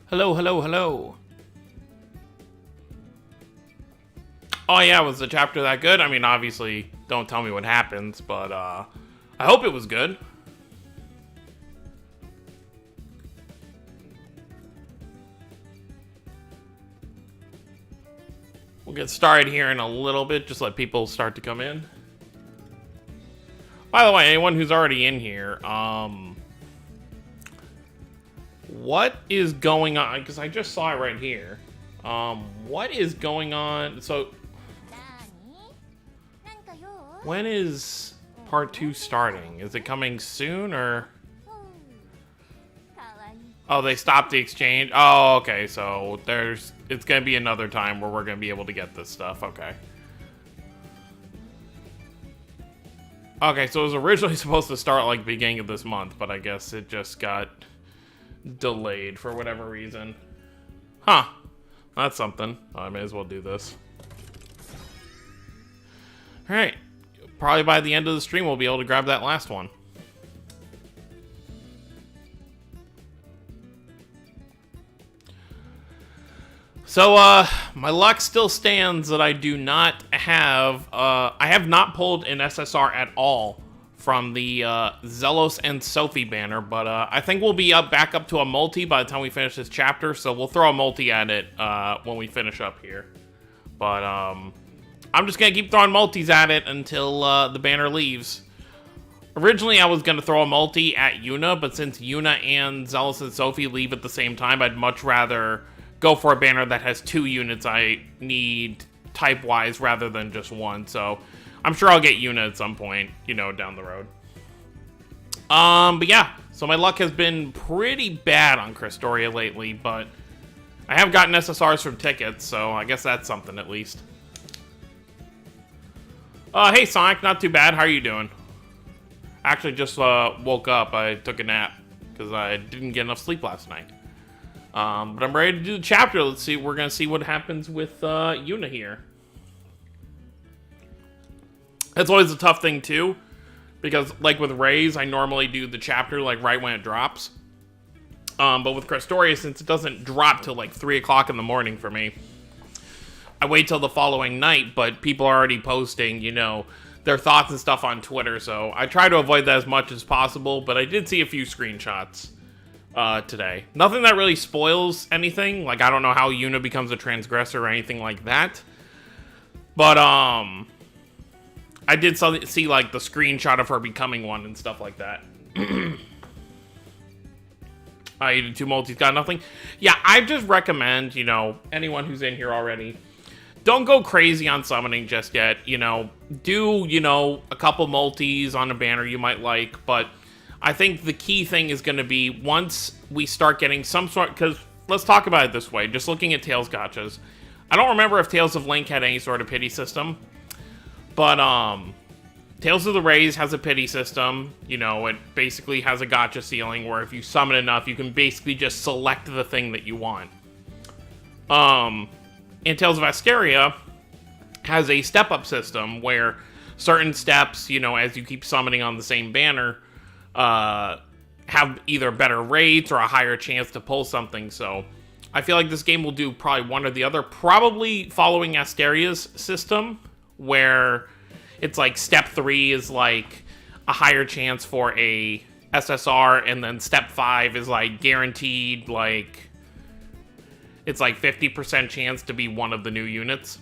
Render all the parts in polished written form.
Hello, hello, hello. Oh yeah, was the chapter that good? I mean, obviously, don't tell me what happens, but I hope it was good. We'll get started here in a little bit, just let people start to come in. By the way, anyone who's already in here, what is going on? Because I just saw it right here. What is going on? So, when is part 2 starting? Is it coming soon, or? Oh, they stopped the exchange? Oh, okay, so it's gonna be another time where we're gonna be able to get this stuff, okay. Okay, so it was originally supposed to start like beginning of this month, but I guess it just got delayed for whatever reason. Huh. That's something. I may as well do this. Alright. Probably by the end of the stream we'll be able to grab that last one. So, my luck still stands that I do not have, I have not pulled an SSR at all from the, Zelos and Sophie banner, but, I think we'll be back up to a multi by the time we finish this chapter, so we'll throw a multi at it, when we finish up here. But, I'm just gonna keep throwing multis at it until, the banner leaves. Originally, I was gonna throw a multi at Yuna, but since Yuna and Zelos and Sophie leave at the same time, I'd much rather go for a banner that has 2 units I need type-wise rather than just one, so I'm sure I'll get Yuna at some point, you know, down the road. But yeah, so my luck has been pretty bad on Crestoria lately, but I have gotten SSRs from tickets, so I guess that's something at least. Hey Sonic, not too bad, how are you doing? Actually just woke up, I took a nap, because I didn't get enough sleep last night. But I'm ready to do the chapter. Let's see. We're going to see what happens with Yuna here. That's always a tough thing, too. Because, like with Rays, I normally do the chapter, like, right when it drops. But with Crestoria, since it doesn't drop till, like, 3 o'clock in the morning for me, I wait till the following night, but people are already posting, you know, their thoughts and stuff on Twitter, so I try to avoid that as much as possible, but I did see a few screenshots today. Nothing that really spoils anything. Like, I don't know how Yuna becomes a transgressor or anything like that. But, I did see, like, the screenshot of her becoming one and stuff like that. You did 2 multis, got nothing? Yeah, I just recommend, you know, anyone who's in here already, don't go crazy on summoning just yet. You know, do, you know, a couple multis on a banner you might like, but I think the key thing is going to be once we start getting some sort, because let's talk about it this way, just looking at Tales gachas. I don't remember if Tales of Link had any sort of pity system, but Tales of the Rays has a pity system. You know, it basically has a gacha ceiling where if you summon enough, you can basically just select the thing that you want. And Tales of Ascaria has a step-up system where certain steps, you know, as you keep summoning on the same banner, have either better rates or a higher chance to pull something, so I feel like this game will do probably one or the other, probably following Asteria's system, where it's like step 3 is like a higher chance for a SSR, and then step 5 is like guaranteed, like, it's like 50% chance to be one of the new units.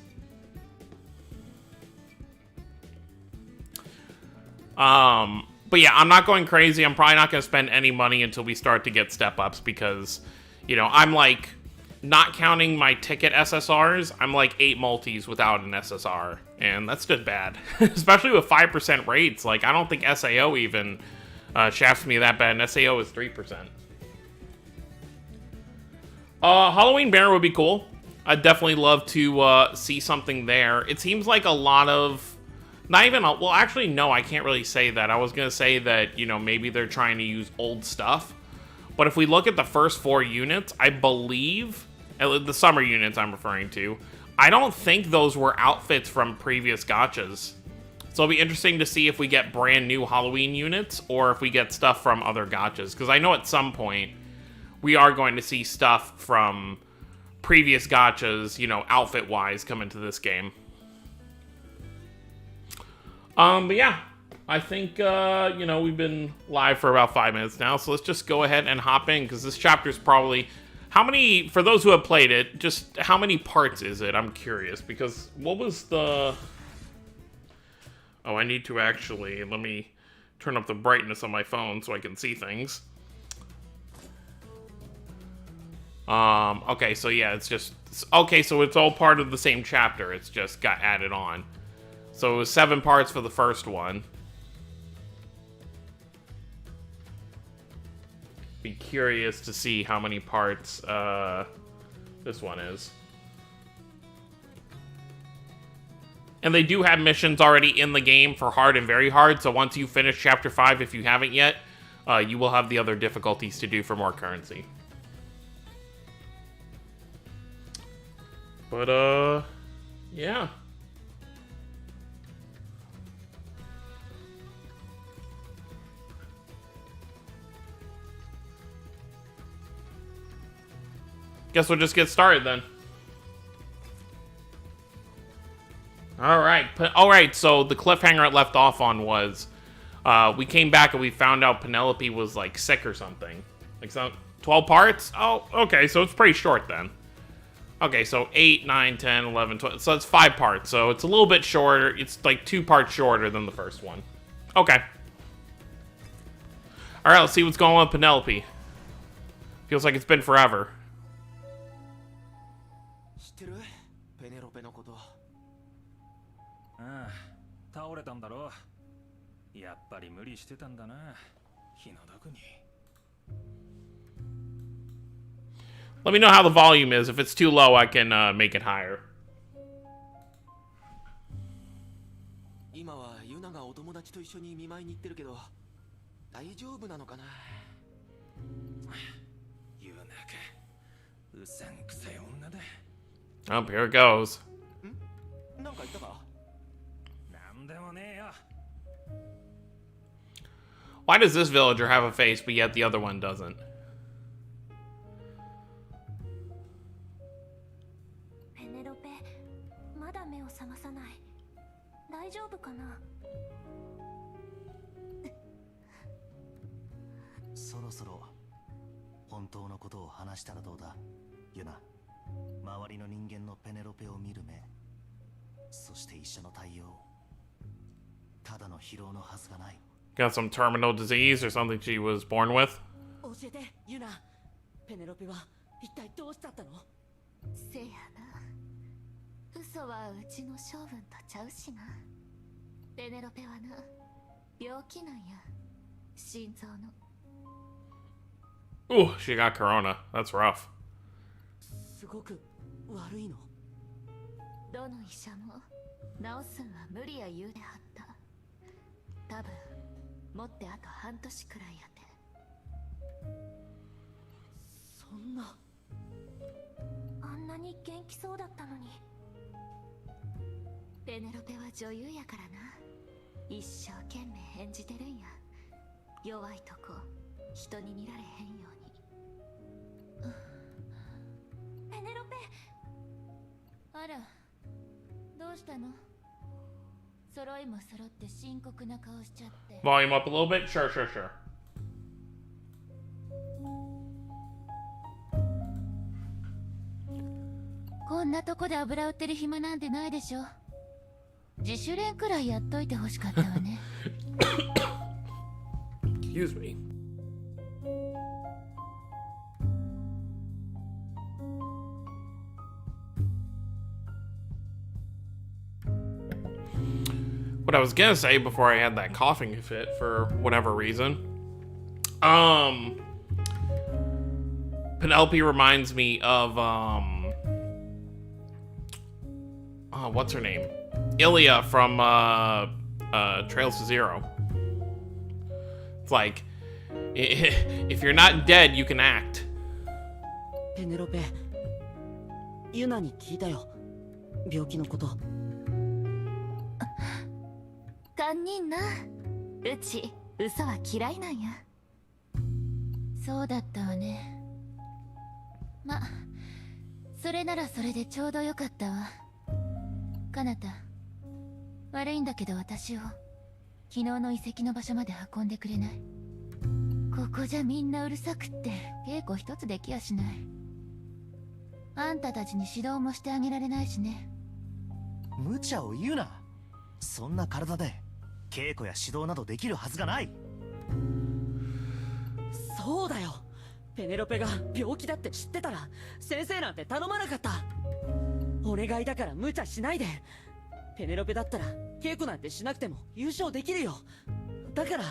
But yeah, I'm not going crazy. I'm probably not going to spend any money until we start to get step-ups because, you know, I'm like, not counting my ticket SSRs, I'm like 8 multis without an SSR, and that's just bad. Especially with 5% rates. Like, I don't think SAO even shafts me that bad, and SAO is 3%. Halloween banner would be cool. I'd definitely love to see something there. It seems like a lot of... Not even, well, actually, no, I can't really say that. I was going to say that, you know, maybe they're trying to use old stuff. But if we look at the first 4 units, I believe, the summer units I'm referring to, I don't think those were outfits from previous gachas. So it'll be interesting to see if we get brand new Halloween units or if we get stuff from other gachas. Because I know at some point we are going to see stuff from previous gachas, you know, outfit-wise, come into this game. But yeah, I think, you know, we've been live for about 5 minutes now, so let's just go ahead and hop in, because this chapter's probably... How many, for those who have played it, just how many parts is it? I'm curious, because what was the... Oh, I need to actually, let me turn up the brightness on my phone so I can see things. Okay, so yeah, it's just... Okay, so it's all part of the same chapter, it's just got added on. So it was 7 parts for the first one. Be curious to see how many parts this one is. And they do have missions already in the game for hard and very hard, so once you finish chapter 5, if you haven't yet, you will have the other difficulties to do for more currency. But yeah. Guess we'll just get started then. Alright, so the cliffhanger it left off on was we came back and we found out Penelope was like sick or something. Like 12 parts? Oh, okay, so it's pretty short then. Okay, so 8, 9, 10, 11, 12. So it's 5 parts, so it's a little bit shorter. It's like 2 parts shorter than the first one. Okay. Alright, let's see what's going on with Penelope. Feels like it's been forever. Let me know how the volume is. If it's too low, I can make it higher. Oh, here it goes. Why does this villager have a face, but yet the other one doesn't? Got some terminal disease or something she was born with? Ooh, she got corona. That's rough. Volume up a little bit? Sure. こんなとこで油売ってる暇なんてないでしょ。自主練くらいやっといてほしかったわね。Excuse me. What I was gonna say before I had that coughing fit for whatever reason. Penelope reminds me of what's her name? Ilya from Trails to Zero. It's like, if you're not dead, you can act. Penelope, Yunaに聞いたよ。病気のこと。堪忍な。うち嘘は嫌いなんや。そうだったわね。ま、それならそれでちょうどよかったわ。かなた、悪いんだけど私を昨日の遺跡の場所まで運んでくれない？ここじゃみんなうるさくって稽古一つできやしない。あんたたちに指導もしてあげられないしね。無茶を言うな。そんな体で稽古や指導などできるはずがない。そうだよ。ペネロペが病気だって知ってたら先生なんて頼まなかった。お願いだから無茶しないで。ペネロペだったら稽古なんてしなくても優勝できるよ。だから。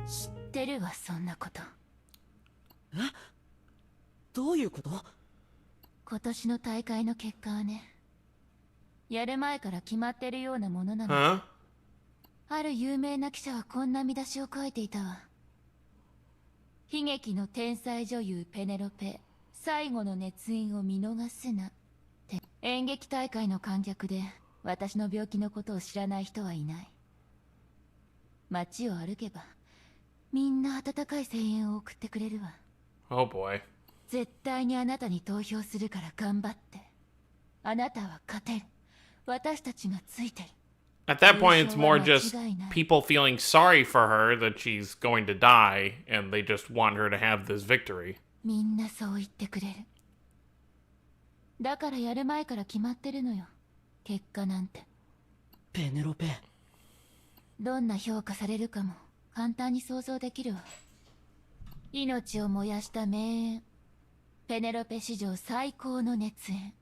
知ってるわ、そんなこと。え？どういうこと？今年の大会の結果はね、やる前から決まってるようなものなの。Huh? ある有名な記者はこんな見出しを書いていたわ。悲劇の天才女優ペネロペ、最後の熱演を見逃すなって。演劇大会の観客で私の病気のことを知らない人はいない。街を歩けばみんな温かい声援を送ってくれるわ。 Oh boy. 絶対にあなたに投票するから頑張って。あなたは勝てる。私たちがついてる。 At that point, it's more just people feeling sorry for her that she's going to die, and they just want her to have this victory. みんなそう言ってくれる。だからやる前から決まってるのよ、結果なんて。ペネロペ。どんな評価されるかも簡単に想像できるわ。命を燃やした名演、ペネロペ史上最高の熱演。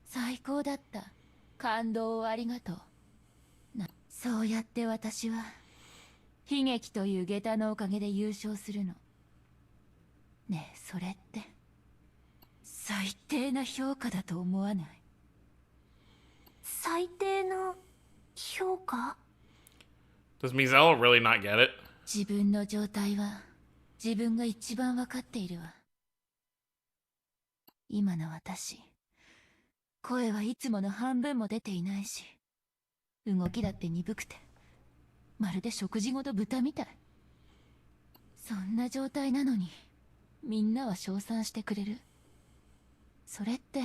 最高だった。感動をありがとう。そうやって私は悲劇という下駄のおかげで優勝するの。ねえ、それって最低な評価だと思わない？最低な評価？ Does Mizella really not get it? 自分の状態は自分が一番わかっているわ。今の私、声はいつもの半分も出ていないし、動きだって鈍くて、まるで食事ごと豚みたい。そんな状態なのにみんなは称賛してくれる。それって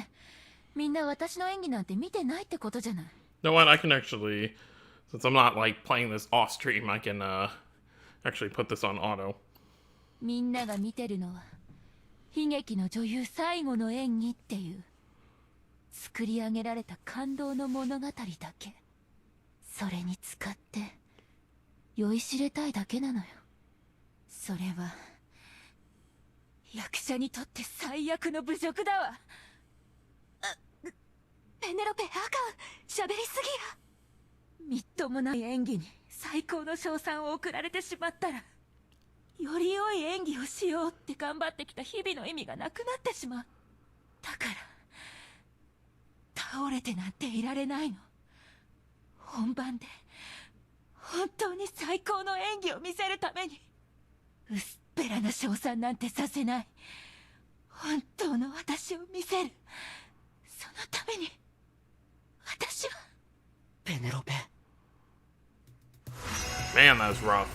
みんな私の演技なんて見てないってことじゃない？ You know what? I can actually, since I'm not like playing this off stream, I can actually put this on auto. みんなが見てるのは悲劇の女優最後の演技っていう作り上げられた感動の物語だけ。それに使って酔いしれたいだけなのよ。それは役者にとって最悪の侮辱だわ。ペネロペ、あかん、喋りすぎや。みっともない演技に最高の称賛を送られてしまったら、より良い演技をしようって頑張ってきた日々の意味がなくなってしまう。だから倒れてなんていられないの。本番で本当に最高の演技を見せるために薄っぺらな称賛なんてさせない。本当の私を見せる。そのために私は。ペネロペ。 Man, that's rough.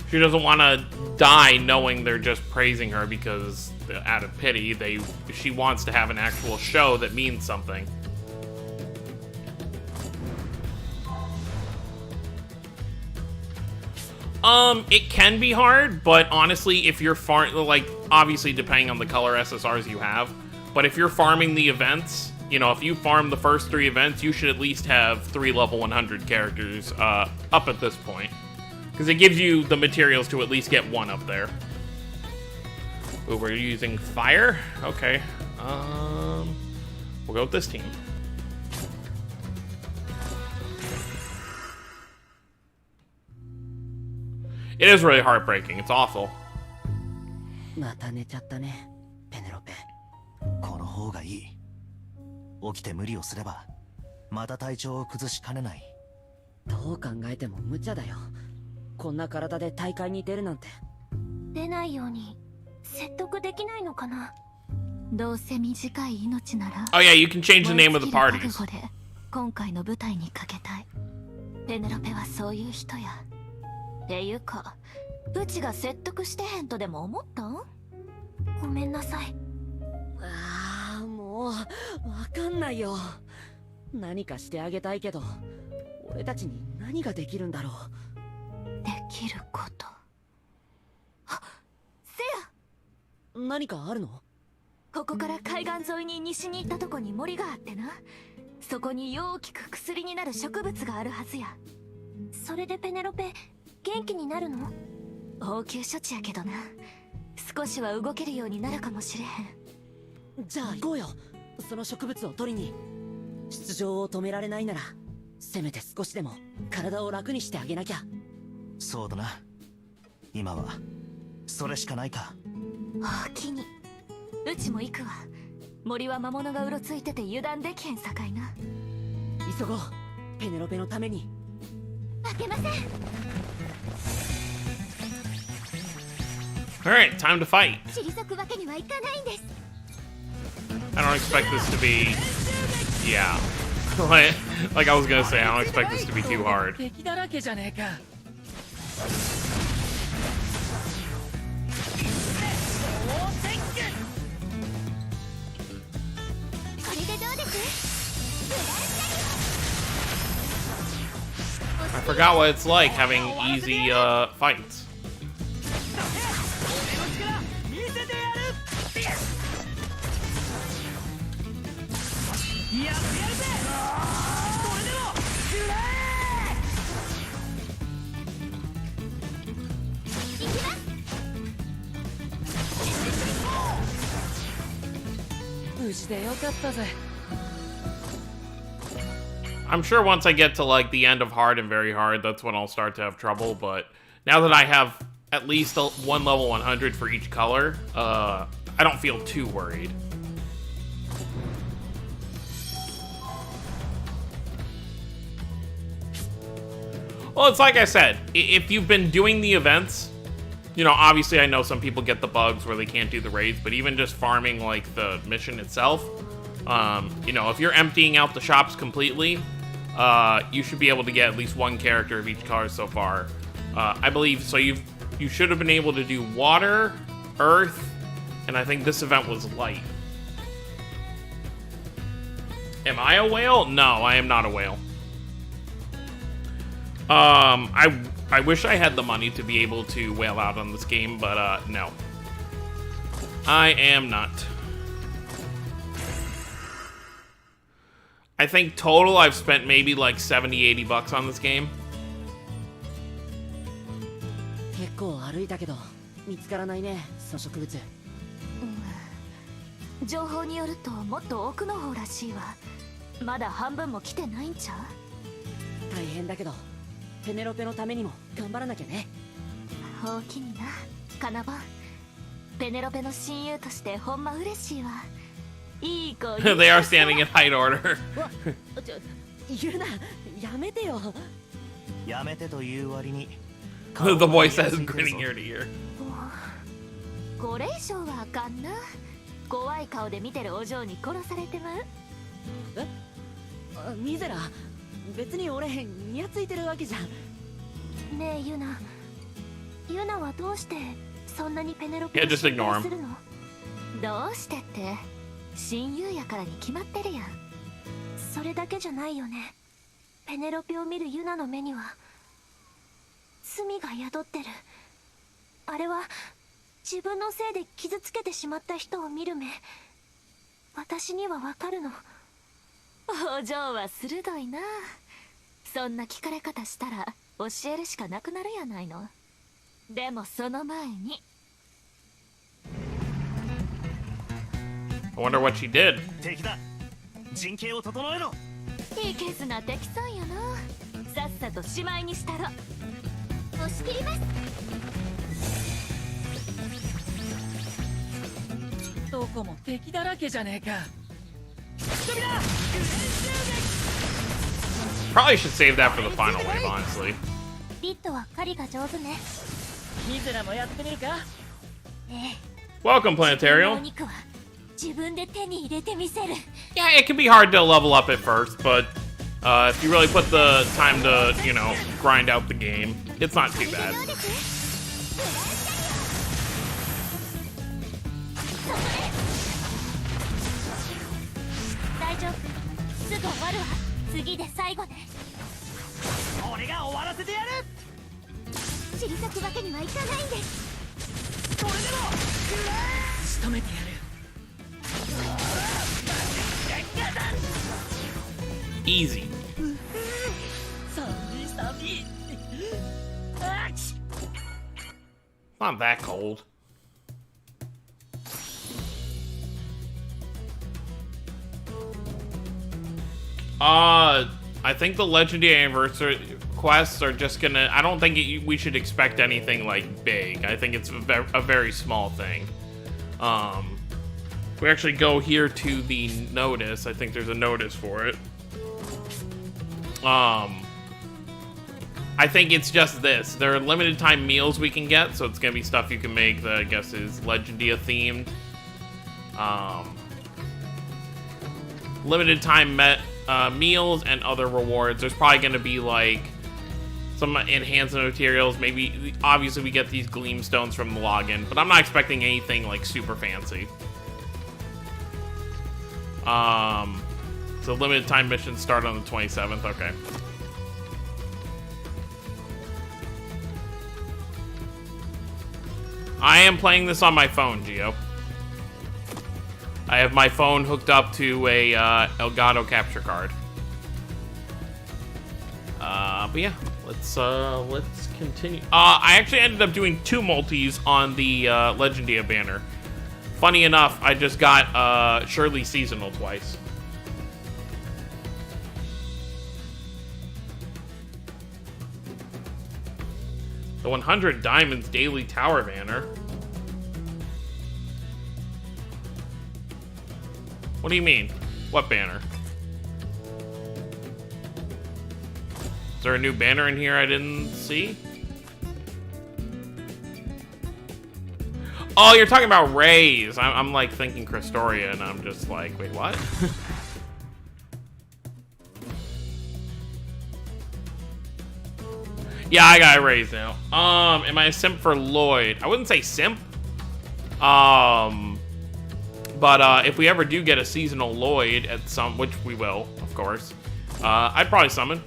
She doesn't want to die knowing they're just praising her because out of pity, she wants to have an actual show that means something. It can be hard, but honestly, if you're like, obviously depending on the color SSRs you have, but if you're farming the events, you know, if you farm the first 3 events, you should at least have 3 level 100 characters, up at this point. Because it gives you the materials to at least get 1 up there. Ooh, we're using fire? Okay. We'll go with this team. It is really heartbreaking. It's awful. また寝ちゃったね、ペネロペ。この方がいい。起きて無理をすればまた体調を崩しかねない。どう考えても無茶だよ。こんな体で大会に出るなんて。出ないように説得できないのかな。どうせ短い命なら。 Oh yeah, you can change the name of the parties. 覚悟で今回の舞台にかけたい。ペネロペはそういう人や。っていうかうちが説得してへんとでも思ったん？ごめんなさい。ああ、もうわかんないよ。何かしてあげたいけど、俺たちに何ができるんだろう。できること。あ、せや。何かあるの？ここから海岸沿いに西に行ったとこに森があってな。そこに大きく薬になる植物があるはずや。それでペネロペ元気になるの？応急処置やけどな。少しは動けるようになるかもしれへん。じゃあ行こうよ。その植物を取りに。出場を止められないなら、せめて少しでも体を楽にしてあげなきゃ。そうだな。今はそれしかないか。おおきに。うちも行くわ。森は魔物がうろついてて油断できへんさかいな。急ごう、ペネロペのために。負けません。Alright, time to fight. 退くわけにはいかないんです。I don't expect this to be... Yeah. like I was gonna say, I don't expect this to be too hard. 敵だらけじゃねえか。これでどうです？ I forgot what it's like having easy fights. I'm sure once I get to like the end of hard and very hard, that's when I'll start to have trouble, but now that I have at least one level 100 for each color, I don't feel too worried. Well, it's like I said, if you've been doing the events, you know, obviously I know some people get the bugs where they can't do the raids, but even just farming like the mission itself, you know, if you're emptying out the shops completely, you should be able to get at least one character of each color so far. I believe, so you should have been able to do water, earth, and I think this event was light. Am I a whale? No, I am not a whale. I wish I had the money to be able to whale out on this game, but no. I am not. I think total I've spent maybe like 70-80 bucks on this game. 結構歩いたけど見つからないね、その植物。情報によるともっと奥の方らしいわ。まだ半分も来てないんちゃう？大変だけどペネロペのためにも頑張らなきゃね。おおきにな、カナバン。ペネロペの親友としてほんま嬉しいわ。いい子。They are standing in height order. 言うな、やめてよ。やめてという割に。The boy says, grinning ear to ear. これ以上はあかんな。怖い顔で見てるお嬢に殺されてまう。え？ミゼラ、別に俺ニヤついてるわけじゃん。ねえユナ、ユナはどうしてそんなにペネロペ Yeah, を just 信 ignore 頼 him. するの？どうしてって親友やからに決まってるやん。それだけじゃないよね。ペネロペを見るユナの目には罪が宿ってる。あれは自分のせいで傷つけてしまった人を見る目。私にはわかるの。お嬢は鋭いな。そんな聞かれ方したら教えるしかなくなるやないの。でもその前に。I wonder what she did. 敵だ。陣形を整えろ。いけずな敵さんやな。さっさとしまいにしたろ。押し切ります。どこも敵だらけじゃねえか。 Probably should save that for the final wave, honestly. リットは狩りが上手ね。ミゼラもやってみるか？Welcome, お Planetarial. 肉は自分で手に入れてみせる。 Yeah, it can be hard to level up at first, but if you really put the time to, you know, grind out the game, it's not too bad. 大丈夫、すぐ終わるわ。次で最後ね。俺が終わらせてやる。散り裂くわけにはいかないんです。それでも仕留めてやる。Easy. 寒い。Not that cold. I think the Legendary Anniversary quests are just gonna... I don't think we should expect anything, like, big. I think it's a very small thing. We actually go here to the notice. I think there's a notice for it. I think it's just this. There are limited time meals we can get, so it's gonna be stuff you can make that I guess is Legendia themed. Limited time meals and other rewards. There's probably gonna be like some enhancement materials. Maybe, obviously, we get these gleam stones from the login, but I'm not expecting anything like super fancy. So limited time missions start on the 27th. Okay. I am playing this on my phone, Gio. I have my phone hooked up to a Elgato capture card. But yeah, let's continue. I actually ended up doing 2 multis on the Legendia banner. Funny enough, I just got Shirley Seasonal twice. The 100 Diamonds Daily Tower banner. What do you mean? What banner? Is there a new banner in here I didn't see? Oh, you're talking about Rays. I'm like thinking Crestoria, and I'm just like, wait, what? Yeah, I got Rays now. Am I a simp for Lloyd? I wouldn't say simp. But if we ever do get a seasonal Lloyd at some, which we will, of course, I'd probably summon.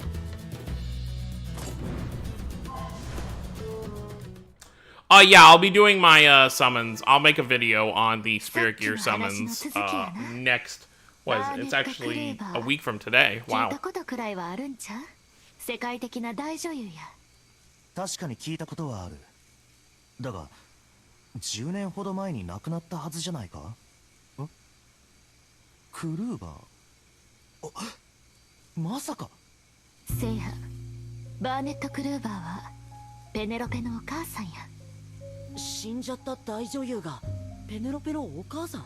Yeah, I'll be doing my summons. I'll make a video on the Spirit Gear summons next. What is it? It's actually a week from today. Wow. 確かに聞いたことはある。だが10年ほど前に亡くなったはずじゃないか。クルーバー。まさか。せや、バーネット・クルーバーはペネロペのお母さんや。死んじゃった大女優がペネロペのお母さん。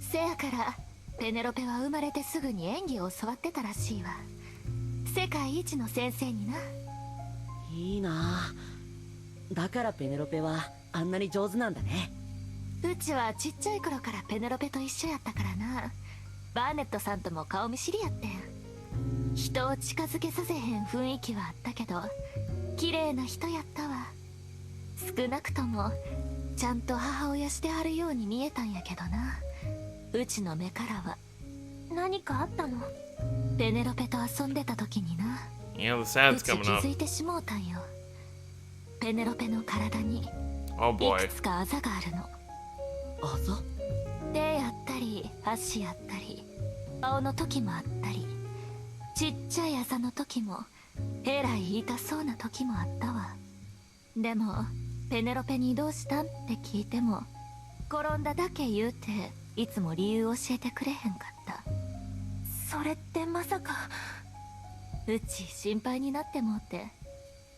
せやからペネロペは生まれてすぐに演技を教わってたらしいわ。世界一の先生にな。いいな。だからペネロペはあんなに上手なんだね。うちはちっちゃい頃からペネロペと一緒やったからな。バーネットさんとも顔見知りやってん。人を近づけさせへん雰囲気はあったけど、綺麗な人やったわ。少なくともちゃんと母親してはるように見えたんやけどな。うちの目からは。何かあったの？ペネロペと遊んでた時にな。Yeah, the sad's うち coming 気 up. づいてしもうたんよ。ペネロペの体に Oh い boy. くつかあざがあるの。あざ？手やったり足やったり顔の時もあったり、ちっちゃいあざの時もえらい痛そうな時もあったわ。でもペネロペにどうしたんって聞いても、転んだだけ言うていつも理由教えてくれへんかった。それってまさか。うち心配になってもうて、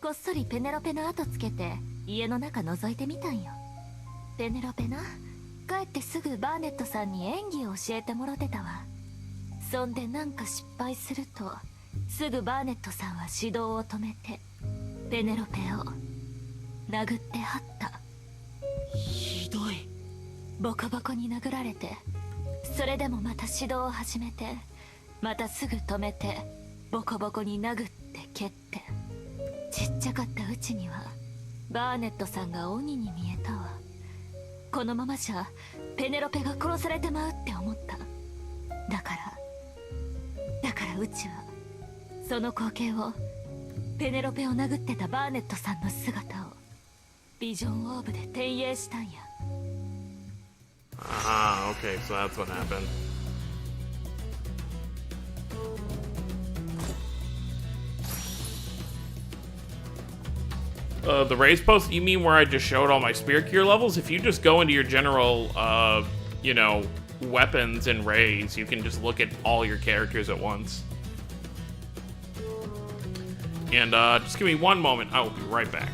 こっそりペネロペの後つけて家の中覗いてみたんよ。ペネロペな、帰ってすぐバーネットさんに演技を教えてもろてたわ。そんでなんか失敗するとすぐバーネットさんは指導を止めてペネロペを殴ってはった。ひどい。ボコボコに殴られて、それでもまた指導を始めて、またすぐ止めてボコボコに殴って蹴って。ちっちゃかったうちにはバーネットさんが鬼に見えたわ。このままじゃペネロペが殺されてまうって思った。だからうちはその光景を、ペネロペを殴ってたバーネットさんの姿をビジョンオーブで転影したんや。Ah, okay, so that's what happened. The race post, you mean where I just showed all my spirit gear levels? If you just go into your general, you know, weapons and rays, you can just look at all your characters at once. And, just give me one moment, I will be right back.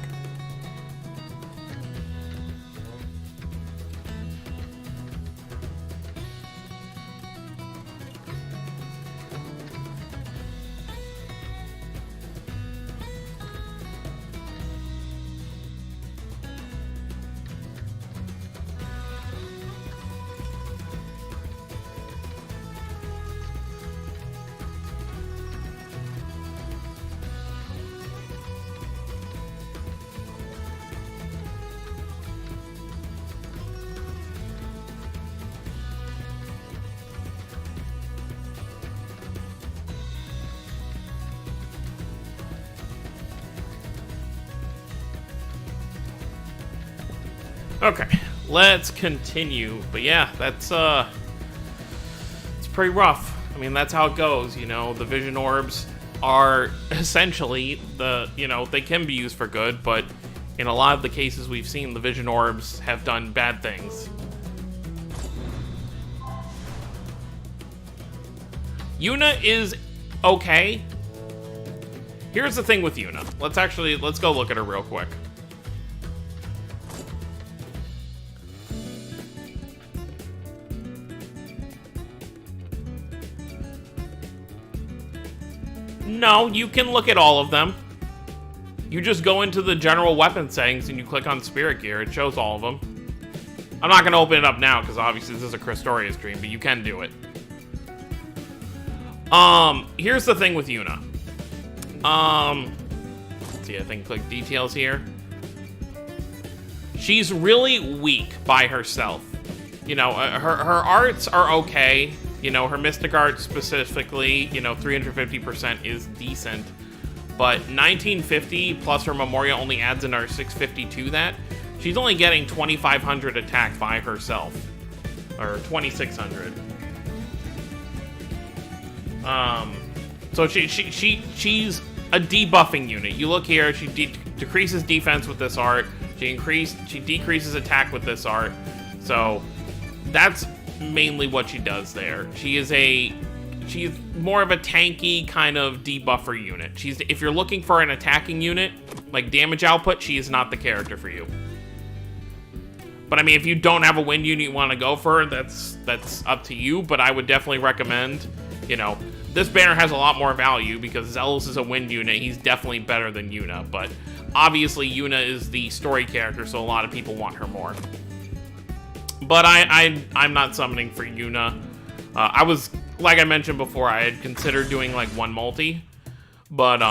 Okay, let's continue. But yeah, that's it's pretty rough. I mean, that's how it goes, you know. The vision orbs are essentially you know, they can be used for good, but in a lot of the cases we've seen, the vision orbs have done bad things. Yuna is okay. Here's the thing with Yuna. Let's go look at her real quick. No, you can look at all of them. You just go into the general weapon settings and you click on Spirit Gear. It shows all of them. I'm not going to open it up now because obviously this is a Crestoria stream, but you can do it. Here's the thing with Yuna. Let's see, I think click details here. She's really weak by herself. You know, her arts are okay. You know, her Mystic Art specifically, you know, 350% is decent. But 1950 plus her Memoria only adds another 650 to that. She's only getting 2,500 attack by herself. Or 2,600. So she's a debuffing unit. You look here, she decreases defense with this art. She decreases attack with this art. So that's mainly what she does there. She's more of a tanky kind of debuffer unit. If you're looking for an attacking unit, like damage output, she is not the character for you. But I mean, if you don't have a wind unit you want to go for, that's up to you, but I would definitely recommend, you know, this banner has a lot more value because Zealous is a wind unit. He's definitely better than Yuna, but obviously Yuna is the story character, so a lot of people want her more. But I'm not summoning for Yuna. I was, like I mentioned before, I had considered doing like one multi, but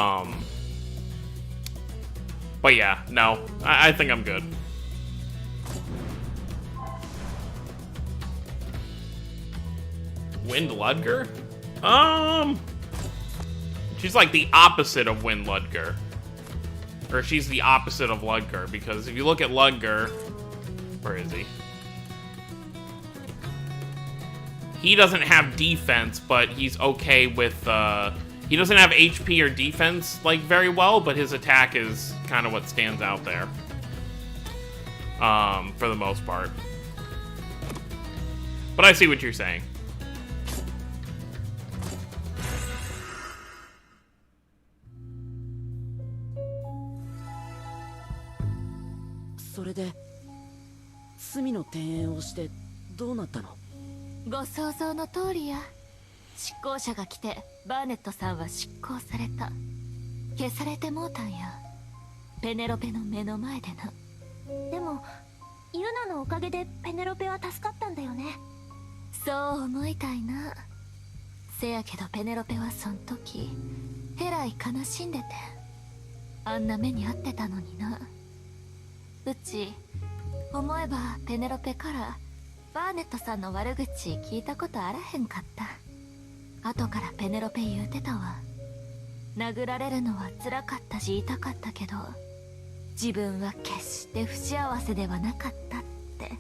yeah, no, I think I'm good. Wind Ludger? She's like the opposite of Wind Ludger. Or she's the opposite of Ludger, because if you look at Ludger, where is he? He doesn't have defense, but he's okay with, he doesn't have HP or defense, like, very well, but his attack is kind of what stands out there. For the most part. But I see what you're saying. So ご想像の通りや。執行者が来てバーネットさんは執行された。消されてもうたんや。ペネロペの目の前でな。でもユナのおかげでペネロペは助かったんだよね。そう思いたいな。せやけどペネロペはそん時えらい悲しんでて、あんな目に遭ってたのにな。うち思えばペネロペからバーネットさんの悪口聞いたことあらへんかった。後からペネロペ言うてたわ。殴られるのは辛かったし痛かったけど、自分は決して不幸せではなかったって。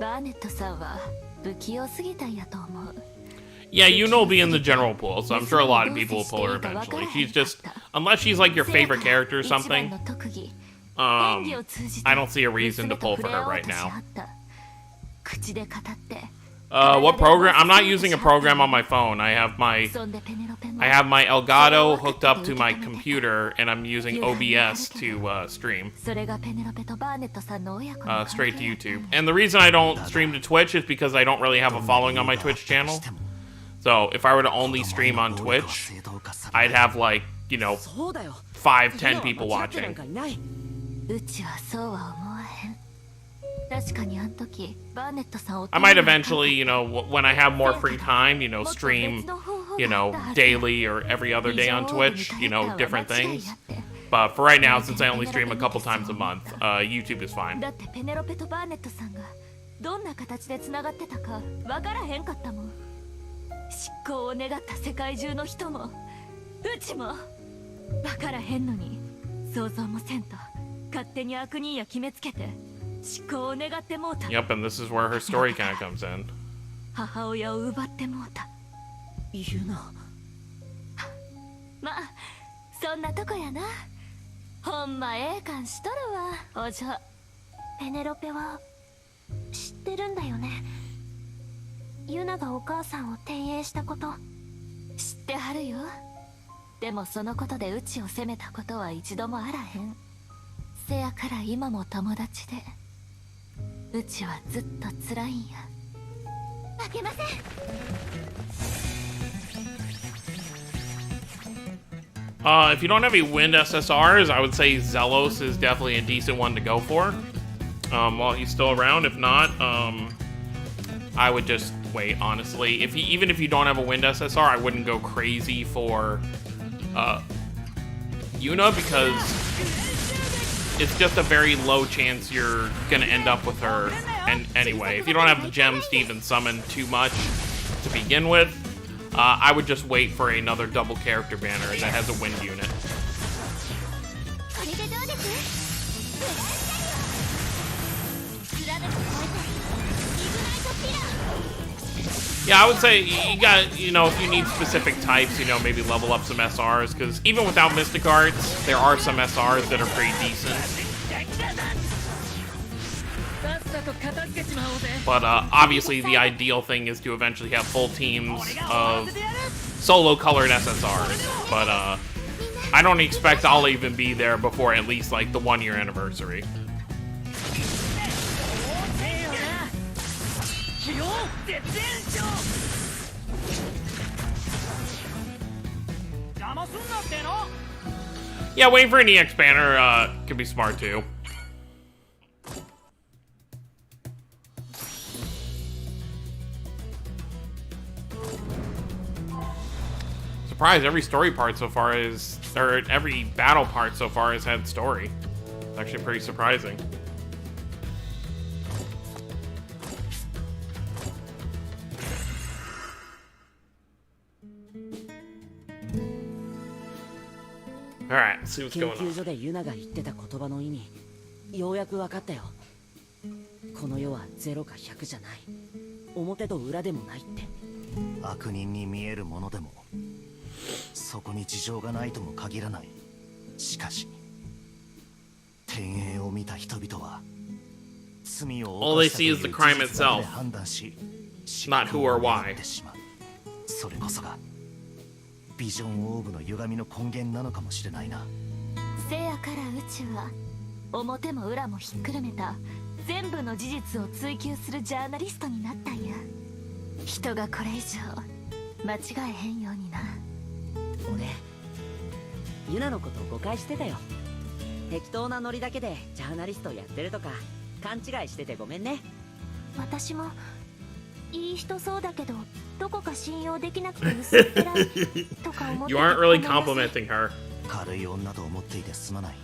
バーネットさんは不器用すぎたんやと思う。Yeah, you know, be in the general pool, so I'm sure a lot of people will pull her eventually. She's just, unless she's like your favorite character or something, I don't see a reason to pull for her right now. What program? I'm not using a program on my phone. I have my Elgato hooked up to my computer, and I'm using OBS to stream straight to YouTube. And the reason I don't stream to Twitch is because I don't really have a following on my Twitch channel. So if I were to only stream on Twitch, I'd have like, you know, 5-10 people watching. I might eventually, you know, when I have more free time, you know, stream, you know, daily or every other day on Twitch, you know, different things. But for right now, since I only stream a couple times a month, YouTube is fine. 執行を願った世界中の人もうちも分からへんのに想像もせんと勝手に悪人や決めつけて執行を願ってもうた。 Yep, and this is where her story kind of comes in. 母親を奪ってもうた。ユナ。まあそんなとこやな。ほんまええ感しとるわお嬢。ペネロペは知ってるんだよね。ユナがお母さんを転営したこと知ってはるよ。でもそのことでうちを責めたことは一度もあらへん。せやから今も友達でうちはずっと辛いんや。負けません。If you don't have any wind SSRs, I would say Zelos is definitely a decent one to go for. While he's still around. If not, I would just wait, honestly. Even if you don't have a wind SSR, I wouldn't go crazy for Yuna, because it's just a very low chance you're gonna end up with her. And anyway, if you don't have the gems to even summon too much to begin with, I would just wait for another double character banner that has a wind unit. Yeah, I would say you got, you know, if you need specific types, you know, maybe level up some SRs, because even without Mystic Arts, there are some SRs that are pretty decent. But obviously the ideal thing is to eventually have full teams of solo-colored SSRs. But I don't expect I'll even be there before at least, like, the 1-year anniversary. Yeah, waiting for an EX banner could be smart too. Surprised every story part so far is, or every battle part so far has had story. It's actually pretty surprising. Alright, let's see what's going on. 研究所でユナが言ってた言葉の意味、ようやく分かったよ。この世は0か100じゃない。表と裏でもないって。悪人に見えるものでも、そこに事情がないとも限らない。しかし、転営を見た人々は、罪を犯したという事実だけで判断し、not who or why. それこそがビジョンオーブの歪みの根源なのかもしれないな。せやからうちは表も裏もひっくるめた全部の事実を追求するジャーナリストになったんや。人がこれ以上間違えへんようにな。俺ユナのこと誤解してたよ。適当なノリだけでジャーナリストやってるとか勘違いしててごめんね。私もいい人そうだけどどこか信用できなくて薄っぺらいとか思って。 You aren't really complimenting her. 軽い女と思っていてすまない。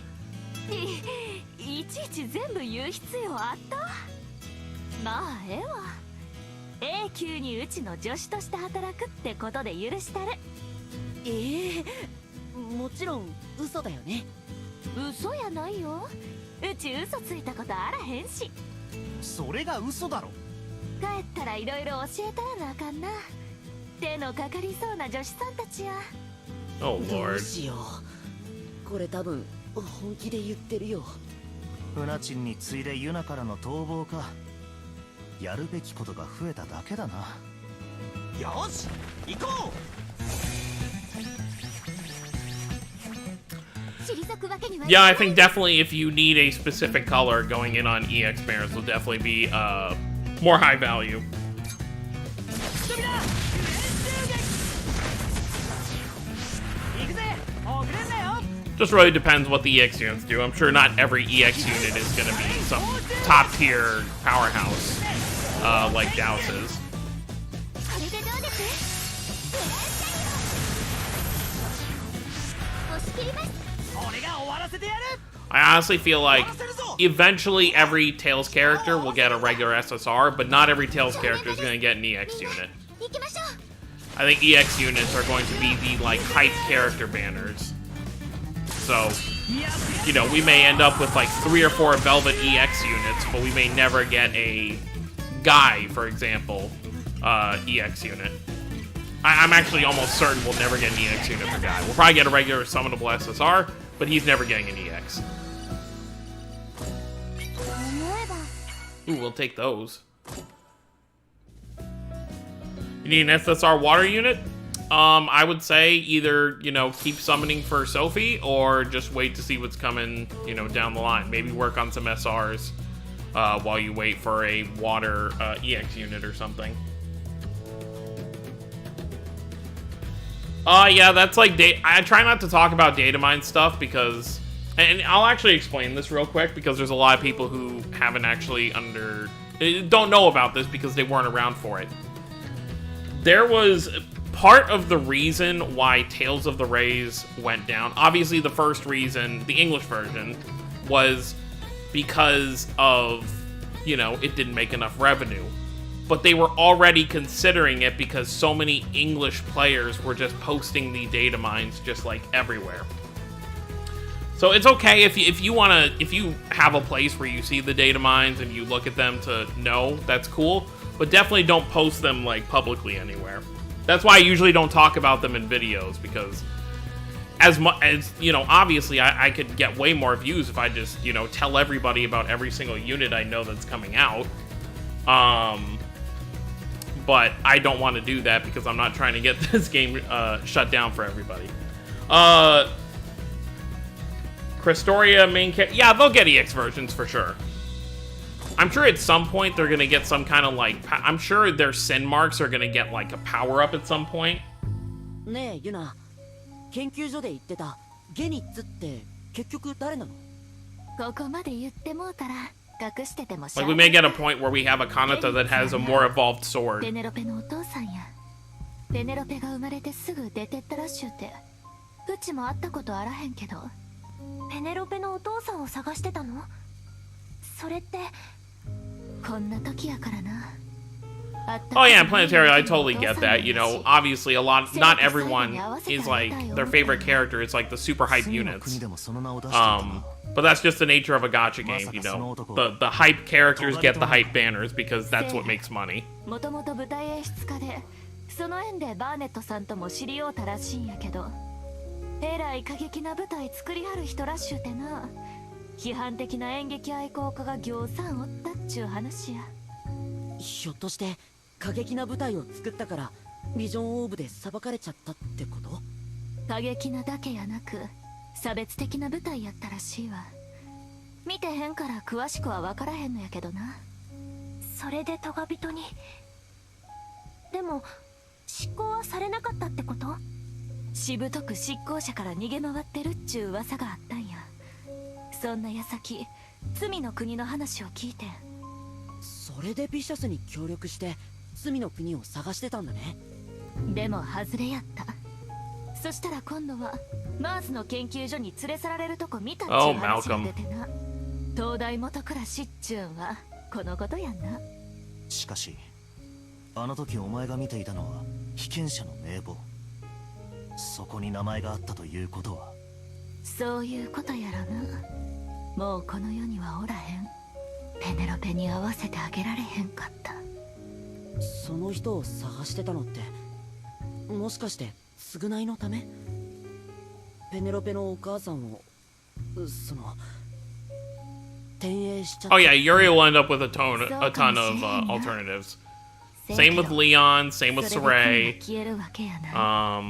いちいち全部言う必要あった？まあええわ。永久にうちの助手として働くってことで許したる。もちろん嘘だよね。嘘やないよ。うち嘘ついたことあらへんし。それが嘘だろ。帰ったらいろいろ教えたらなあかんな。手のかかりそうな女子さんたちや。Oh どう lord. しよう。これ多分本気で言ってるよ。船賃に次いでユナからの逃亡か。やるべきことが増えただけだな。よし行こう。Yeah, I think definitely if you need a specific color, going in on EX banners will definitely be more high value. Just really depends what the EX units do. I'm sure not every EX unit is going to be some top tier powerhouse like Douse's. I honestly feel like eventually every Tails character will get a regular SSR, but not every Tails character is going to get an EX unit. I think EX units are going to be the like hype character banners. So, you know, we may end up with like 3 or 4 Velvet EX units, but we may never get a Guy, for example, EX unit. I'm actually almost certain we'll never get an EX unit for Guy. We'll probably get a regular summonable SSR, but he's never getting an EX. Ooh, we'll take those. You need an SSR water unit? I would say either, you know, keep summoning for Sophie or just wait to see what's coming, you know, down the line. Maybe work on some SRs while you wait for a water EX unit or something. Yeah, that's like, I try not to talk about data mine stuff because, and I'll actually explain this real quick because there's a lot of people who haven't actually don't know about this because they weren't around for it. There was part of the reason why Tales of the Rays went down. Obviously, the first reason, the English version, was because of, you know, it didn't make enough revenue. But they were already considering it because so many English players were just posting the data mines just like everywhere. So it's okay if you have a place where you see the data mines and you look at them to know, that's cool. But definitely don't post them like publicly anywhere. That's why I usually don't talk about them in videos, because as you know, obviously I could get way more views if I just, you know, tell everybody about every single unit I know that's coming out. But I don't want to do that because I'm not trying to get this game shut down for everybody. Crestoria main character, yeah, they'll get EX versions for sure. I'm sure at some point they're gonna get some kind of like, I'm sure their sin marks are gonna get like a power up at some point. ねえユナ、研究所で言ってたゲニッツって結局誰なの？ここまで言ってもうたら隠しててもしゃ Like we may get a point where we have a Kanata that has a more evolved sword. ペネロペのお父さんや。ペネロペが生まれてすぐ出てったらっしゅうて。うちも会ったことあらへんけど。ペネロペのお父さんを探してたの？それって。こんな時やからな。Oh yeah, Planetaria, I totally get that. You know, obviously not everyone is like, their favorite character is like the super hype units. But that's just the nature of a gacha game, you know. The hype characters get the hype banners because that's what makes money. もともと舞台演出家で、その縁でバーネットさんとも知り合うたらしいんやけど、えらい過激な舞台作りはる人らっしゅうてな。批判的な演劇愛好家がぎょうさんおったっちゅう話や。ひょっとして過激な舞台を作ったからビジョンオーブで裁かれちゃったってこと？過激なだけやなく差別的な舞台やったらしいわ。見てへんから詳しくは分からへんのやけどな。それでトガ人に。でも執行はされなかったってこと？しぶとく執行者から逃げ回ってるっちゅう噂があったんや。そんな矢先、罪の国の話を聞いて。それでビシャスに協力して罪の国を探してたんだね。でも外れやった。そしたら今度はマースの研究所に連れ去られるとこ見たっちゅう Oh, 話が Malcolm. 出てな。東大元暮らしっちゅうんはこのことやんな。しかしあの時お前が見ていたのは被験者の名簿。そこに名前があったということは。そういうことやろな。もうこの世にはおらへん。ペネロペに合わせてあげられへんかった。その人を探してたのってもしかして償いのため？ペネロペのお母さんをその転営しちゃった。 Oh yeah, Yuri will end up with a ton of alternatives. Same with Leon, same with それ Saray. で消えるわけやな。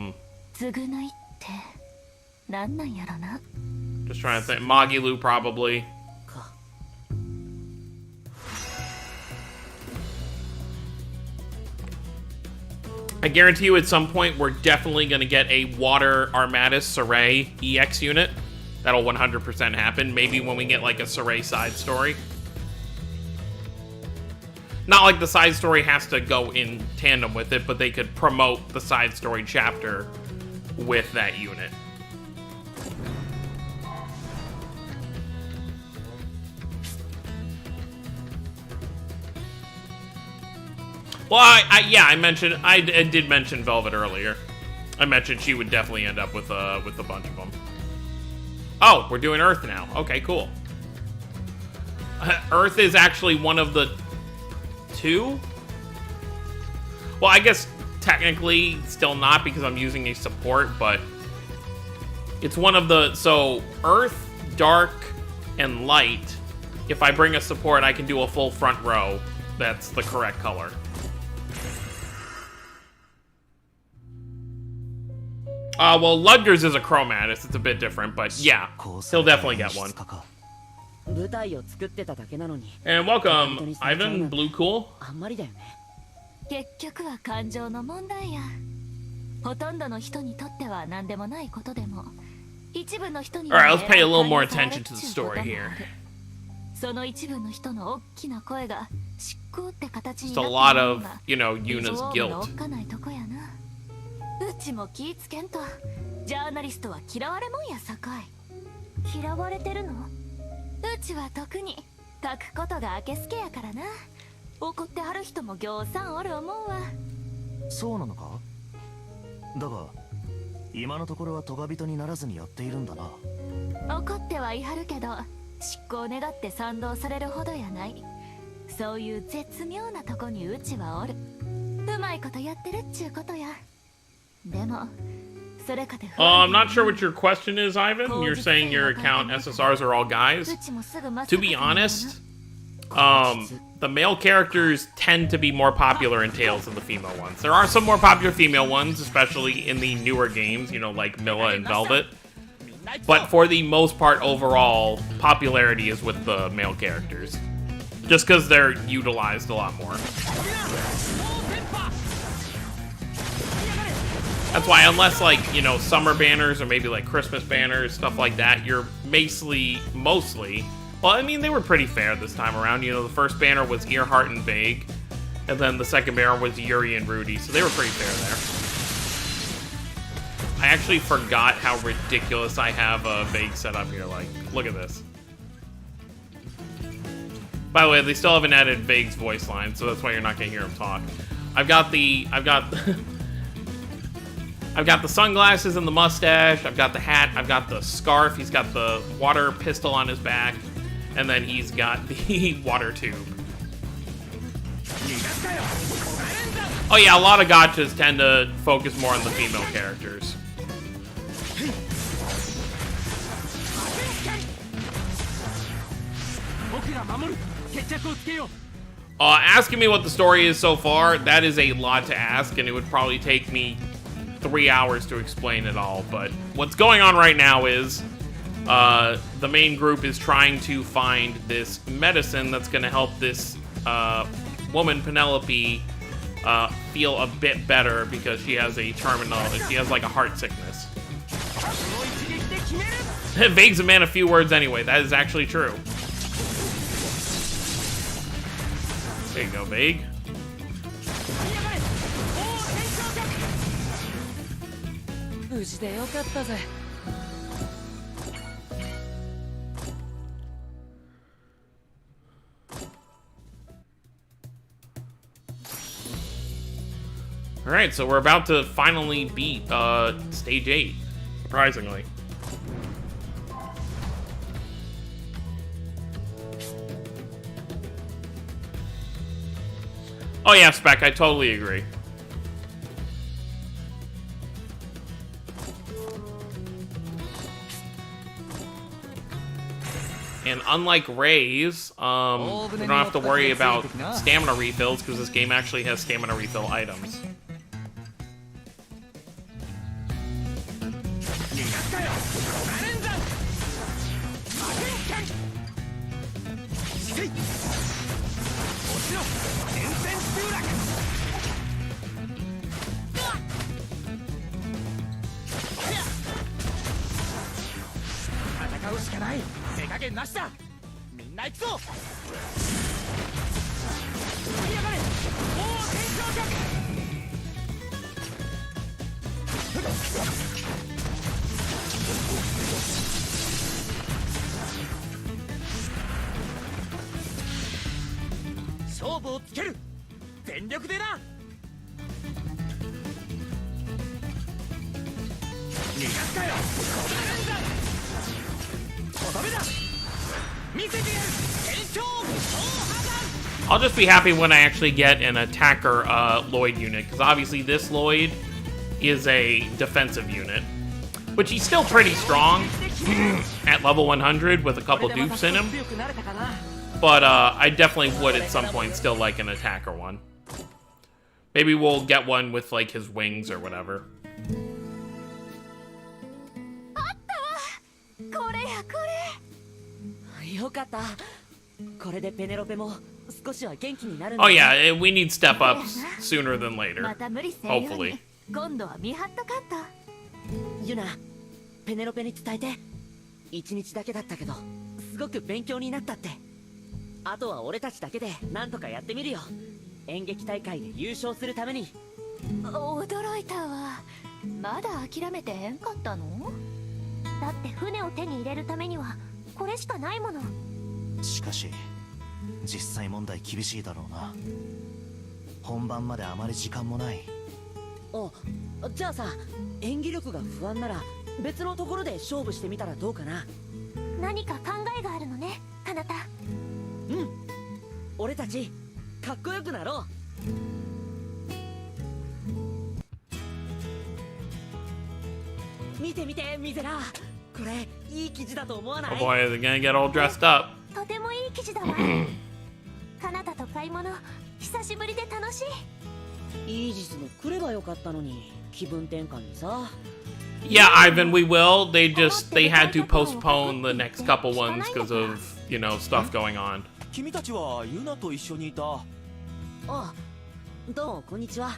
償いってなんなんやろな。 Just trying to think. Magilu probably. か I guarantee you at some point we're definitely going to get a Water Armatus Saray EX unit. That'll 100% happen. Maybe when we get like a Saray side story. Not like the side story has to go in tandem with it, but they could promote the side story chapter with that unit. Well, I did mention Velvet earlier. I mentioned she would definitely end up with a bunch of them. Oh, we're doing Earth now. Okay, cool. Earth is actually one of the two? Well, I guess technically still not because I'm using a support, but it's one of the... So, Earth, Dark, and Light. If I bring a support, I can do a full front row. That's the correct color. Well, Ludger's is a Chromatus. It's a bit different, but yeah, he'll definitely get one. 舞台を作ってただけなのに And welcome, Ivan, Blue Cool. あんまりだよね。結局は感情の問題や。ほとんどの人にとっては何でもないことでも、一部の人には Alright, let's pay a little more attention to the story here. その一部の人の大きな声が執行って形に Just な a ってい lot るの of, が you know, Yuna's お guilt. っかないとこやな。うちも気ぃつけんと、ジャーナリストは嫌われもんやさかい。嫌われてるの？うちは特に書くことがあけすけやからな。怒ってはる人もぎょうさんおる思うわ。そうなのか？だが今のところはトガ人にならずにやっているんだな。怒ってはいはるけど、執行願って賛同されるほどやない。そういう絶妙なとこにうちはおる。うまいことやってるっちゅうことや。でも、それかて I'm not sure what your question is, Ivan. You're saying your account SSRs are all guys. To be honest, the male characters tend to be more popular in Tales than the female ones. There are some more popular female ones, especially in the newer games, you know, like Milla and Velvet. But for the most part, overall, popularity is with the male characters. Just because they're utilized a lot more. That's why, unless, like, you know, summer banners or maybe, like, Christmas banners, stuff like that, you're mostly... Well, I mean, they were pretty fair this time around. You know, the first banner was Earhart and Vague, and then the second banner was Yuri and Rudy, so they were pretty fair there. I actually forgot how ridiculous I have Vague set up here. Like, look at this. By the way, they still haven't added Vague's voice line, so that's why you're not gonna hear him talk. I've got the sunglasses and the mustache, I've got the hat, I've got the scarf, he's got the water pistol on his back, and then he's got the water tube. Oh yeah, a lot of gachas tend to focus more on the female characters. Asking me what the story is so far, that is a lot to ask, and it would probably take me 3 hours to explain it all. But what's going on right now is the main group is trying to find this medicine that's going to help this woman, Penelope, feel a bit better because she has a terminal, she has like a heart sickness. Vague's a man of few words anyway, that is actually true. There you go, Vague. 無事でよかったぜ。Alright, so we're about to finally beat stage 8, surprisingly. Oh yeah, Spec, I totally agree. And unlike Ray's, we don't have to worry about stamina refills because this game actually has stamina refill items. I'll just be happy when I actually get an attacker Lloyd unit, because obviously this Lloyd is a defensive unit, which he's still pretty strong at level 100 with a couple dupes in him. But I definitely would at some point still like an attacker one. Maybe we'll get one with like his wings or whatever. よかった。これでペネロペも少しは元気になるんだ。 Oh yeah, we need step ups sooner than later. また無理せんように Hopefully. 今度は見張っとかんと。ユナ、ペネロペに伝えて。一日だけだったけど、すごく勉強になったって。あとは俺たちだけでなんとかやってみるよ。演劇大会で優勝するために。驚いたわ。まだ諦めてへんかったの？だって船を手に入れるためにはこれしかないもの。しかし実際問題厳しいだろうな。本番まであまり時間もない。あ、じゃあさ、演技力が不安なら別のところで勝負してみたらどうかな。何か考えがあるのね、かなた。うん、俺たちかっこよくなろう。見て見てミゼラ、これいい記事だと思わない？ Oh boy, they're gonna get all dressed up. とてもいい記事だわ。かなたと買い物久しぶりで楽しい。イージスも来ればよかったのに、気分転換にさ。Yeah, Ivan, we will. They had to postpone the next couple ones because of, you know, stuff going on. 君たちはユナと一緒にいた。あ、どうもこんにちは。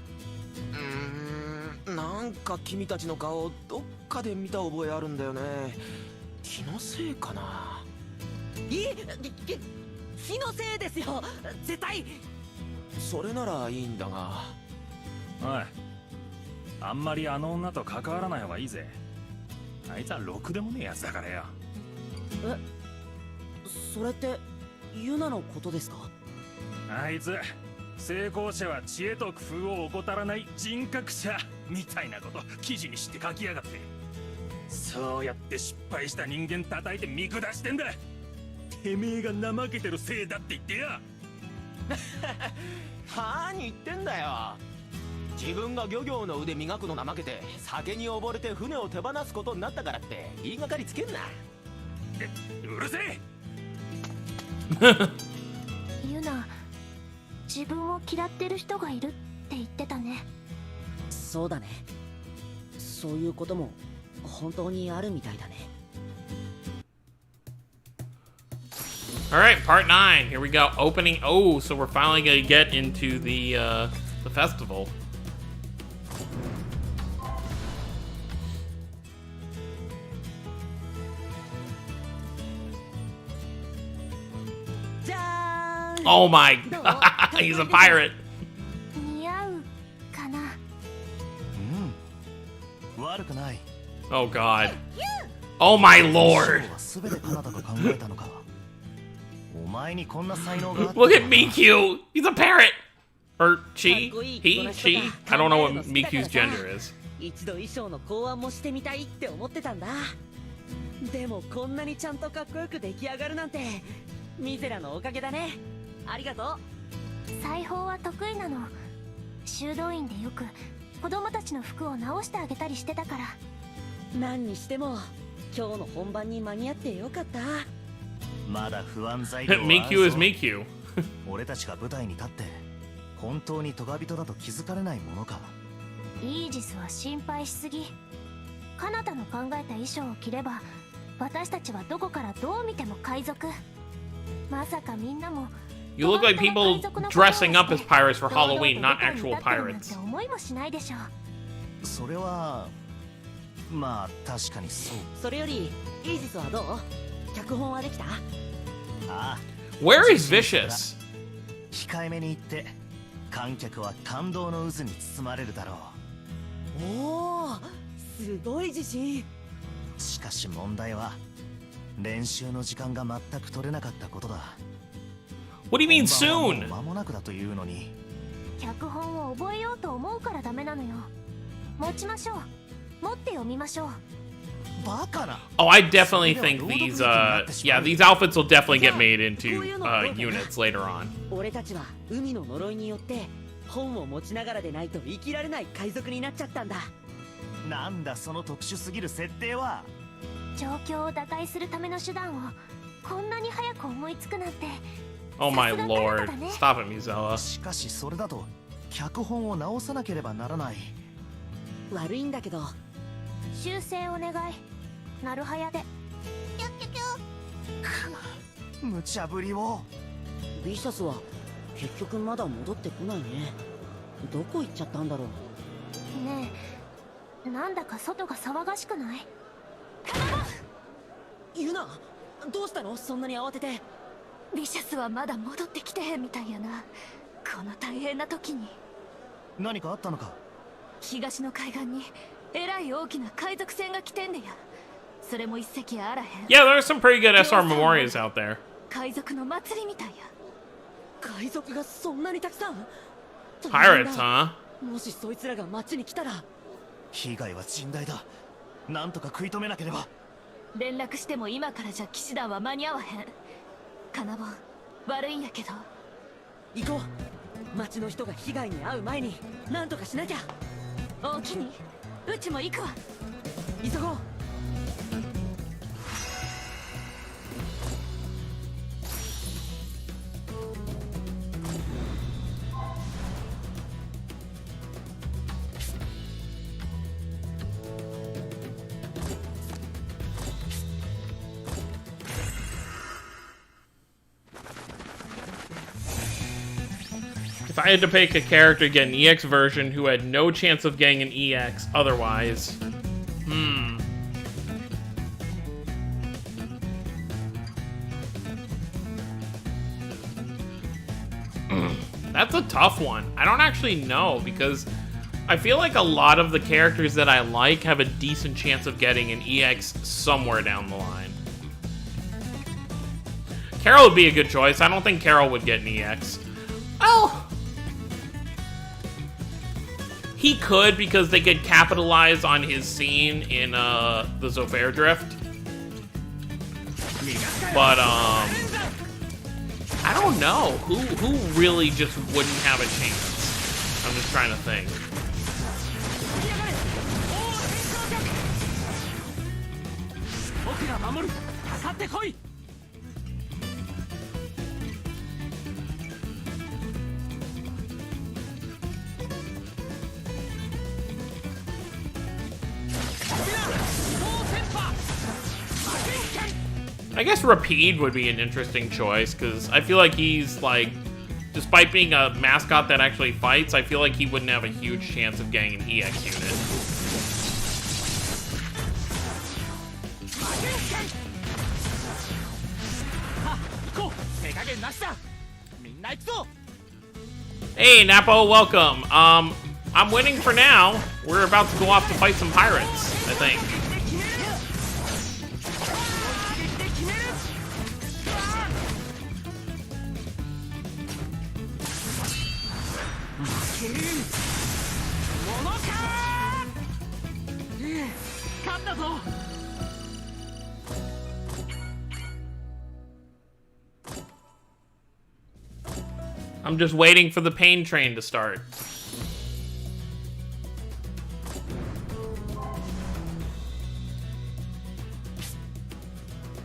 なんか君たちの顔どっかで見た覚えあるんだよね。気のせいかな。気のせいですよ、絶対。それならいいんだが。おい、あんまりあの女と関わらない方がいいぜ。あいつはろくでもねえやつだからよ。それってユナのことですか？あいつ成功者は知恵と工夫を怠らない人格者みたいなこと記事にして書きやがって。そうやって失敗した人間叩いて見下してんだ。てめえが怠けてるせいだって言ってや。何言ってんだよ。自分が漁業の腕磨くの怠けて酒に溺れて船を手放すことになったからって言いがかりつけんな。うるせえ。ユナ、自分を嫌ってる人がいるって言ってたね。そうだね。そういうことも本当にあるみたいだね。Alright, part 9. Here we go. Opening. Oh, so we're finally gonna get into the festival. Oh my god, he's a pirate. 似合うかな。悪くない。Oh god. Oh my lord. 全てカナダが考えたのか。お前にこんな才能があった。 Look at Miku. He's a parrot. Or she? かっこいい He? この人 She? が I don't know 考 what えるの好きだから Miku's さ gender is. 一度衣装の考案もしてみたいって思ってたんだ。でもこんなにちゃんとかっこよく出来上がるなんてミゼラのおかげだね。ありがとう。裁縫は得意なの。修道院でよく子供たちの服を直してあげたりしてたから。何にしても今日の本番に間に合ってよかった。まだ不安材料はあるぞ。 Miku is Miku. 俺たちが舞台に立って本当にトガ人だと気づかれないものか。イージスは心配しすぎ。カナタの考えた衣装を着れば私たちはどこからどう見ても海賊。まさかみんなも You look like people dressing up as pirates for Halloween, not actual pirates. 思いもしないでしょ。それはまあ確かにそう。それよりイージスはどう？脚本はできた？ああ。 Where is Vicious? 控えめに言って観客は感動の渦に包まれるだろおお、すごい自信。う。しかし問題は練習の時間が全く取れなかったことだ。 What do you mean 本番は soon? もう間もなくだというのに。脚本を覚えようと思うからダメなのよ。持ちましょう。持って読みましょう。バカな。 Oh, I definitely think these, yeah, these outfits will definitely get made into, units later on. 俺たちは海の呪いによって本を持ちながらでないと生きられない海賊になっちゃったんだ。なんだその特殊すぎる設定は。状況を打開するための手段をこんなに早く思いつくなんて。 Oh my lord. Stop it, Mizella. しかしそれだと脚本を直さなければならない。悪いんだけど修正お願い。なるはやで。無茶ぶりを。ビシャスは結局まだ戻ってこないね。どこ行っちゃったんだろう。ねえ、なんだか外が騒がしくない？ユナ、どうしたの？そんなに慌てて。ビシャスはまだ戻ってきてへんみたいやな。この大変な時に。何かあったのか。東の海岸にえらい大きな海賊船が来てんでや。それも一隻あらへん。 Yeah, there's some pretty good SR Memorias out there. 海賊の祭りみたいや。海賊がそんなにたくさん？ Pirates, huh? もしそいつらが町に来たら。被害は甚大だ。なんとか食い止めなければ。連絡しても今からじゃ騎士団は間に合わへん。カナボン、悪いんやけど。行こう。町の人が被害に遭う前に何とかしなきゃ。おおきに、うちも行くわ。急ごう。If I had to pick a character to get an EX version who had no chance of getting an EX otherwise, That's a tough one. I don't actually know because I feel like a lot of the characters that I like have a decent chance of getting an EX somewhere down the line. Carol would be a good choice. I don't think Carol would get an EX. Oh! He could because they could capitalize on his scene in the Zofair Drift. But I don't know who really just wouldn't have a chance. I'm just trying to think. I guess Rapide would be an interesting choice, because I feel like he's, like, despite being a mascot that actually fights, I feel like he wouldn't have a huge chance of getting an EX unit. Hey, Napo, welcome. I'm winning for now. We're about to go off to fight some pirates, I think. 勝ったぞ。 I'm just waiting for the pain train to start.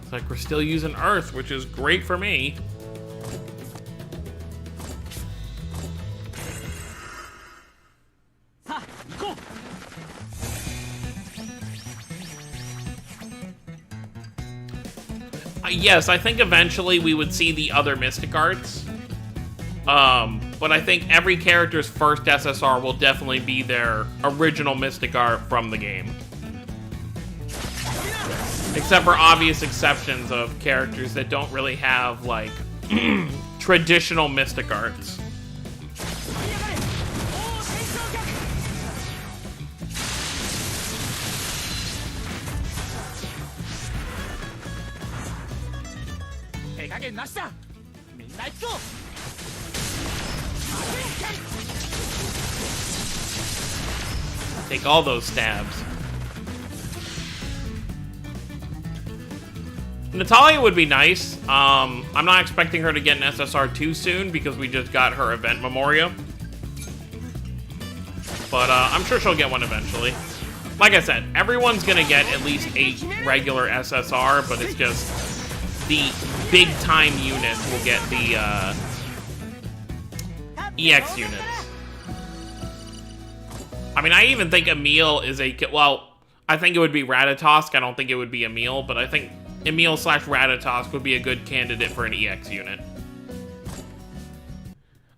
It's like we're still using Earth, which is great for me. Yes, I think eventually we would see the other Mystic Arts. But I think every character's first SSR will definitely be their original Mystic Art from the game. Except for obvious exceptions of characters that don't really have, like, traditional Mystic Arts. Take all those stabs. Natalia would be nice. I'm not expecting her to get an SSR too soon because we just got her event Memoria. But I'm sure she'll get one eventually. Like I said, everyone's gonna get at least 8 regular SSR, but it's just the big time units will get the EX units. I mean, I even think Emil is a... Well, I think it would be Ratatosk. I don't think it would be Emil, but I think Emil / Ratatosk would be a good candidate for an EX unit.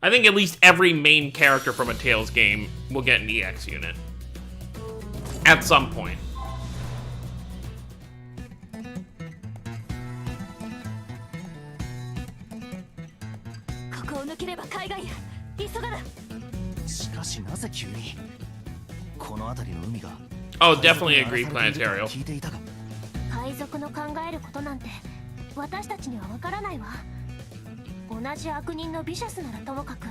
I think at least every main character from a Tales game will get an EX unit. At some point. Oh, definitely agree, Planetario. 海賊の考えることなんて私たちにはわからないわ。同じ悪人のビシャスならともかく。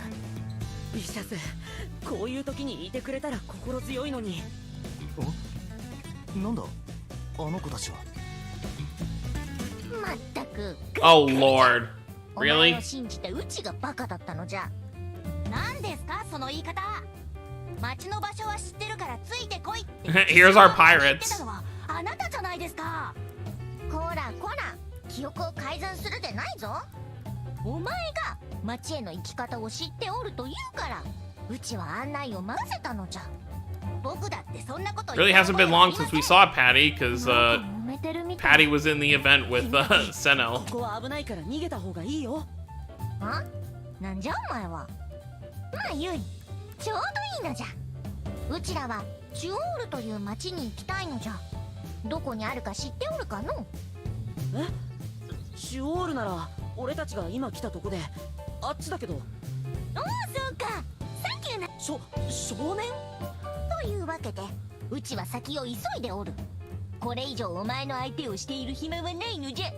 ビシャス、こういう時にいてくれたら心強いのに。なんだあの子たちは。まったく。 Oh Lord. お前 Really? を信じてうちがバカだったのじゃ。何ですかその言い方。町の場所は知ってるからついてこいって。Here's our pirates. あなたじゃないですか。こらこら、記憶を改ざんするでないぞ。お前が町への行き方を知っておると言うから、うちは案内を任せたのじゃ。僕だってそんなこと。Really hasn't been long since we saw Patty, because Patty was in the event with Senel. ここは危ないから逃げた方がいいよ。あ？なんじゃお前は。まあゆい、ちょうどいいのじゃ。うちらはチュオールという町に行きたいのじゃ。どこにあるか知っておるかの？え？チュオールなら俺たちが今来たとこであっちだけど。おお、そうか。サンキューな。少年？というわけで、うちは先を急いでおる。これ以上お前の相手をしている暇はないのじゃ。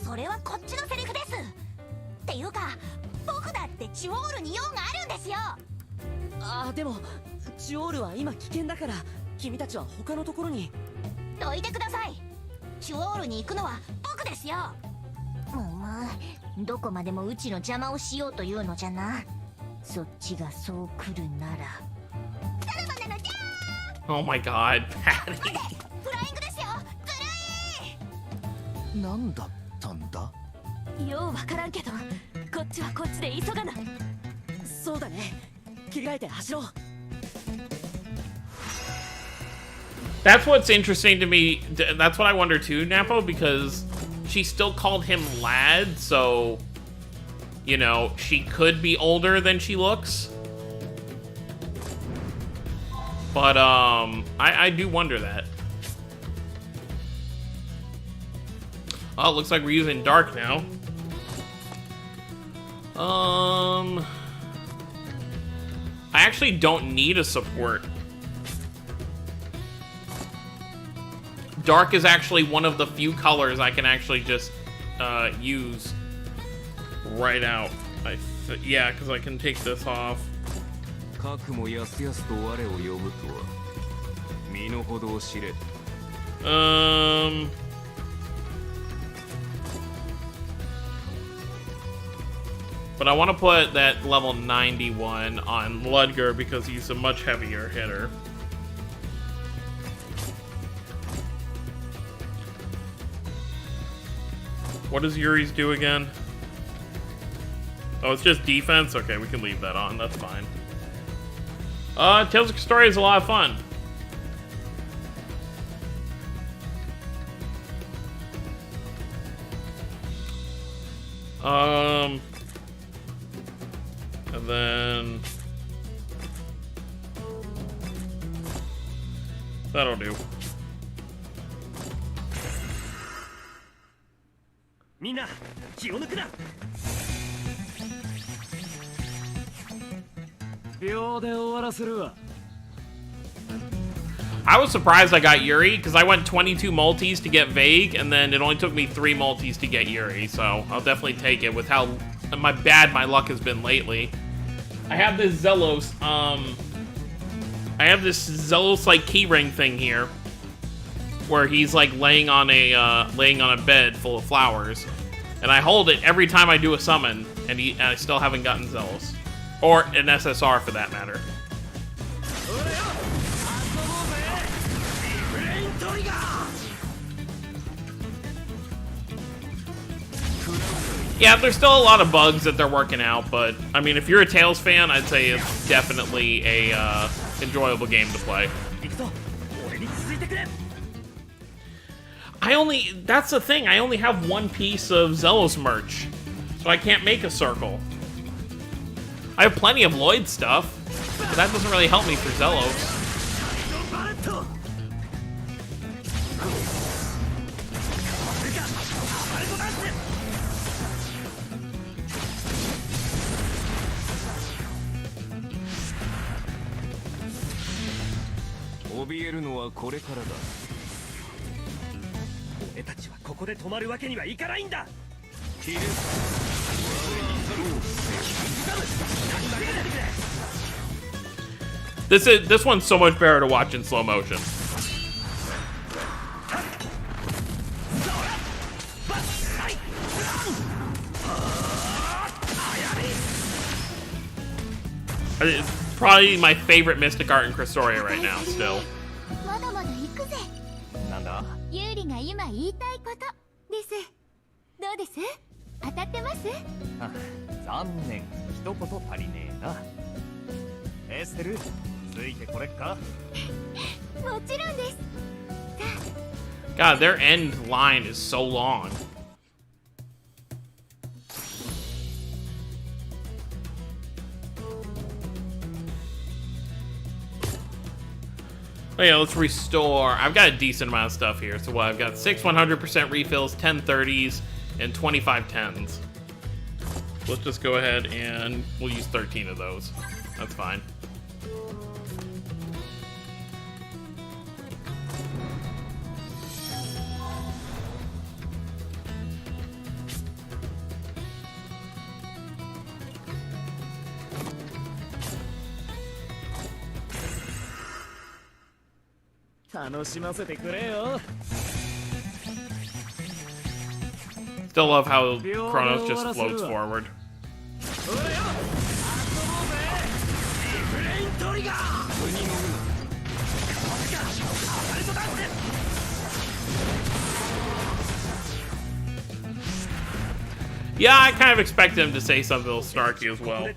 それはこっちのセリフです。っていうか、僕だってチュオールに用があるんですよ。ああ、でもチュオールは今危険だから君たちは他のところに。どいてください。チュオールに行くのは僕ですよ。お前、どこまでもうちの邪魔をしようというのじゃな。そっちがそう来るなら。さらばなのじゃー。 Oh my god, Patty. フライングですよ。ずるい。なんだったんだ。ようわからんけど、こっちはこっちで急がな。そうだね。切り替えて走ろう。That's what's interesting to me. That's what I wonder too, Napo, because she still called him lad, so, you know, she could be older than she looks. But, I do wonder that. Oh, it looks like we're using dark now. I actually don't need a support. Dark is actually one of the few colors I can actually just use right out. Yeah, because I can take this off. かくもやすやすと我を呼ぶとは身の程を知れ。But I want to put that level 91 on Ludger because he's a much heavier hitter. What does Yuri's do again? Oh, it's just defense? Okay, we can leave that on. That's fine. Tales of Crestoria is a lot of fun. And then that'll do. みんな気を抜くな。秒で終わらせるわ。I was surprised I got Yuri because I went 22 multis to get Vague, and then it only took me 3 multis to get Yuri. So I'll definitely take it with how bad my luck has been lately. I have this Zelos, like keyring thing here, where he's like laying on a bed full of flowers, and I hold it every time I do a summon, and I still haven't gotten Zelos, or an SSR for that matter. Yeah, there's still a lot of bugs that they're working out, but I mean, if you're a Tales fan, I'd say it's definitely a enjoyable game to play. That's the thing, I only have 1 piece of Zelos merch, so I can't make a circle. I have plenty of Lloyd stuff, but that doesn't really help me for Zelos. This one's so much better to watch in slow motion. It's probably my favorite mystic art in Crestoria right now, still. まだまだ行くぜ。なんだ？ユーリが今言いたいことです。どうです？当たってます？あ、残念。一言足りねえな。エステル、ついてこれっか？もちろんです。 God, their end line is so long. Oh yeah, let's restore. I've got a decent amount of stuff here. So what? I've got 6 100% refills, 10 30s, and 25 10s. Let's just go ahead and we'll use 13 of those. That's fine. Still love how Chronos just floats forward. Yeah, I kind of expect him to say something a little snarky as well.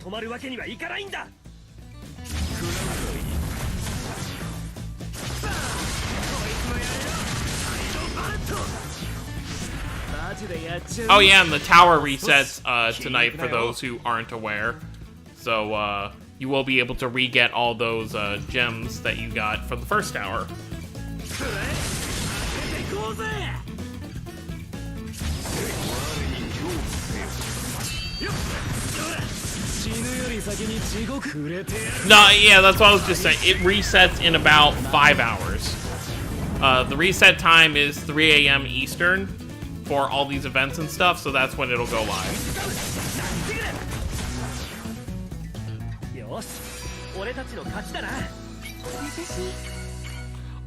Oh yeah, and the tower resets tonight for those who aren't aware. So you will be able to re-get all those gems that you got from the first tower. No, yeah, that's what I was just saying. It resets in about 5 hours. The reset time is 3 a.m. Eastern for all these events and stuff, so that's when it'll go live. 俺たちの勝ちだな。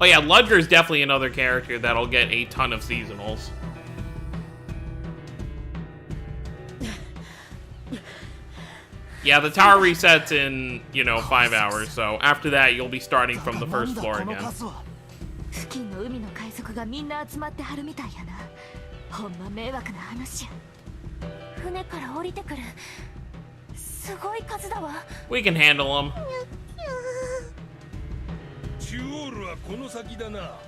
Oh yeah, Ludger's definitely another character that'll get a ton of seasonals. Yeah, the tower resets in, 5 hours, so after that you'll be starting from the first floor again. 付近の海の海賊がみんな集まってはるみたいやな。ほんま迷惑な話や。船から降りてくる。すごい数だわ。We can handle them. 中央ルはこの先だな。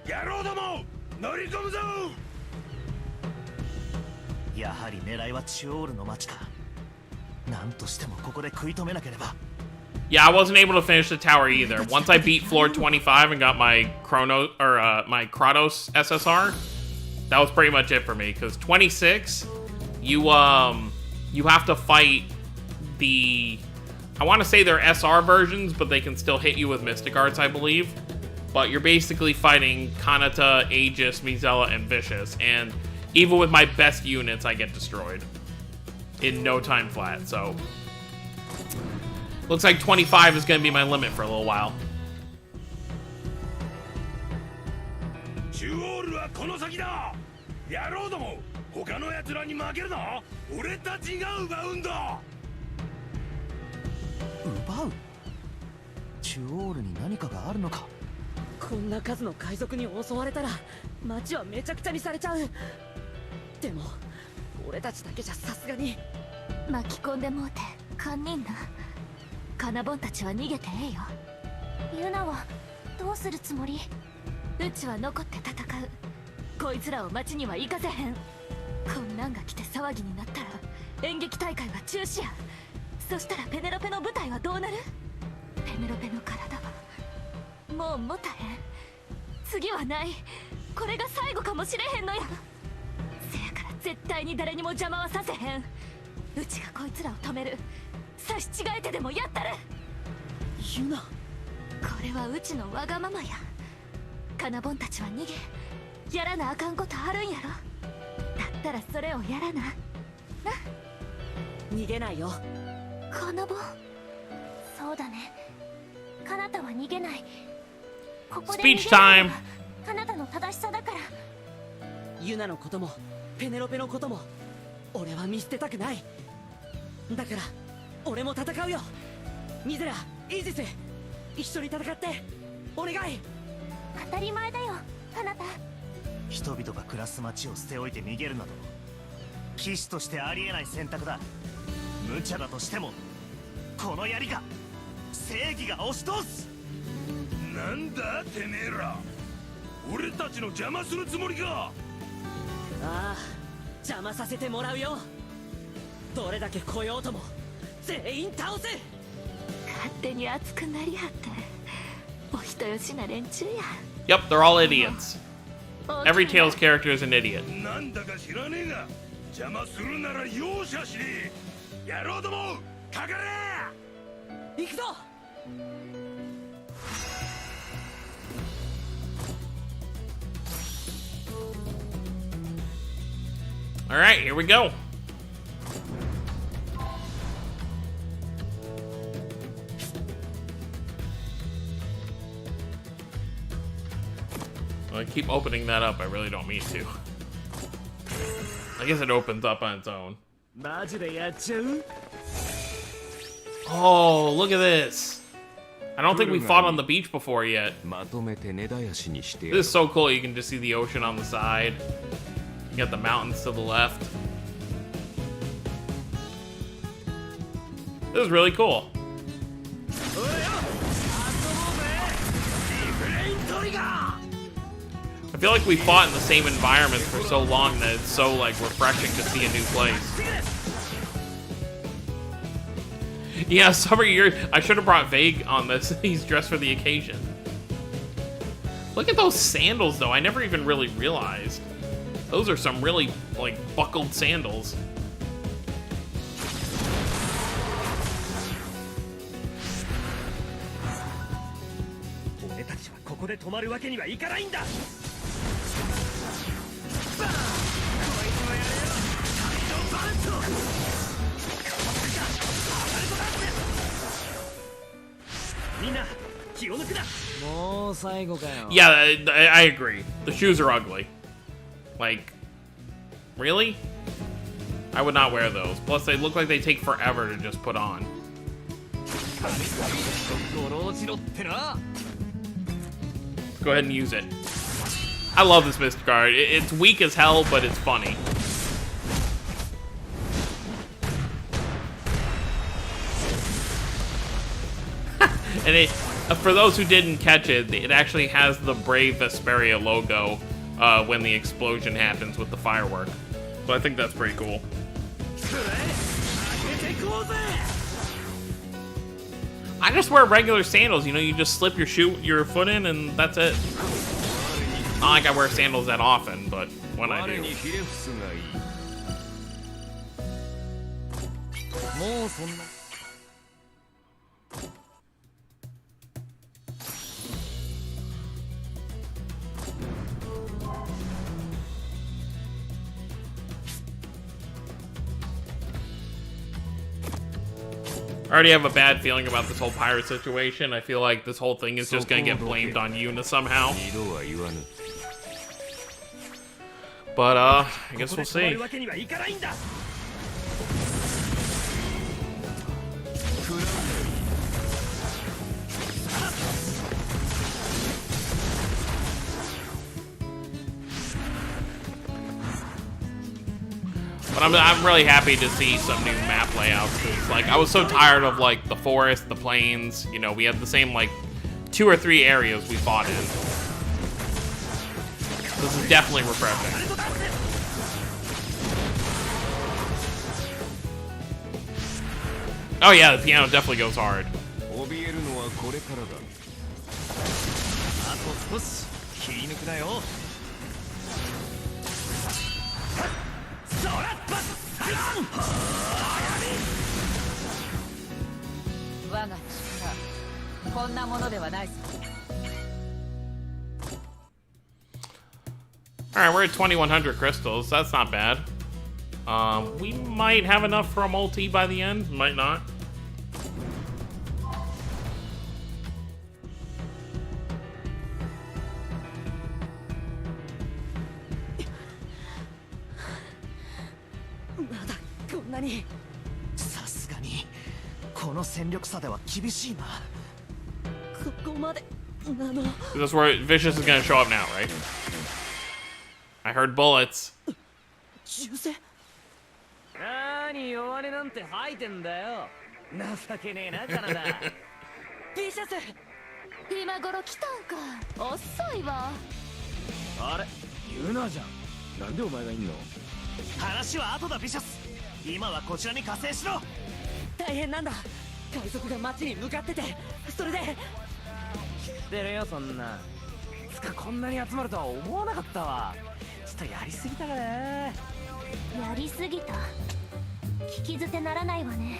野郎ども、乗り込むぞ。やはり狙いは中央ルの町か。なんとしてもここで食い止めなければ。Yeah, I wasn't able to finish the tower either. Once I beat floor 25 and got my my Kratos SSR, that was pretty much it for me. Because 26, you have to fight the, I want to say they're SR versions, but they can still hit you with Mystic Arts, I believe. But you're basically fighting Kanata, Aegis, Mizella, and Vicious, and even with my best units, I get destroyed in no time flat. So looks like 25 is going to be my limit for a little while. 中央ルはこの先だ。野郎ども、他の奴らに負けるな。俺たちが奪うんだ。奪う？中央ルに何かがあるのか。こんな数の海賊に襲われたら町はめちゃくちゃにされちゃう。でも俺たちだけじゃさすがに。巻き込んでもうて堪忍な。カナボンたちは逃げてええよ。ユナはどうするつもり？うちは残って戦う。こいつらを町には行かせへん。こんなんが来て騒ぎになったら演劇大会は中止や。そしたらペネロペの舞台はどうなる？ペネロペの体はもう持たへん。次はない。これが最後かもしれへんのや。せやから絶対に誰にも邪魔はさせへん。うちがこいつらを止める。差し違えてでもやったる。ユナ、これはうちのわがままや。カナボンたちは逃げ、やらなあかんことあるんやろ。だったらそれをやらな。な。逃げないよ。カナボン。そうだね。カナタは逃げない。ここで逃げる Speech time. カナタの正しさだから。ユナのこともペネロペのことも俺は見捨てたくない。だから俺も戦うよ。ミゼラ、イージス、一緒に戦ってお願い。当たり前だよ、カナタ。人々が暮らす町を捨ておいて逃げるなど騎士としてありえない選択だ。無茶だとしてもこの槍が正義が押し通す。なんだてめえら、俺たちの邪魔するつもりか。ああ、邪魔させてもらうよ。どれだけ来ようとも全員倒せ。勝手に熱くなりはってお人よしな連中や。 Yep, they're all idiots. Every Tales character is an idiot. なんだか知らねえが邪魔するなら容赦しねえ。野郎ども、かかれ。行くぞ。All right, here we go. I keep opening that up. I really don't mean to. I guess it opens up on its own. マジでやっちゃう。 Oh, look at this. I don't think we fought on the beach before yet. まとめて根絶やしにしてや This is so cool. You can just see the ocean on the side. You got the mountains to the left. This is really cool. I feel like we fought in the same environment for so long that it's so like refreshing to see a new place. Yeah, summer year. I should have brought Vague on this. He's dressed for the occasion. Look at those sandals, though. I never even really realized. Those are some really like buckled sandals. 俺たちはここで止まるわけにはいかないんだ。Yeah, I agree. The shoes are ugly. Like, really? I would not wear those. Plus, they look like they take forever to just put on. Let's go ahead and use it. I love this Mist Guard. It's weak as hell, but it's funny. And for those who didn't catch it, it actually has the Brave Vesperia logo when the explosion happens with the firework. So I think that's pretty cool. I just wear regular sandals, you know, you just slip your foot in and that's it. Not like I wear sandals that often, but when I do. I already have a bad feeling about this whole pirate situation. I feel like this whole thing is just gonna get blamed on Yuna somehow. But, I guess we'll see. But I'm really happy to see some new map layouts, because like I was so tired of like the forest, the plains. You know, we had the same like 2 or 3 areas we fought in. This is definitely refreshing. Oh yeah, the piano definitely goes hard. Alright, we're at 2100 crystals. That's not bad. We might have enough for a multi by the end. Might not.さすがにこの戦力差では厳しいな。ここまでThat's where Vicious is gonna show up now, right? I heard bullets. 銃声？何弱音なんて吐いてんだよ。情けねえな、カナダ。ビシャス！今頃来たんか。遅いわ。あれ、ユナじゃん。なんでお前がいんの？話は後だビシャス。今はこちらに加勢しろ。大変なんだ。海賊が町に向かってて、それで。知ってるよそんな。つかこんなに集まるとは思わなかったわ。ちょっとやりすぎたかな。やりすぎた。聞き捨てならないわね。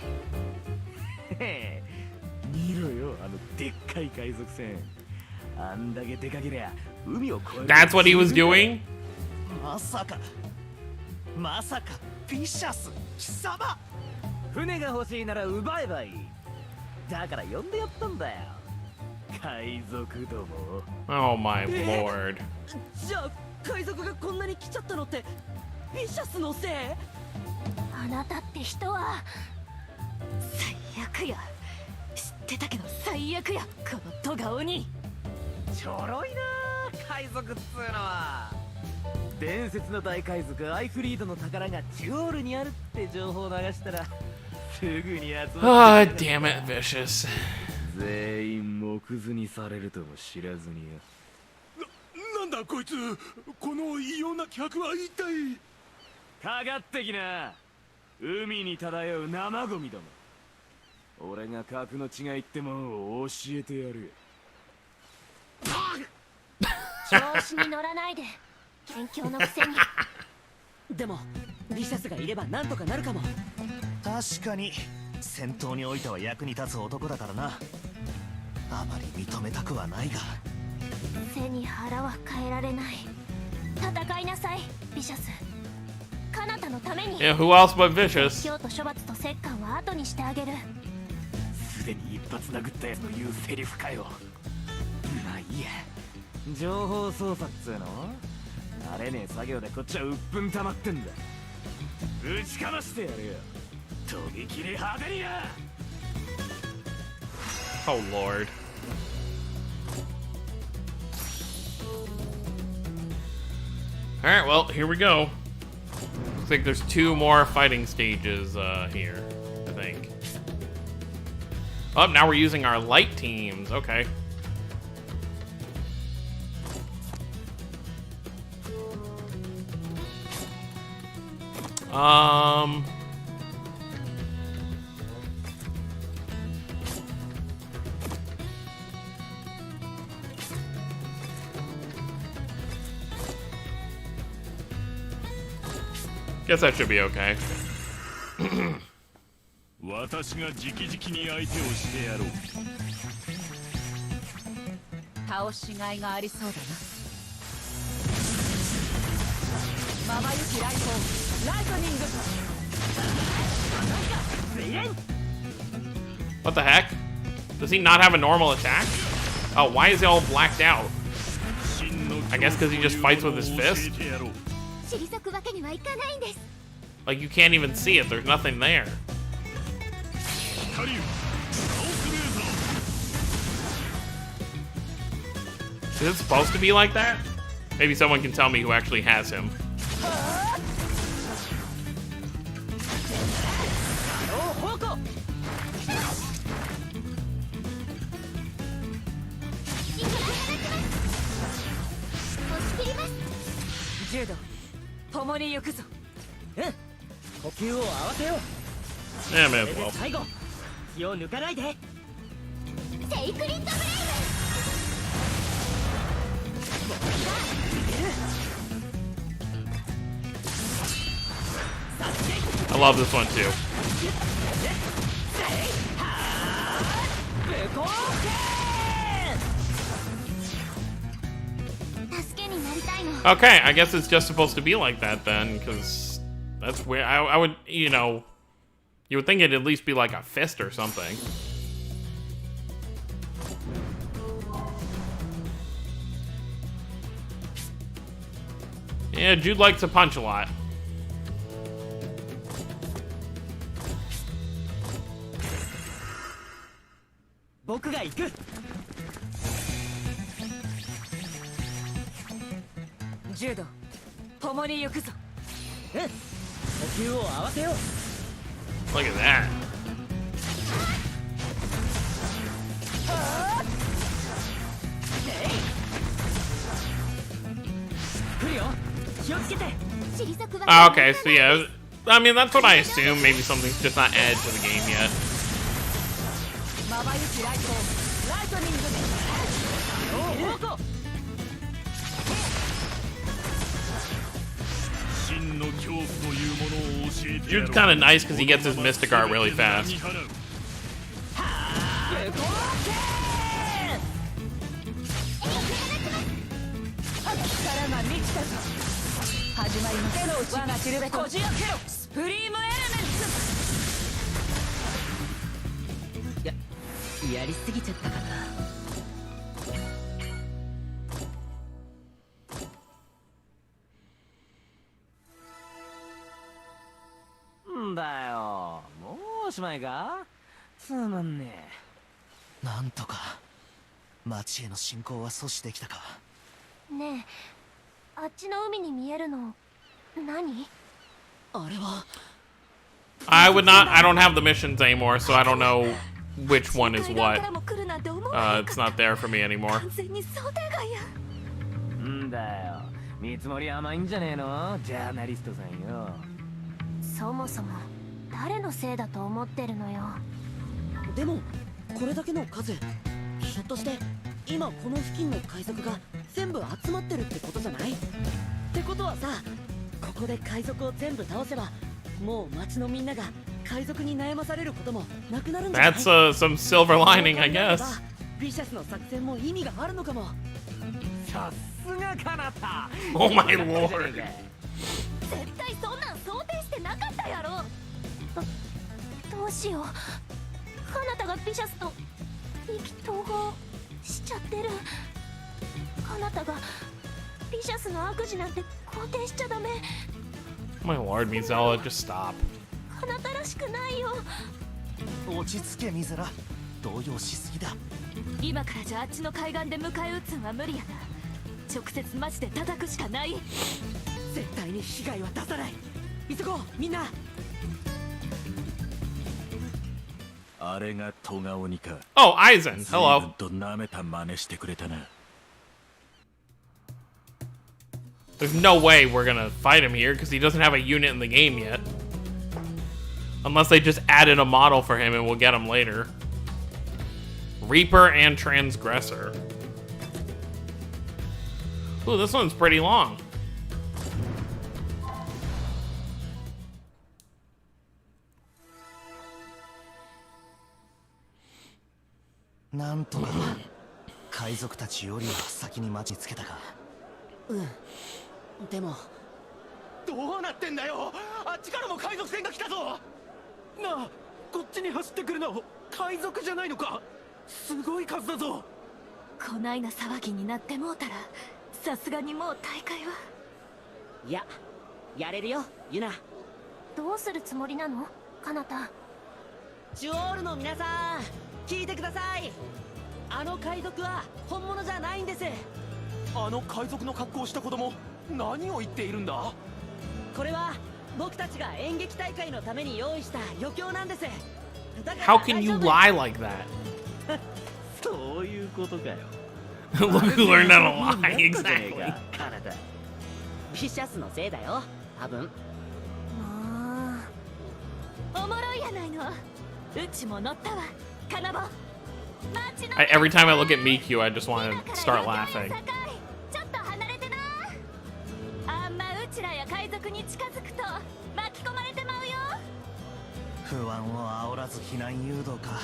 へへ、見ろよあのでっかい海賊船。あんだけでかけりゃ海を越える。That's what he was doing? まさかビシャス貴様。船が欲しいなら奪えばいい。だから呼んでやったんだよ。海賊ども。Oh my lord. じゃあ海賊がこんなに来ちゃったのってビシャスのせい？あなたって人は最悪や。知ってたけど最悪や、このトガ鬼。ちょろいな海賊っつうのは。伝説の大海賊アイフリードの宝がジョールにあるって情報を流したらすぐに集まって。 Ah, damn it, Vicious. 全員木図にされるとも知らずにや。なんだこいつ、この異様な客は一体。かかってきな。海に漂う生ゴミども。俺が格の違いってもんを教えてやる。調子に乗らないで。勉強のくせに。でもビシャスがいればなんとかなるかも。確かに戦闘においては役に立つ男だからな。あまり認めたくはないが。背に腹は変えられない。戦いなさいビシャス。カナタのために。Yeah, who else but Vicious? 今日と処罰と折檻は後にしてあげる。すでに一発殴ったやつの言うセリフかよ。まあいいや。情報操作っつうの慣れねえ作業でこっちは鬱憤溜まってんだ。打ちかましてやるよ。とびきり派手にな。 Oh lord. Alright, well, here we go. Looks like there's 2 more fighting stages here, I think. Oh, now we're using our light teams. Okay. Guess that should be okay. 私が直々に相手をしてやろう。倒しがいがありそうだな。まばゆきライトライトニング。 What the heck? Does he not have a normal attack? Oh, why is he all blacked out? I guess because he just fights with his fist? 退くわけにはいかないんです。 Like, you can't even see it. There's nothing there. Is it supposed to be like that? Maybe someone can tell me who actually has him. Yeah, man, well. 最後気を抜かないで。セイクリッドブレイブ。 I love this one too. Okay, I guess it's just supposed to be like that then, because that's where I would, you know, you would think it'd at least be like a fist or something. Yeah, Jude likes to punch a lot. Jude, 共に行くぞ。呼吸を合わせよう。 Look at that. Oh, okay, so yeah, I mean, that's what I assume. Maybe something's just not added to the game yet. Jude's kind of nice because he gets his Mystic Art really fast. Like つまんねえ。なんとか町への侵攻は阻止できたか。ねえ、あっちの海に見えるの何？あれは I would not. I don't have the missions anymore, so I don't know which one is what. It's not there for me anymore. んだよ。見積もり甘いんじゃねえの？ジャーナリストさんよ。そもそも誰のせいだと思ってるのよ。でもこれだけの数、ひょっとして今この付近の海賊が全部集まってるってことじゃない？ってことはさ、ここで海賊を全部倒せば、もう町のみんなが海賊に悩まされることもなくなるんじゃない？ That's some silver lining, I guess. ビシャスの作戦も意味があるのかも。さすがカナタ。 Oh my lord. 絶対そんなん想定してなかったやろ。どうしよう。カナタがビシャスと意気投合しちゃってる。あなたがリシャスの悪事なんて肯定しちゃダメ。 My lord, Mizella, just stop. あなたらしくないよ。落ち着けミゼラ、動揺しすぎだ。今からじゃあっちの海岸で迎え撃つんは無理やな。直接マジで叩くしかない。絶対に被害は出さない。急ごうみんな。あれがトガオニか。 Oh, Aizen, 随分 hello. と舐めた真似してくれたな。 There's no way we're gonna fight him here because he doesn't have a unit in the game yet. Unless they just added a model for him and we'll get him later. Reaper and Transgressor. Ooh, this one's pretty long. なんとか海賊たちよりは先に町につけたか。でもどうなってんだよ。あっちからも海賊船が来たぞ。なあ、こっちに走ってくるの海賊じゃないのか。すごい数だぞ。こないな騒ぎになってもうたらさすがにもう大会は。いや、やれるよユナ。どうするつもりなのカナタ。ジュオールの皆さん聞いてください。あの海賊は本物じゃないんです。あの海賊の格好をした子供、何を言っているんだ。これは僕たちが演劇大会のために用意した余興なんです。だから How can you 大丈夫。 lie like that? そういうことかよ。 Look who learned how to lie, exactly. カナダ。ビシャスのせいだよ多分。もうおもろいやないの。うちも乗ったわカナボ。 Every time I look at Miku, I just want to start laughing. ちょっと離れてな。あんまうちらや海賊に近づくと巻き込まれてまうよ。不安を煽らず避難誘導か。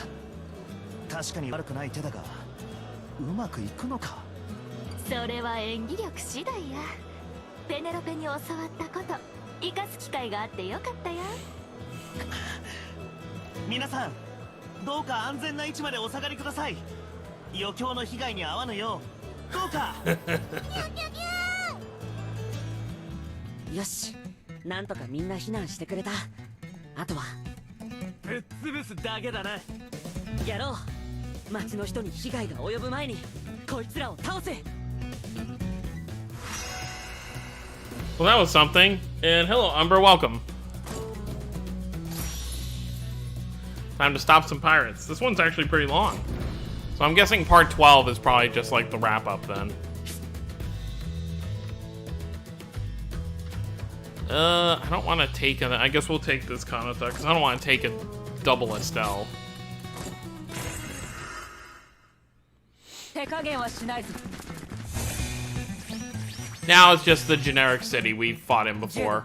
確かに悪くない手だが、うまくいくのか。それは演技力次第や。ペネロペに教わったこと生かす機会があってよかったよ。皆さん、どうか安全な位置までお下がりください。余興の被害に遭わぬようどうか。よし、なんとかみんな避難してくれた。あとはぶっ潰すだけだな。やろう。町の人に被害が及ぶ前にこいつらを倒せ。 Well, that was something. And hello, Umber, welcome. Time to stop some pirates. This one's actually pretty long. So I'm guessing part 12 is probably just like the wrap up then. I don't want to take it. I guess we'll take this Kanata because I don't want to take a double Estelle. 手加減はしないぞ。 Now it's just the generic city we've fought in before.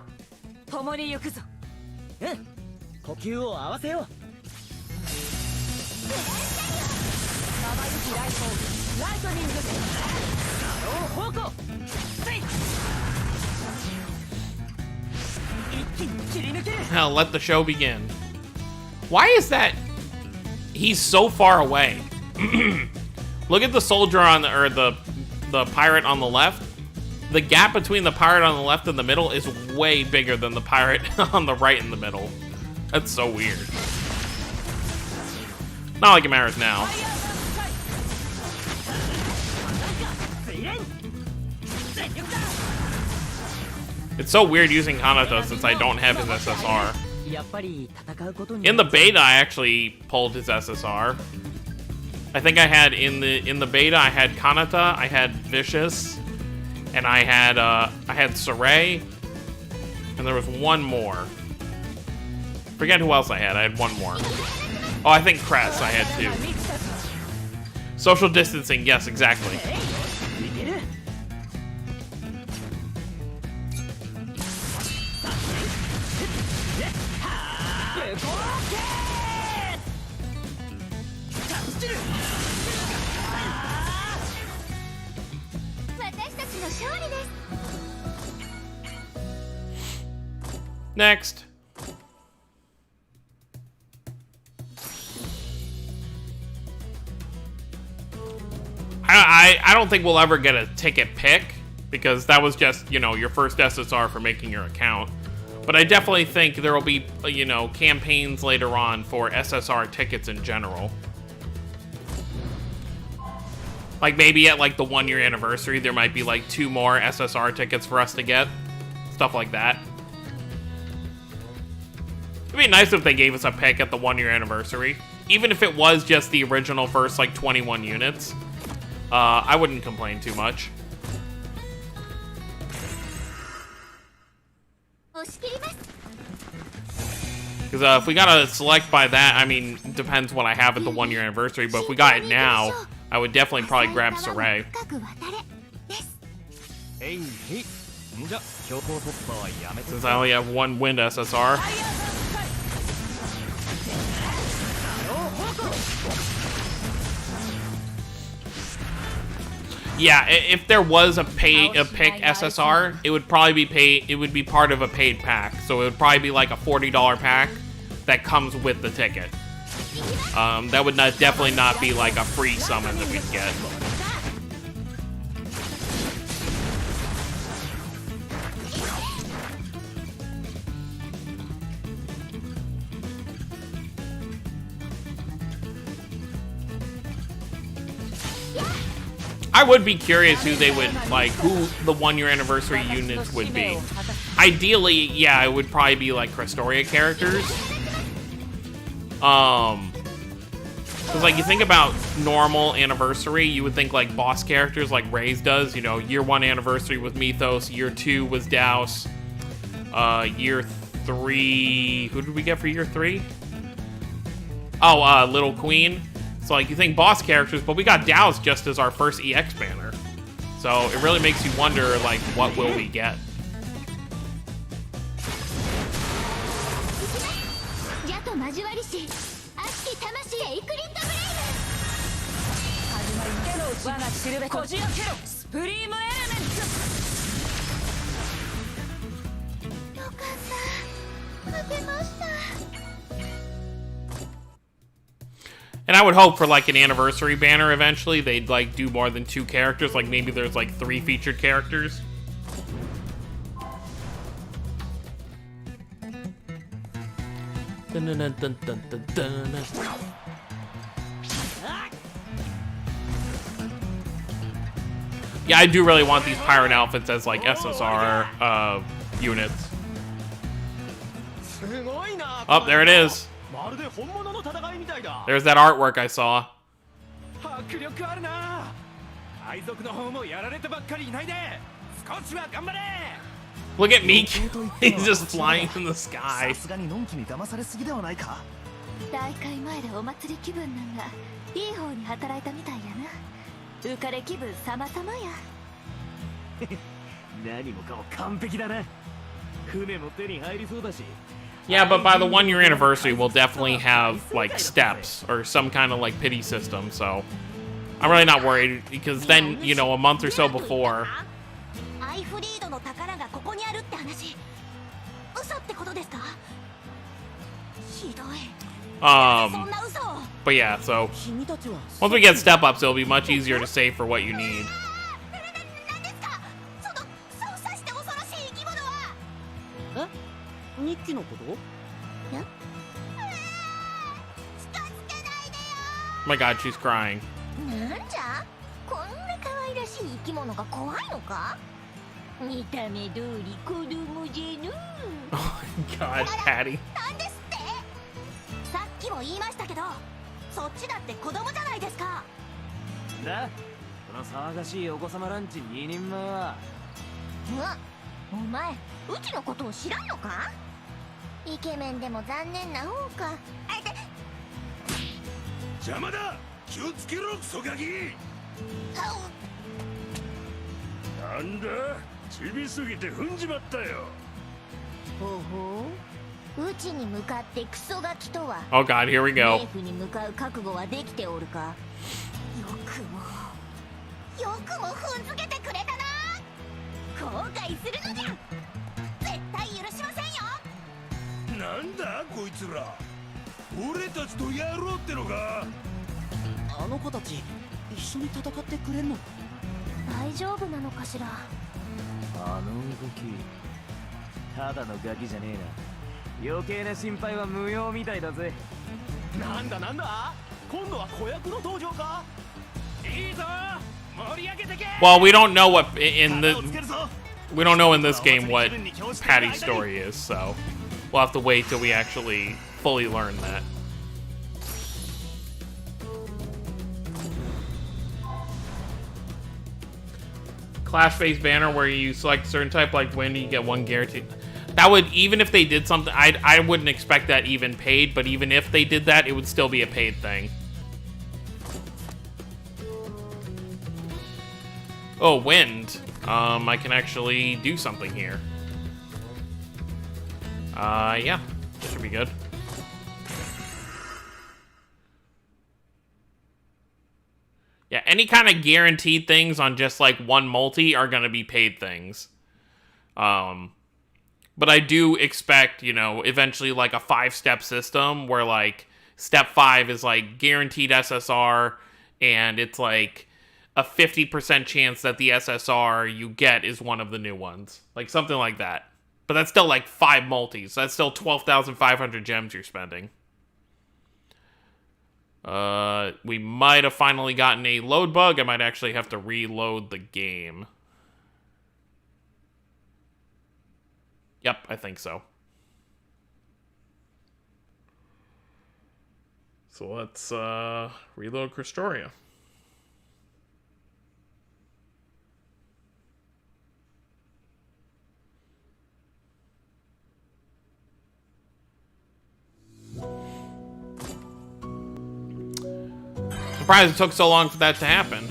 共に行くぞ。うん。呼吸を合わせよう。生ゆきライト、ライトニング。ドロー方向。せい。一気に切り抜ける。 Hell, let the show begin. Why is that? He's so far away. Look at the soldier on the, or the pirate on the left. The gap between the pirate on the left and the middle is way bigger than the pirate on the right and the middle. That's so weird. Not like it matters now. It's so weird using Kanata since I don't have his SSR. やっぱり戦うことに。 In the beta, I actually pulled his SSR. I think I had in the beta, I had Kanata, I had Vicious, and I had Saray, and there was one more. Forget who else I had. I had one more. Oh, I think Crest I had two. Social distancing, yes, exactly. Next. I don't think we'll ever get a ticket pick, because that was just, you know, your first SSR for making your account. But I definitely think there will be, you know, campaigns later on for SSR tickets in general. Like maybe at like the 1-year anniversary, there might be like 2 more SSR tickets for us to get. Stuff like that. It'd be nice if they gave us a pick at the 1-year anniversary. Even if it was just the original first like 21 units. I wouldn't complain too much. Because if we got a select by that, I mean, depends what I have at the 1-year anniversary, but if we got it now, I would definitely probably grab Saray. Since I only have 1 wind SSR. Yeah, if there was a pick SSR, it would probably be paid. It would be part of a paid pack, so it would probably be like a $40 pack that comes with the ticket. That would definitely not be like a free summon that we'd get. I would be curious who they would, like, who the 1-year anniversary units would be. Ideally, yeah, it would probably be, like, Crestoria characters. Because, like, you think about normal anniversary, you would think, like, boss characters like Ray's does. You know, year 1 anniversary with Mythos, year 2 was Douse. Year 3... Who did we get for year 3? Oh, Little Queen. So, like, you think boss characters, but we got Douse just as our first EX banner. So, it really makes you wonder, like, what will we get? And I would hope for like an anniversary banner eventually they'd like do more than 2 characters, like maybe there's like 3 featured characters. Yeah, I do really want these Pirate outfits as like SSR units. Oh, there it is. There's that artwork I saw. Look at Meek. He's just flying in the sky. Yeah, but by the 1-year anniversary, we'll definitely have, like, steps or some kind of, like, pity system, so I'm really not worried, because then, you know, a month or so before... But yeah, so once we get step-ups, it'll be much easier to save for what you need. Oh my god, she's crying. Oh my god, Patty. Oh god, here we go. あの子たち一緒に戦ってくれんの？大丈夫なのかしら。あの動きただのガキじゃねえな。余計な心配は無用みたいだぜ。なんだなんだ、今度は子役の登場か？いいぞ、盛り上げてけ。 Well, we don't know what in the we don't know in this game what Patty's story is, so we'll have to wait till we actually fully learn that. Class-based banner where you select a certain type like wind, you get one guaranteed. That would, even if they did something, I wouldn't expect that even paid, but even if they did that, it would still be a paid thing. Oh, wind. I can actually do something here. Yeah, this should be good. Yeah, any kind of guaranteed things on just like one multi are gonna be paid things. But I do expect, you know, eventually like a 5-step system where like step 5 is like guaranteed SSR, and it's like a 50% chance that the SSR you get is one of the new ones. Like something like that. But that's still like 5 multis. That's still 12,500 gems you're spending. We might have finally gotten a load bug. I might actually have to reload the game. Yep, I think so. So let's reload Crestoria. Surprised it took so long for that to happen.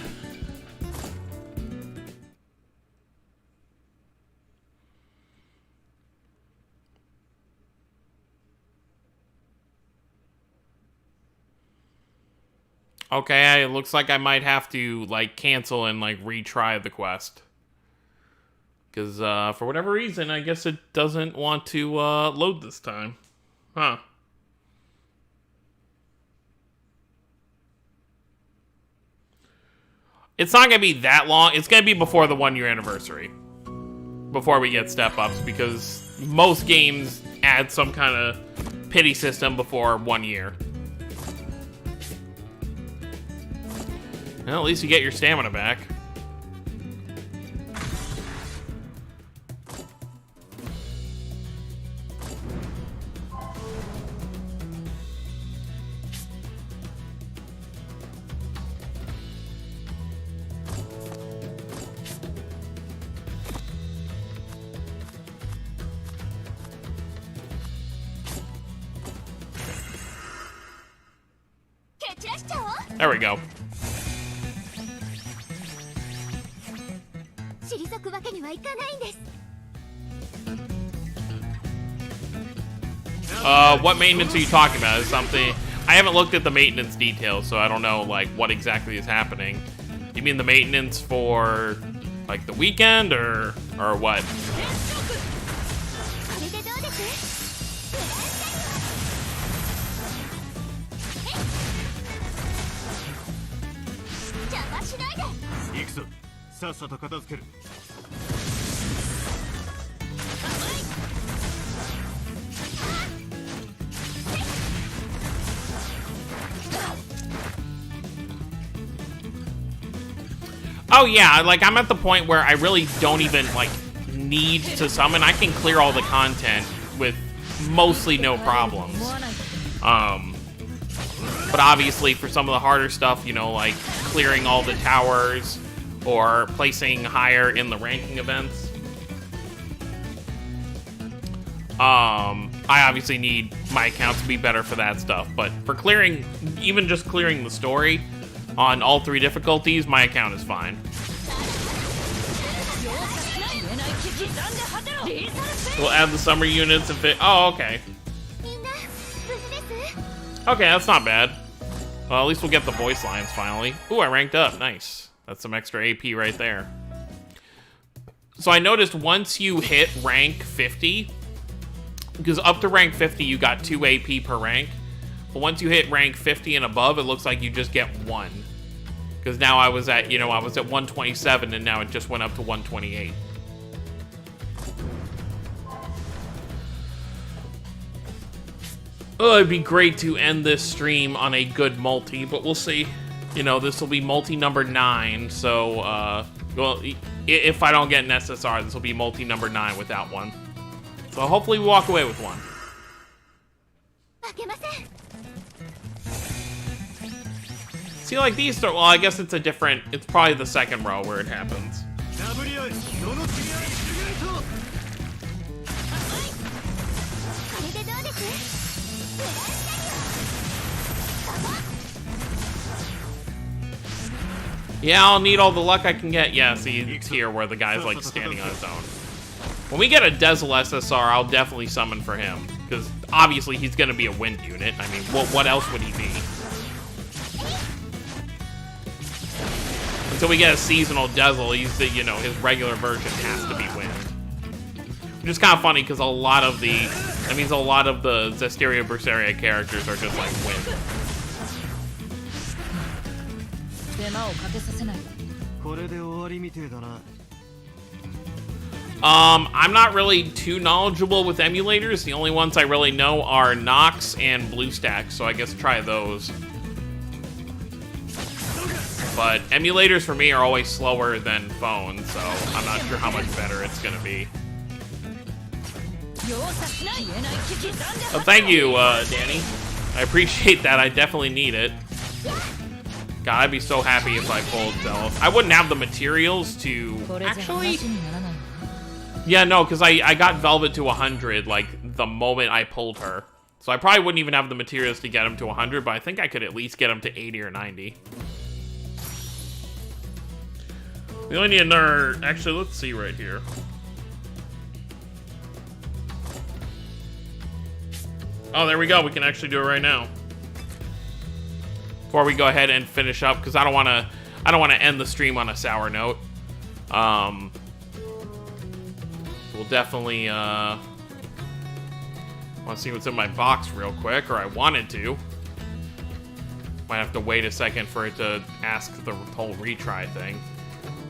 Okay, it looks like I might have to, like, cancel and, like, retry the quest. Because, for whatever reason, I guess it doesn't want to, load this time. Huh. It's not going to be that long. It's going to be before the 1-year anniversary. Before we get step-ups, because most games add some kind of pity system before 1 year. Well, at least you get your stamina back. There we go. What maintenance are you talking about? Is something I haven't looked at the maintenance details, so I don't know like what exactly is happening. You mean the maintenance for like the weekend or what? Oh yeah, like I'm at the point where I really don't even like need to summon. I can clear all the content with mostly no problems. But obviously for some of the harder stuff, you know, like clearing all the towers or placing higher in the ranking events, I obviously need my account to be better for that stuff. But for clearing, even just clearing the story on all 3 difficulties, my account is fine. We'll add the summer units and fit. Oh, okay. Okay, that's not bad. Well, at least we'll get the voice lines finally. Ooh, I ranked up. Nice. That's some extra AP right there. So I noticed once you hit rank 50, because up to rank 50 you got 2 AP per rank, But once you hit rank 50 and above, it looks like you just get 1. Because now I was at, you know, I was at 127 and now it just went up to 128. Oh, it'd be great to end this stream on a good multi, but we'll see. You know, this will be multi number 9, so, well, if I don't get an SSR, this will be multi number 9 without one. So hopefully we walk away with one. See, like these, well, I guess it's a different, it's probably the second row where it happens. Yeah, I'll need all the luck I can get. Yeah, see, it's here where the guy's like standing on his own. When we get a Dezel SSR, I'll definitely summon for him. Because obviously he's going to be a wind unit. I mean, what else would he be? Until we get a seasonal Dezel, he's the, you know, his regular version has to be wind. Which is kind of funny because a lot of the, that means a lot of the Zestiria Berseria characters are just like wind. I'm not really too knowledgeable with emulators. The only ones I really know are Nox and BlueStacks, so I guess try those. But emulators for me are always slower than phones, so I'm not sure how much better it's gonna be. Oh, thank you, Danny. I appreciate that. I definitely need it. God, I'd be so happy if I pulled Zealous. I wouldn't have the materials to... Actually... Yeah, no, because I got Velvet to 100, like, the moment I pulled her. So I probably wouldn't even have the materials to get him to 100, but I think I could at least get him to 80 or 90. We only need another... Actually, let's see right here. Oh, there we go. We can actually do it right now. Before we go ahead and finish up, because I don't want to end the stream on a sour note. We'll definitely want to see what's in my box real quick, or I wanted to. Might have to wait a second for it to ask the whole retry thing.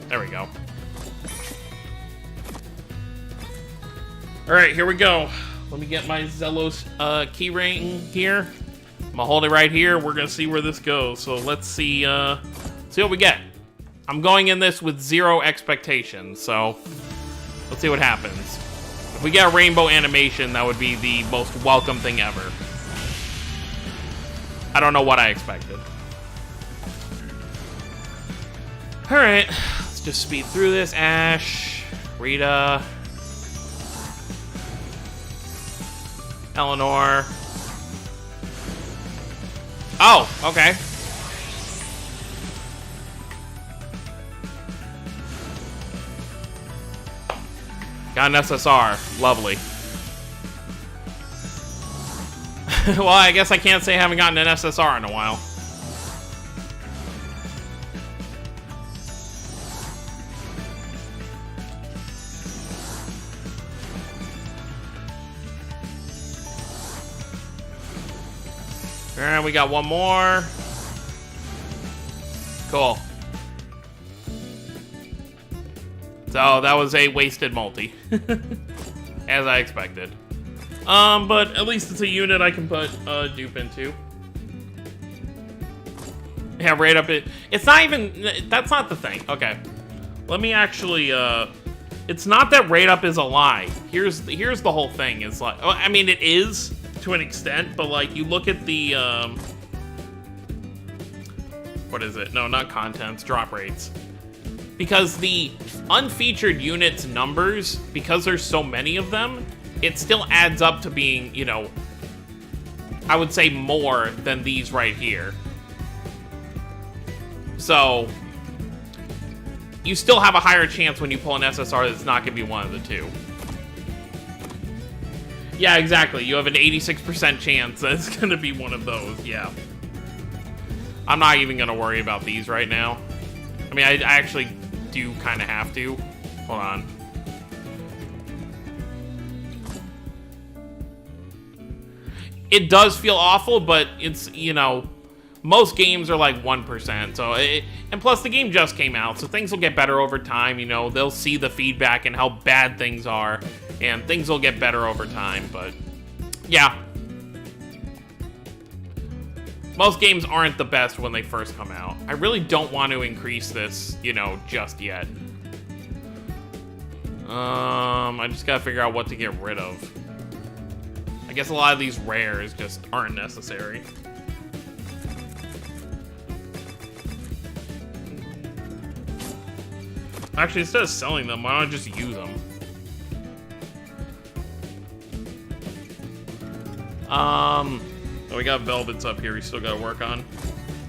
There we go. All right, here we go. Let me get my Zelos key ring here. I'm gonna hold it right here. We're gonna see where this goes. So let's see what we get. I'm going in this with 0 expectations, so let's see what happens. If we get a rainbow animation, that would be the most welcome thing ever. I don't know what I expected. Alright, let's just speed through this. Ash, Rita, Eleanor. Oh, okay. Got an SSR. Lovely. Well, I guess I can't say I haven't gotten an SSR in a while. Alright, we got one more. Cool. So that was a wasted multi. As I expected. But at least it's a unit I can put dupe into. Yeah, right up it. It's not even, that's not the thing. Okay. Let me actually, it's not that rate up is a lie. Here's the whole thing. It's like, I mean, it is to an extent, but like you look at the, what is it? No, not contents, drop rates. Because the unfeatured units numbers, because there's so many of them, it still adds up to being, you know, I would say more than these right here. So, you still have a higher chance when you pull an SSR that's not going to be one of the two. Yeah, exactly. You have an 86% chance that it's going to be one of those, yeah. I'm not even going to worry about these right now. I mean, I actually do kind of have to. Hold on. it does feel awful, but it's, you know, most games are like 1%. So, and plus the game just came out, so things will get better over time. You know, they'll see the feedback and how bad things are, and things will get better over time. But yeah, most games aren't the best when they first come out. I really don't want to increase this, you know, just yet. I just gotta figure out what to get rid of. I guess a lot of these rares just aren't necessary. Actually, instead of selling them, why don't I just use them? Oh, we got velvets up here we still gotta work on.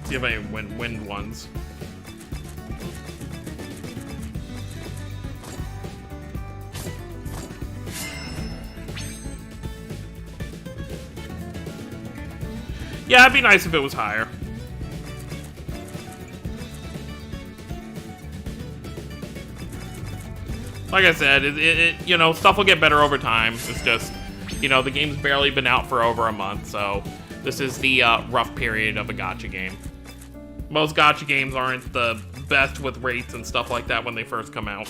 See if I have any wind ones. Yeah, it'd be nice if it was higher. Like I said, you know, stuff will get better over time. It's just, you know, the game's barely been out for over a month, so this is the rough period of a gacha game. Most gacha games aren't the best with rates and stuff like that when they first come out.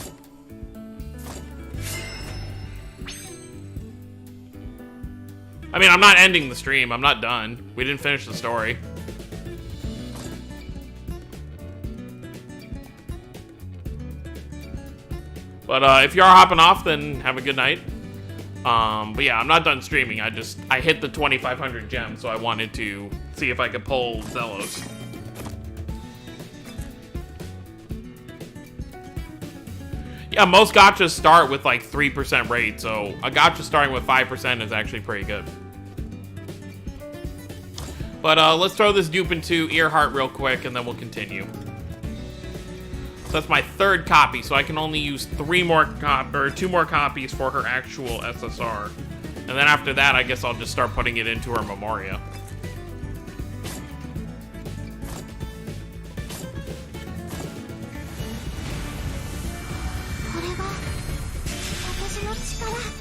I mean, I'm not ending the stream. I'm not done. We didn't finish the story. But if you are hopping off, then have a good night. But yeah, I'm not done streaming. I hit the 2,500 gems, so I wanted to see if I could pull Zelos. Yeah, most gachas start with like 3% rate, so a gacha starting with 5% is actually pretty good. But let's throw this dupe into Earhart real quick, and then we'll continue. So that's my third copy, so I can only use 2 more copies for her actual SSR. And then after that, I guess I'll just start putting it into her Memoria.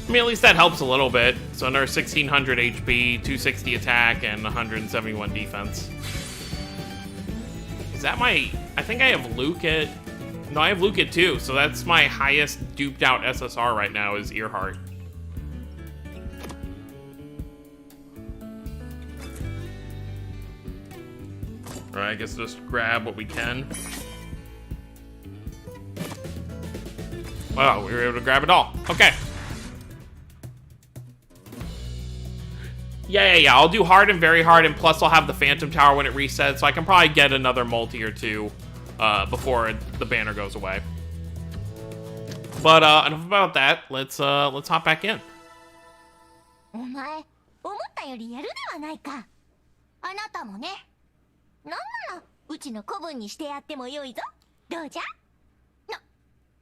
I mean, at least that helps a little bit. So another 1,600 HP, 260 attack, and 171 defense. Is that my... I think I have Luke at... No, I have Luke at 2, so that's my highest duped out SSR right now is Earhart. Alright, I guess just grab what we can. Wow, we were able to grab it all. Okay. Yeah, I'll do hard and very hard, and plus I'll have the Phantom Tower when it resets, so I can probably get another multi or two before the banner goes away. But enough about that. Let's hop back in. お前、思ったよりやるではないか。あなたもね。なんなら、うちの子分にしてやってもよいぞ。どうじゃ？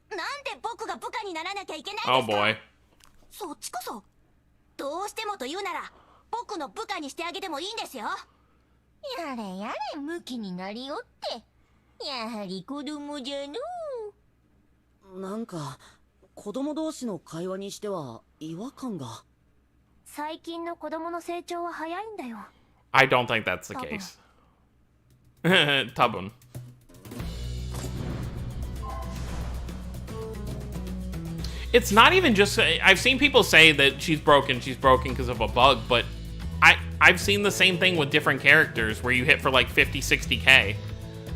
なんで僕が部下にならなきゃいけないんですか？ Oh boy. そっちこそ、どうしてもと言うなら、僕の部下にしてあげてもいいんですよ。やれやれ、ムキになりおって。やはり子供じゃのう。なんか子供同士の会話にしては違和感が。最近の子供の成長は早いんだよ。I don't think that's the case. 多分。It's not even just... I've seen people say that she's broken because of a bug, but I've seen the same thing with different characters where you hit for like 50, 60k.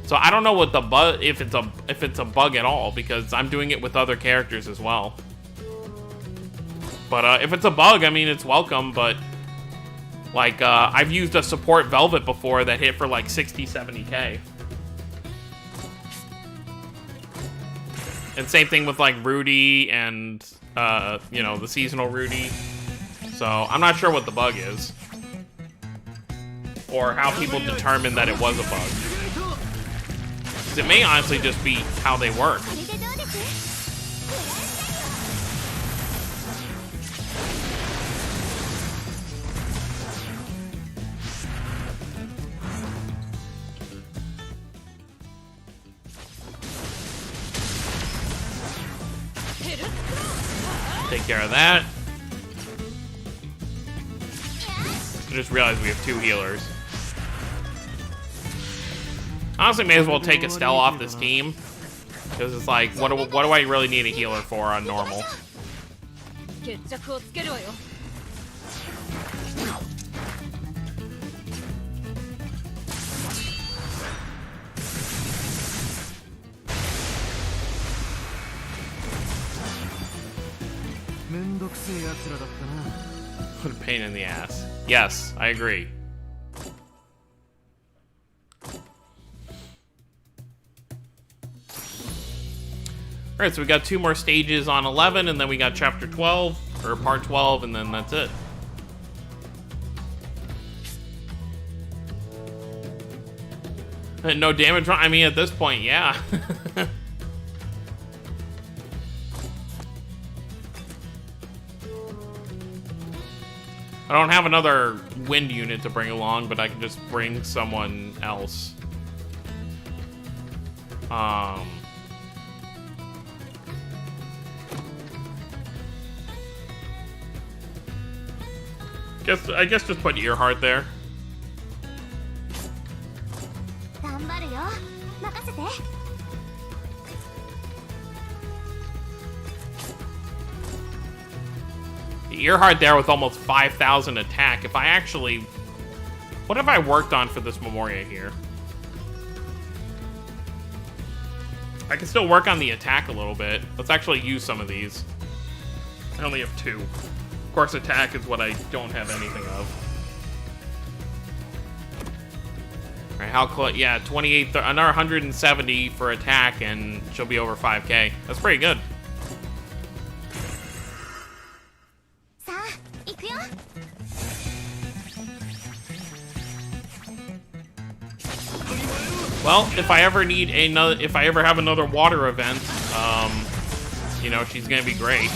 So I don't know what the bug, if it's a bug at all, because I'm doing it with other characters as well. But if it's a bug, I mean, it's welcome, but like I've used a support Velvet before that hit for like 60, 70k. And same thing with like Rudy and you know, the seasonal Rudy. So I'm not sure what the bug is, or how people determine that it was a bug. 'Cause it may honestly just be how they work. Take care of that. I just realized we have 2 healers. Honestly, may as well take Estelle off this team. Because it's like, what do I really need a healer for on normal? 決着をつけるわよ。めんどくせえ奴らだったな。 What a pain in the ass. Yes, I agree. Alright, so we got 2 more stages on 11, and then we got chapter 12, or part 12, and then that's it. And no damage, I mean, at this point, yeah. I don't have another wind unit to bring along, but I can just bring someone else. I guess just put Earhart there. 頑張るよ。任せて。Earhart there with almost 5,000 attack. If I actually... What have I worked on for this Memoria here? I can still work on the attack a little bit. Let's actually use some of these. I only have 2. Of course, attack is what I don't have anything of. Alright, how close? Yeah, 28, another 170 for attack, and she'll be over 5k. That's pretty good. さあ、行くよ。 Well, if I ever need another, if I ever have another water event, you know, she's gonna be great.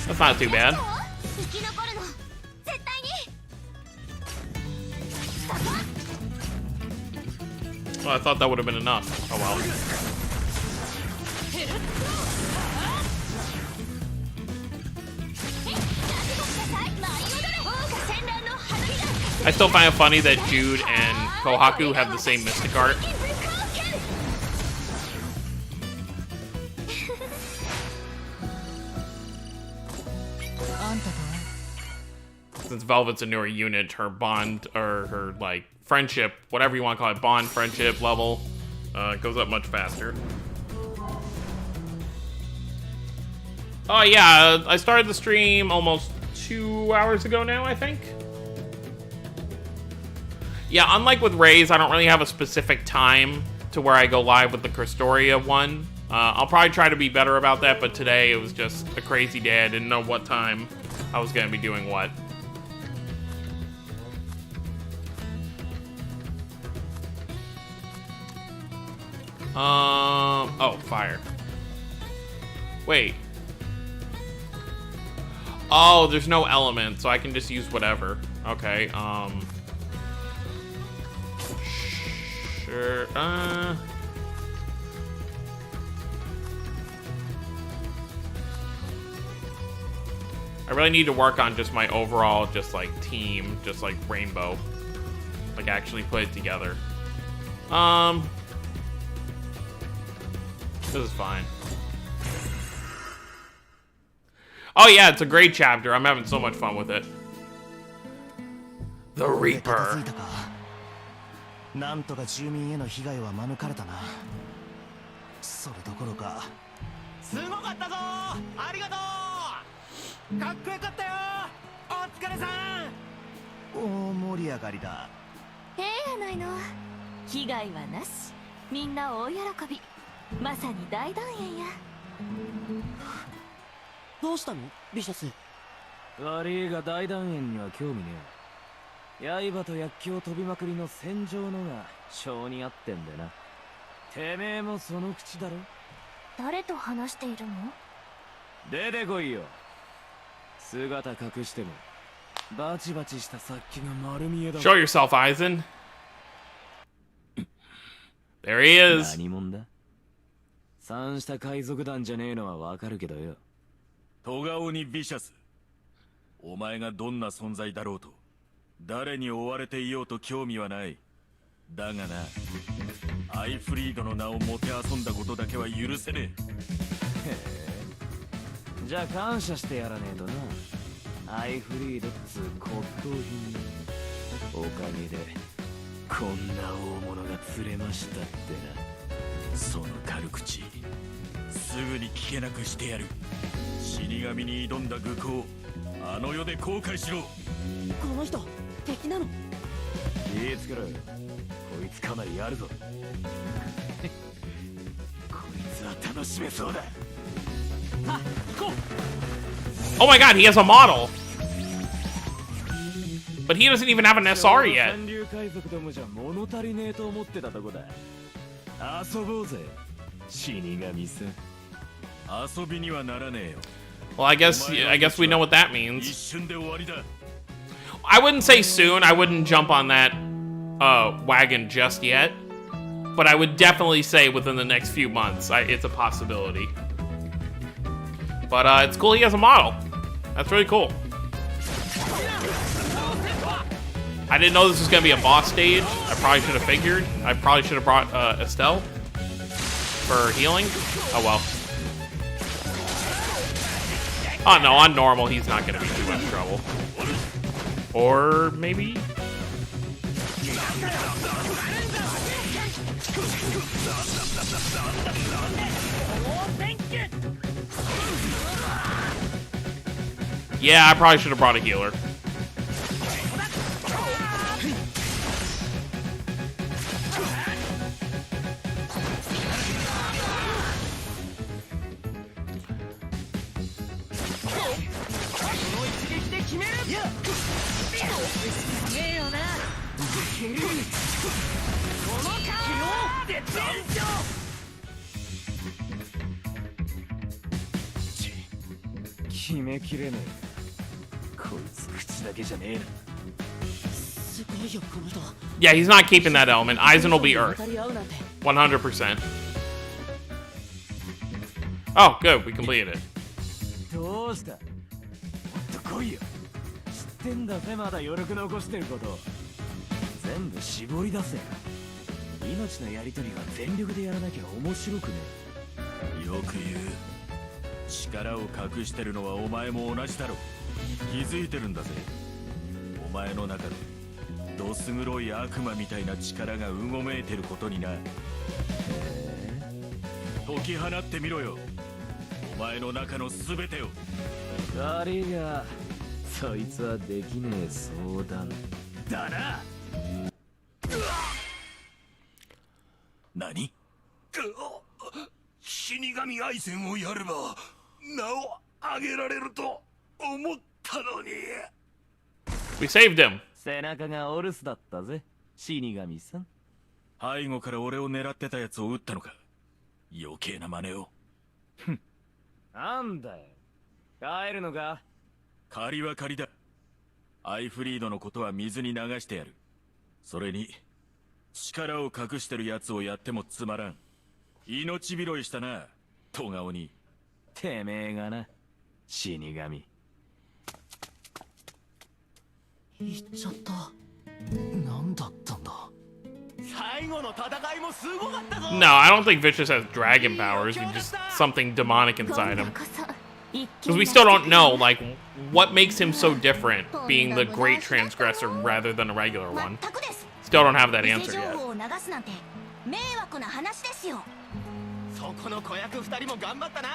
That's not too bad. Well, I thought that would have been enough. Oh well. I still find it funny that Jude and Kohaku have the same Mystic Art. Since Velvet's a newer unit, her bond, or her, like, friendship, whatever you want to call it, bond, friendship level, goes up much faster. Oh yeah, I started the stream almost 2 hours ago now, I think. Yeah, unlike with Rays, I don't really have a specific time to where I go live with the Crestoria one. I'll probably try to be better about that, but today it was just a crazy day. I didn't know what time I was going to be doing what. Oh, fire. Wait. Oh, there's no element, so I can just use whatever. Okay, sure, I really need to work on just my overall, just like team, just like Rainbow. Like actually put it together. This is fine. Oh yeah, it's a great chapter. I'm having so much fun with it. The Reaper. なんとか住民への被害は免れたな。それどころか。すごかったぞ。ありがとう。かっこよかったよ。お疲れさん。大盛り上がりだ。ええやないの。被害はなし。みんな大喜び。まさに大団円や。どうしたのビシャス。悪いが大団円には興味ねえ。刃と薬莢飛びまくりの戦場のが性に合ってんでな。てめえもその口だろ。誰と話しているの？出てこいよ。姿隠してもバチバチした殺気が丸見えだ。 Show yourself, Aizen. There he is. 何者だ。参した海賊団じゃねえのはわかるけどよ。トガオニ・ビシャス、お前がどんな存在だろうと誰に追われていようと興味はない。だがな、アイフリードの名をもてあそんだことだけは許せねえ。じゃあ感謝してやらねえとな。アイフリードっつう骨董品おかげでこんな大物が釣れましたってな。その軽口すぐに聞けなくしてやる。死神に挑んだ愚行、あの世で後悔しろ。この人敵なの？気ぃつけろよ、こいつかなりやるぞ。こいつは楽しめそうだ。さあ行こう。 Oh my god, he has a model. But he doesn't even have an SR yet. 三流海賊どもじゃ物足りねえと思ってたとこだ。遊ぼうぜ、死神さん。遊びにはならねえよ。 Well, I guess we know what that 一 means. 瞬で終わりだ。 I wouldn't say soon. I wouldn't jump on that wagon just yet. But I would definitely say within the next few months. It's a possibility. But it's cool he has a model. That's really cool. I didn't know this was going to be a boss stage. I probably should have figured. I probably should have brought Estelle for healing. Oh well. Oh no, on normal he's not going to be too much trouble. Or maybe? Yeah, I probably should have brought a healer. Chi. 決めきれねえ。こいつ口だけじゃねえな。すごいよこの人。 Yeah, he's not keeping that element. Aizen will be Earth. 渡り合うなんて。 100%. Oh, good. We completed it. どうした？もっと来いよ。知ってんだぜ、まだ余力残してること。全部絞り出せ。命のやり取りは全力でやらなきゃ面白くねよく言う。力を隠してるのはお前も同じだろ。気づいてるんだぜ。お前の中でどす黒い悪魔みたいな力がうごめいてることにな。解き放ってみろよ、お前の中の全てを。悪いが、そいつはできねえ相談だな。何？死神アイセンをやれば名を挙げられると思ったのに。 We saved him. 背中がお留守だったぜ、死神さん。背後から俺を狙ってたやつを撃ったのか。余計な真似を。なんだよ、帰るのか？借りは借りだ。アイフリードのことは水に流してやる。それに力を隠してるやつをやってもつまらん。命拾いしたな、トガオに。てめえがな、死神。行っちゃった。何だったんだ。最後の戦いもすごかったぞ。 No, I don't think Vicious has dragon powers. He's just something demonic inside him. Because we still don't know, like, what makes him so different, being the great transgressor rather than a regular one. Still don't have that answer yet. 迷惑な話ですよ。そこの子役2人も頑張ったな。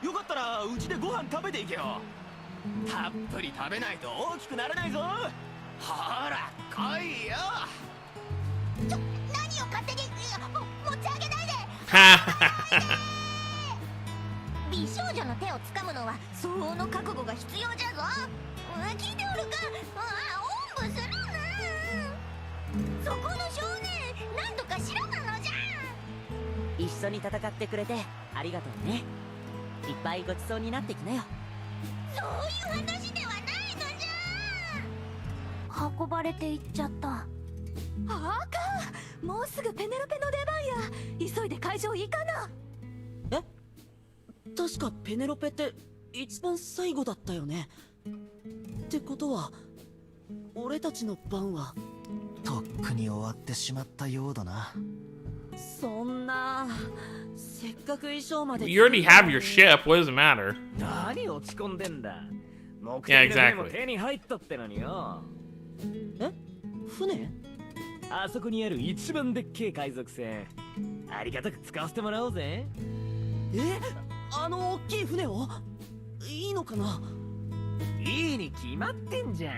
よかったらうちでご飯食べていけよ。たっぷり食べないと大きくならないぞ。ほら来いよ。何を勝手に持ち上げないで。美少女の手を掴むのは相応の覚悟が必要じゃぞ。聞いておるか。おんぶするな。そこの少年何とかしろなのじゃ。一緒に戦ってくれてありがとうね。いっぱいごちそうになってきなよ。そういう話ではないのじゃ。運ばれていっちゃった。あかん、もうすぐペネロペの出番や。急いで会場行かな。確かペネロペって一番最後だったよね。ってことは俺たちの番はとっくに終わってしまったようだな。そんな、せっかく衣装まで You already have your ship. What does it matter? 何落ち込んでんだ。目 Yeah, 的の船も exactly. 手に入ったってのによ。船？あそこにある一番でっけえ海賊船、ありがたく使わせてもらおうぜ。あの大きい船をいいのかな。いいに決まってんじゃん。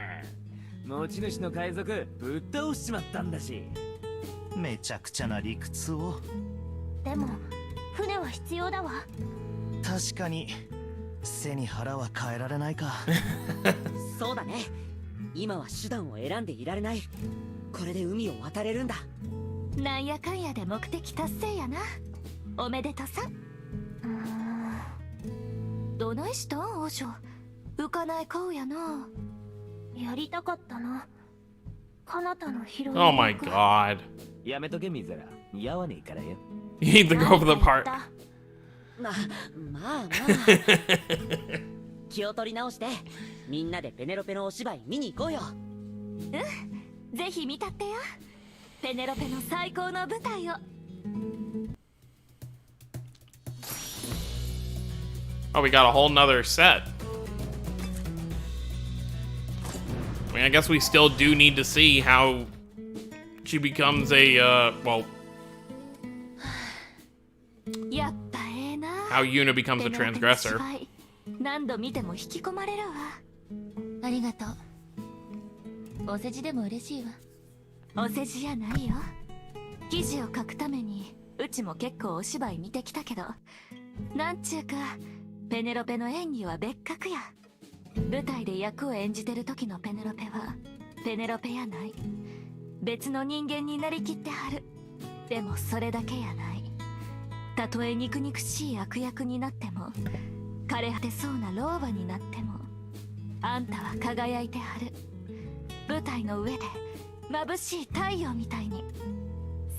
持ち主の海賊ぶっ倒しちまったんだし。めちゃくちゃな理屈を。でも船は必要だわ。確かに背に腹は変えられないか。そうだね。今は手段を選んでいられない。これで海を渡れるんだ。なんやかんやで目的達成やな。おめでとさ。どないしたん王女。浮かない顔やな。やりたかったな、かなたのヒロイン。 Oh my god. やめとけミゼラ、似合わねえからよ。 You need to go for the part. まあまあ気を取り直してみんなでペネロペのお芝居見に行こうよ。ぜひ見たってや。ペネロペの最高の舞台を。Oh, we got a whole nother set. I mean, I guess we still do need to see how she becomes a, well, やっぱええな。 how Yuna becomes a ペネロペの transgressor. 芝居何度見ても引き込まれるわ。ありがとう。お世辞でも嬉しいわ。お世辞やないよ。記事を書くためにうちも結構お芝居見てきたけど、なんちゅうかペネロペの演技は別格や。舞台で役を演じてる時のペネロペはペネロペやない。別の人間になりきってはる。でもそれだけやない。たとえ肉々しい悪役になっても、枯れ果てそうな老婆になっても、あんたは輝いてはる。舞台の上で眩しい太陽みたいに。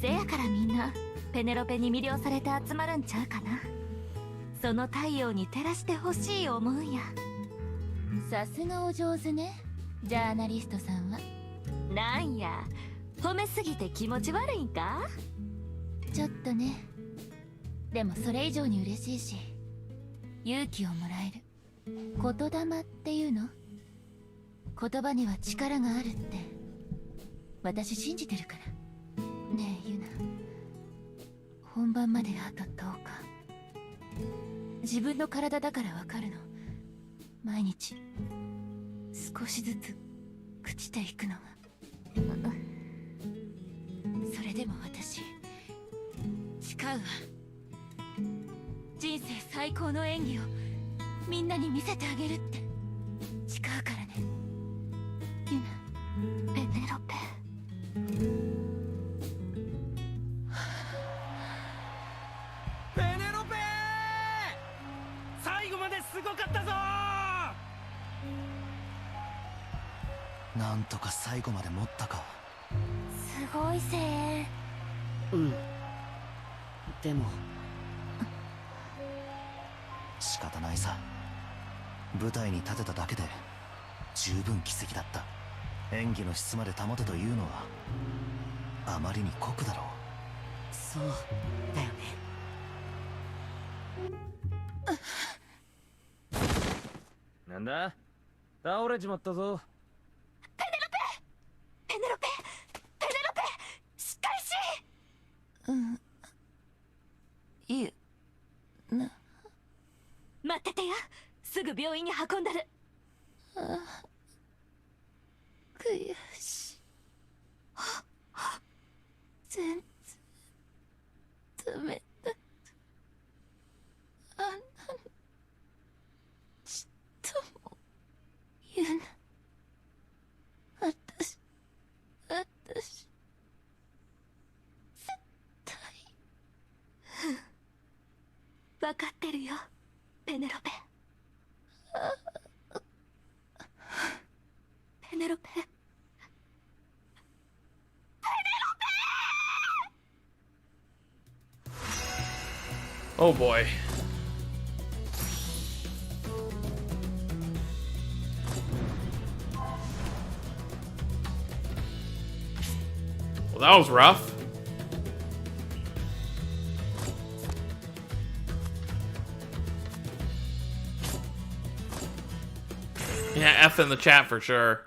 せやからみんなペネロペに魅了されて集まるんちゃうかな。その太陽に照らしてほしい思うんや。さすがお上手ね、ジャーナリストさんは。なんや、褒めすぎて気持ち悪いんか。ちょっとね。でもそれ以上に嬉しいし、勇気をもらえる。言霊っていうの？言葉には力があるって私信じてるから。ねえユナ、本番まであと10日。自分の体だからわかるの。毎日少しずつ朽ちていくのが。それでも私誓うわ。人生最高の演技をみんなに見せてあげるって誓うからね。ユナ、ペネロペ。ペネロペ最後まですごかったぞ。なんとか最後まで持ったか。すごい声援。でも仕方ないさ。舞台に立てただけで十分奇跡だった。演技の質まで保てというのはあまりに酷だろう。そうだよね。なんだ、倒れちまったぞ。ペネロペ、ペネロペ、しっかりし。いえ、待っててや。すぐ病院に運んだる。悔しい。全然ダメだった。あんなにちっとも言うな。私絶対分かってるよ、ペペネロペ。ペネロペ。Oh boy. Well, that was rough. Yeah, F in the chat for sure.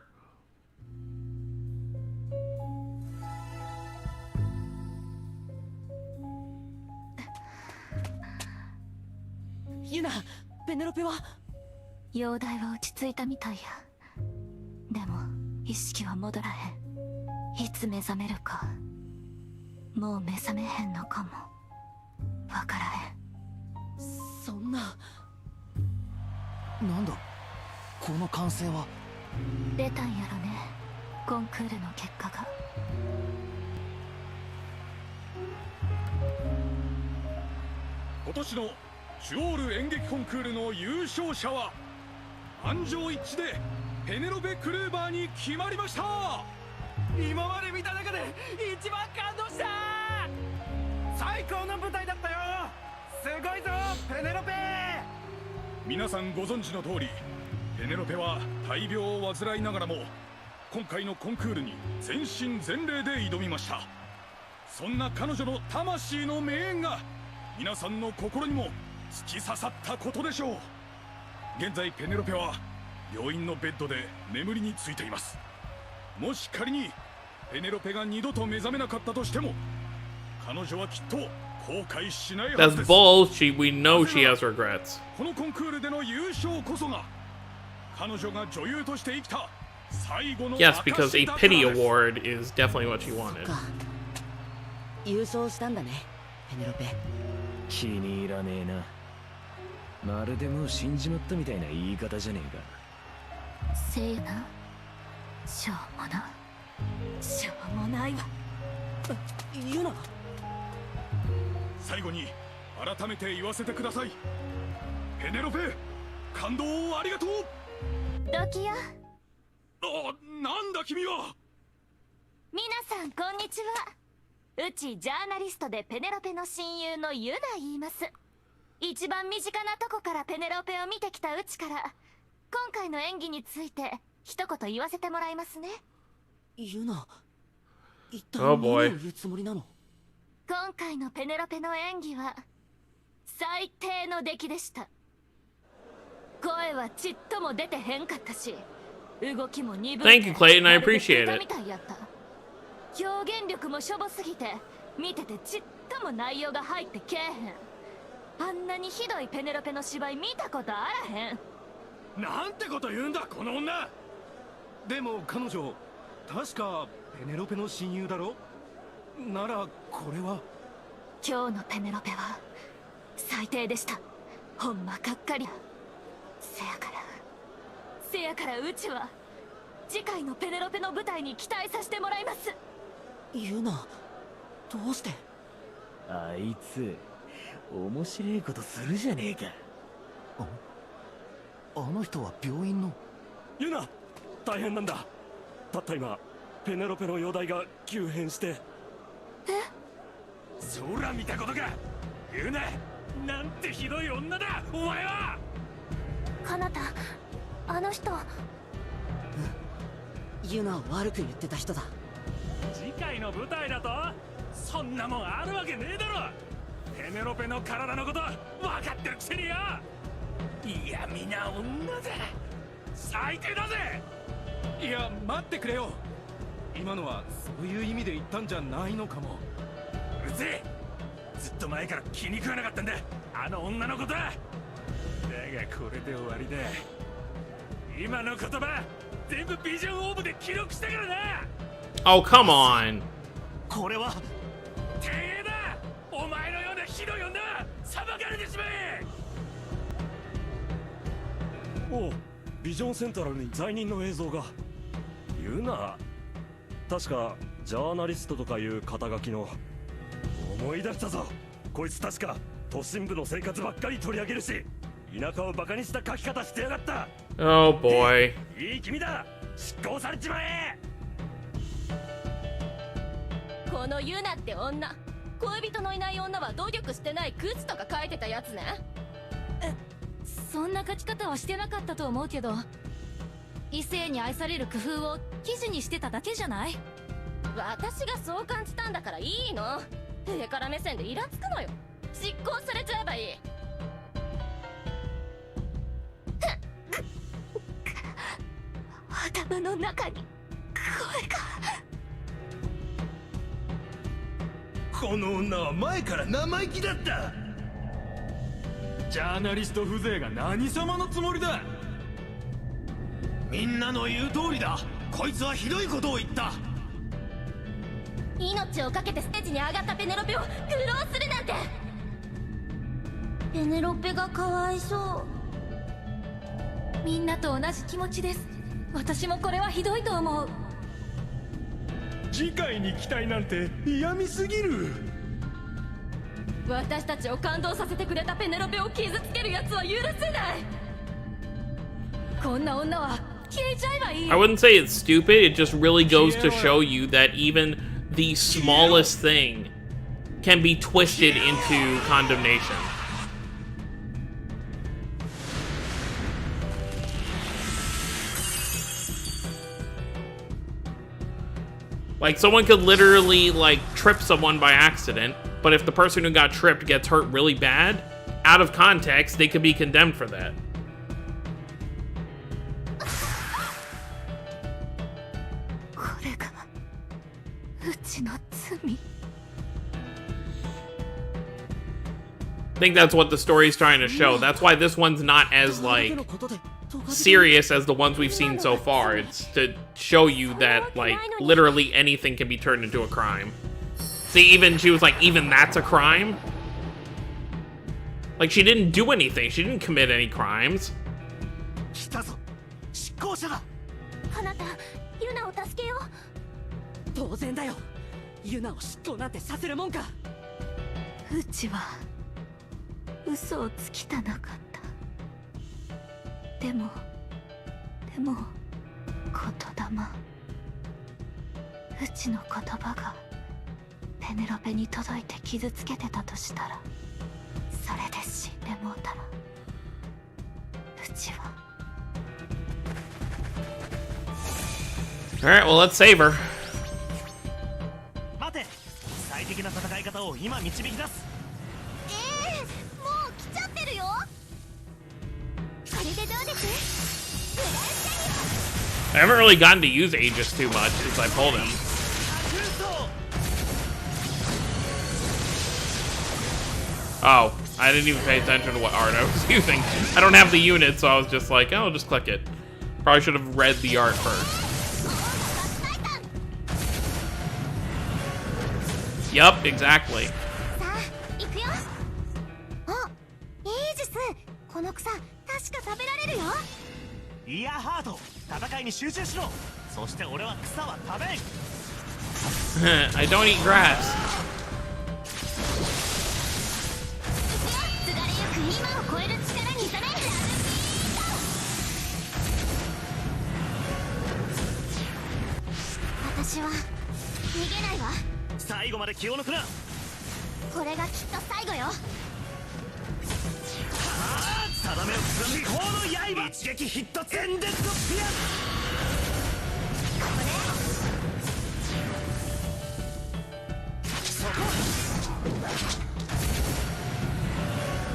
ユナ、ペネロペは容体は落ち着いたみたいや。でも意識は戻らへん。いつ目覚めるか。もう目覚めへんのかも。わからへん。そんな。なんだこの歓声は。出たんやろね、コンクールの結果が。今年のジュオール演劇コンクールの優勝者は満場一致でペネロペ・クルーバーに決まりました。今まで見た中で一番感動した。最高の舞台だったよ。すごいぞペネロペ。皆さんご存知の通り、ペネロペは大病を患いながらも今回のコンクールに全身全霊で挑みました。そんな彼女の魂の名演が皆さんの心にも突き刺さったことでしょう。現在ペネロペは病院のベッドで眠りについています。もし仮にペネロペが二度と目覚めなかったとしても、彼女はきっと後悔しないは That's ずです。 bull. We know she has regrets. このコンクールでの優勝こそが彼女が女優として生きた最後の Yes, because a 証だからです。 pity award is definitely what she wanted. か。優勝したんだね、ペネロペ。気に入らねえな。まるでもう死んじまったみたいな言い方じゃねえか。せやな。しょうもな。しょうもないわ。ユナ。最後に改めて言わせてください。ペネロペ、感動をありがとう。ドキヤ。なんだ君は。皆さんこんにちは。うちジャーナリストでペネロペの親友のユナ言います。一番身近なとこからペネロペを見てきたうちから今回の演技について一言言わせてもらいますね。ユナ、一体 Oh 何 boy を言うつもりなの。今回のペネロペの演技は最低の出来でした。声はちっとも出てへんかったし、動きも鈍い。 Thank you, Clayton. I appreciate it. みたいやった。表現力もしょぼすぎて見ててちっとも内容が入ってけえへん。あんなにひどいペネロペの芝居見たことあらへん。なんてこと言うんだこの女。でも彼女確かペネロペの親友だろ。ならこれは。今日のペネロペは最低でした。ほんまがっかりや。せやからうちは次回のペネロペの舞台に期待させてもらいます。ユナ、どうして。あいつ面白いことするじゃねえか。あの人は病院の。ユナ、大変なんだ。たった今ペネロペの容体が急変して。そら見たことか。ユナ、なんてひどい女だお前は。かなた、あの人。ユナを悪く言ってた人だ。次回の舞台だとそんなもんあるわけねえだろ。ペネロペの体のこと分かってるくせによ。いや皆女だ。最低だぜ。いや待ってくれよ。今のはそういう意味で言ったんじゃないのかも。うるせえ。ずっと前から気に食わなかったんだあの女のことは。だがこれで終わりだ。今の言葉全部ビジョンオーブで記録したからな。 Oh, come on. これはてえだ。お前のようなひどい女は裁かれてしまえ。おう、ビジョンセントラルに罪人の映像が。言うな。確かジャーナリストとかいう肩書きの。思い出したぞ。こいつ確か都心部の生活ばっかり取り上げるし、田舎をバカにした書き方してやがった。 Oh boy. いい君だ、執行されちまえ。このユナって女、恋人のいない女は努力してないクズとか書いてたやつね。そんな書き方はしてなかったと思うけど、異性に愛される工夫を記事にしてただけじゃない？私がそう感じたんだからいいの。上から目線でイラつくのよ。執行されちゃえばいい。頭の中に声が。この女は前から生意気だった。ジャーナリスト風情が何様のつもりだ。みんなの言う通りだ。こいつはひどいことを言った。命をかけてステージに上がったペネロペを愚弄するなんて。ペネロペがかわいそう。みんなと同じ気持ちです。私もこれはひどいと思う。次回に期待なんて嫌味すぎる。私たちを感動させてくれたペネロペを傷つけるやつは許せない。こんな女は消えちゃえばいい。 I wouldn't say it's stupid, it just really goes to show you that even the smallest thing can be twisted into condemnation. Like, someone could literally, like, trip someone by accident, but if the person who got tripped gets hurt really bad, out of context, they could be condemned for that. これがうちの罪。 I think that's what the story's trying to show. That's why this one's not as, like, serious as the ones we've seen so far. It's to show you that, like, literally anything can be turned into a crime. See, even she was like, even that's a crime? Like, she didn't do anything. She didn't commit any crimes. 来たぞ、執行者だ。あなたユナを助けよう。当然だよ。ユナを執行なんてさせるもんか。うちは嘘をつきたなかった。でも言霊。うちの言葉がペネロペに届いて傷つけてたとしたら、それで死んでもうたら、うちは。 Alright, well, let's save her. 待て、最適な戦い方を今導き出す。もう来ちゃってるよ。それでどうです？ I haven't really gotten to use Aegis too much since I pulled him. Oh, I didn't even pay attention to what art I was using. I don't have the unit, so I was just like, oh, I'll just click it. Probably should have read the art first. Yup, exactly. さあ、行くよ。あ、イージス、この草確か食べられるよ。イヤーハート、戦いに集中しろ。そして俺は草は食べん。I don't eat grass. 津軽よく今を超える力にされ。私は逃げないわ。最後まで気を抜くな。これがきっと最後よ。定めを貫く方の刃、一撃必突エンデッドピア。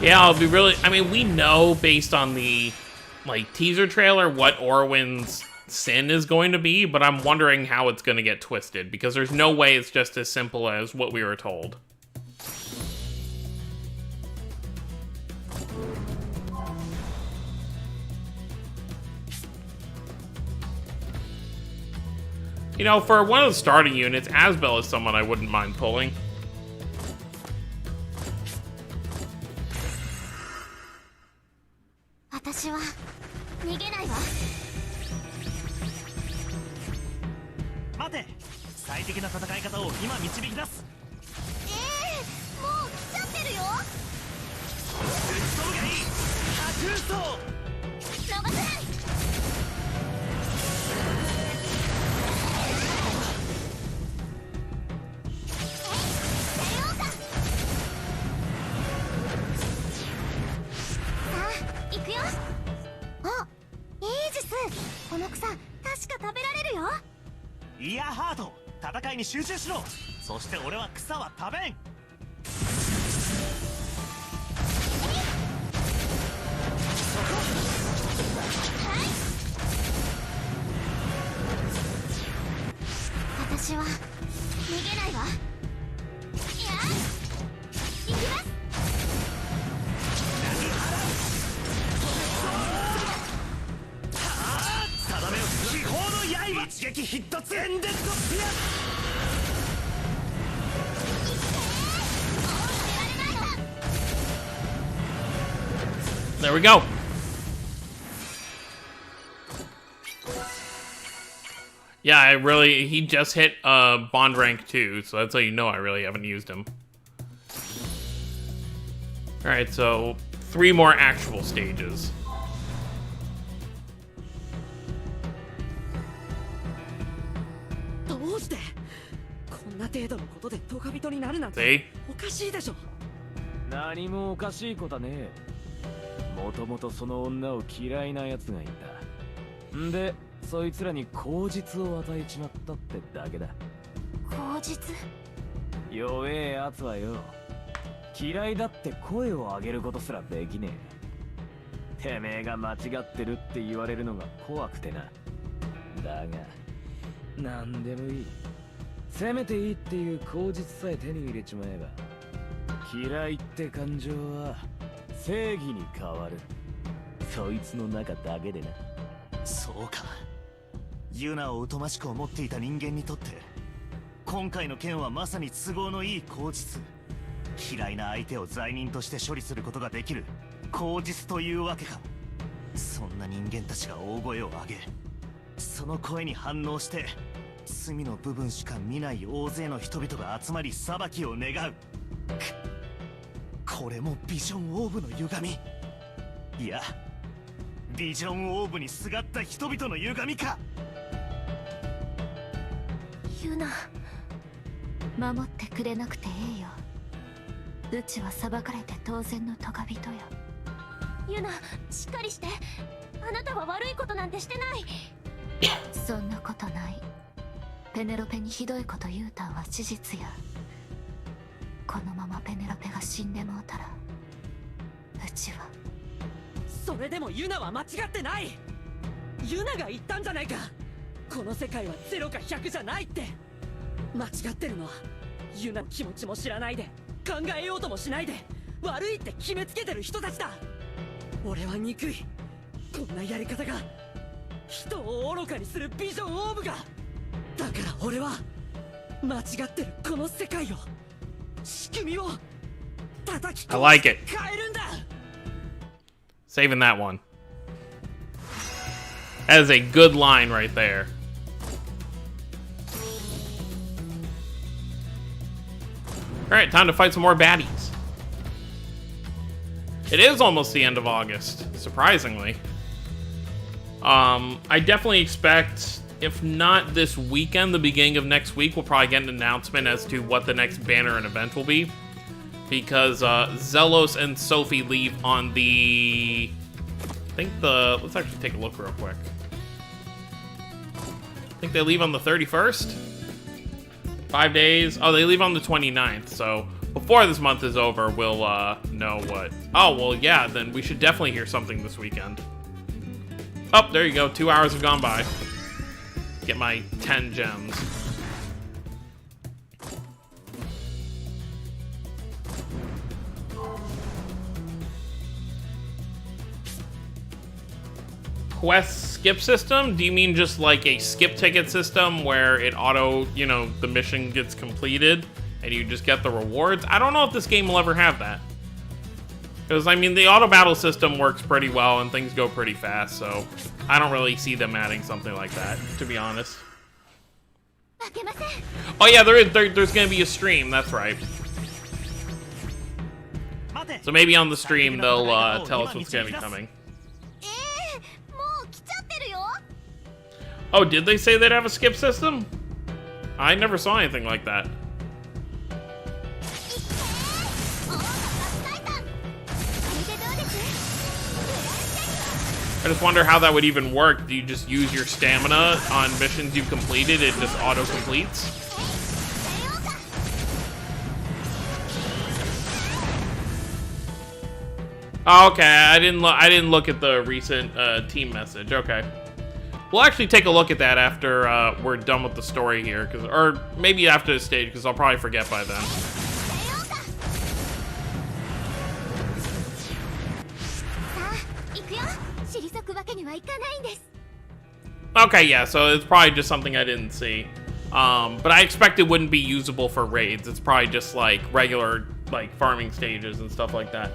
Yeah, I'll be really. I mean, we know based on the like teaser trailer what Orwin's sin is going to be, but I'm wondering how it's going to get twisted because there's no way it's just as simple as what we were told. You know, for one of the starting units, Asbel is someone I wouldn't mind pulling. 私は逃げないわ。待て、最適な戦い方を今導き出す。もう来ちゃってるよ。打ち飛ぶがいい。逃せない。行くよ。あ、イージス、この草確か食べられるよ。いやハート、戦いに集中しろ。そして俺は草は食べん。私は逃げないわ。いや、行きます。定めを気泡の刃、一撃必突エンデッドスピア。There we go. Yeah, he just hit bond rank 2, so that's how you know I really haven't used him. Alright, so 3 more actual stages. どうしてこんな程度のことでトカビトになるなんて See? おかしいでしょ。何もおかしいことはねえ。もともとその女を嫌いな奴がいた。んでそいつらに口実を与えちまったってだけだ。口実？弱え奴はよ、嫌いだって声を上げることすらできねえ。てめえが間違ってるって言われるのが怖くてな。だがなんでもいい。せめていいっていう口実さえ手に入れちまえば、嫌いって感情は正義に変わる。そいつの中だけでな。そうか。ユナを疎ましく思っていた人間にとって今回の件はまさに都合のいい口実。嫌いな相手を罪人として処理することができる口実というわけか。そんな人間たちが大声を上げ、その声に反応して罪の部分しか見ない大勢の人々が集まり裁きを願う。これもビジョンオーブの歪み。いや、ビジョンオーブにすがった人々の歪みか。ユナ、守ってくれなくてええよ。うちは裁かれて当然のトカビトよ。ユナ、しっかりして。あなたは悪いことなんてしてない。そんなことない。ペネロペにひどいこと言うたんは事実や。このままペネロペが死んでもうたら、うちは。それでもユナは間違ってない。ユナが言ったんじゃないか。この世界は0か100じゃないって。間違ってるのはユナの気持ちも知らないで、考えようともしないで悪いって決めつけてる人たちだ。俺は憎い。こんなやり方が人を愚かにするビジョンオーブが。だから俺は間違ってるこの世界を、仕組みを叩き I like it. 変えるんだ。 Saving that one. That is a good line right there. Alright, time to fight some more baddies. It is almost the end of August, surprisingly. I definitely expect, if not this weekend, the beginning of next week, we'll probably get an announcement as to what the next banner and event will be. Because Zelos and Sophie leave on the... let's actually take a look real quick. I think they leave on the 31st? 5 days? Oh, they leave on the 29th, so before this month is over, we'll know what... Oh, well, yeah, then we should definitely hear something this weekend. Oh, there you go, 2 hours have gone by. Get my 10 gems. Quest skip system? Do you mean just like a skip ticket system where it auto, you know, the mission gets completed and you just get the rewards? I don't know if this game will ever have that. Because, I mean, the auto battle system works pretty well and things go pretty fast, so I don't really see them adding something like that, to be honest. Oh yeah, there's gonna be a stream, that's right. So maybe on the stream they'll tell us what's gonna be coming. もう来ちゃってるよ。 Oh, did they say they'd have a skip system? I never saw anything like that. I just wonder how that would even work. Do you just use your stamina on missions you've completed? It just auto completes? Oh, okay, I didn't look at the recent team message. Okay, we'll actually take a look at that after we're done with the story here, or maybe after the stage, because I'll probably forget by then. Okay, yeah, so it's probably just something I didn't see. But I expect it wouldn't be usable for raids. It's probably just like regular like farming stages and stuff like that.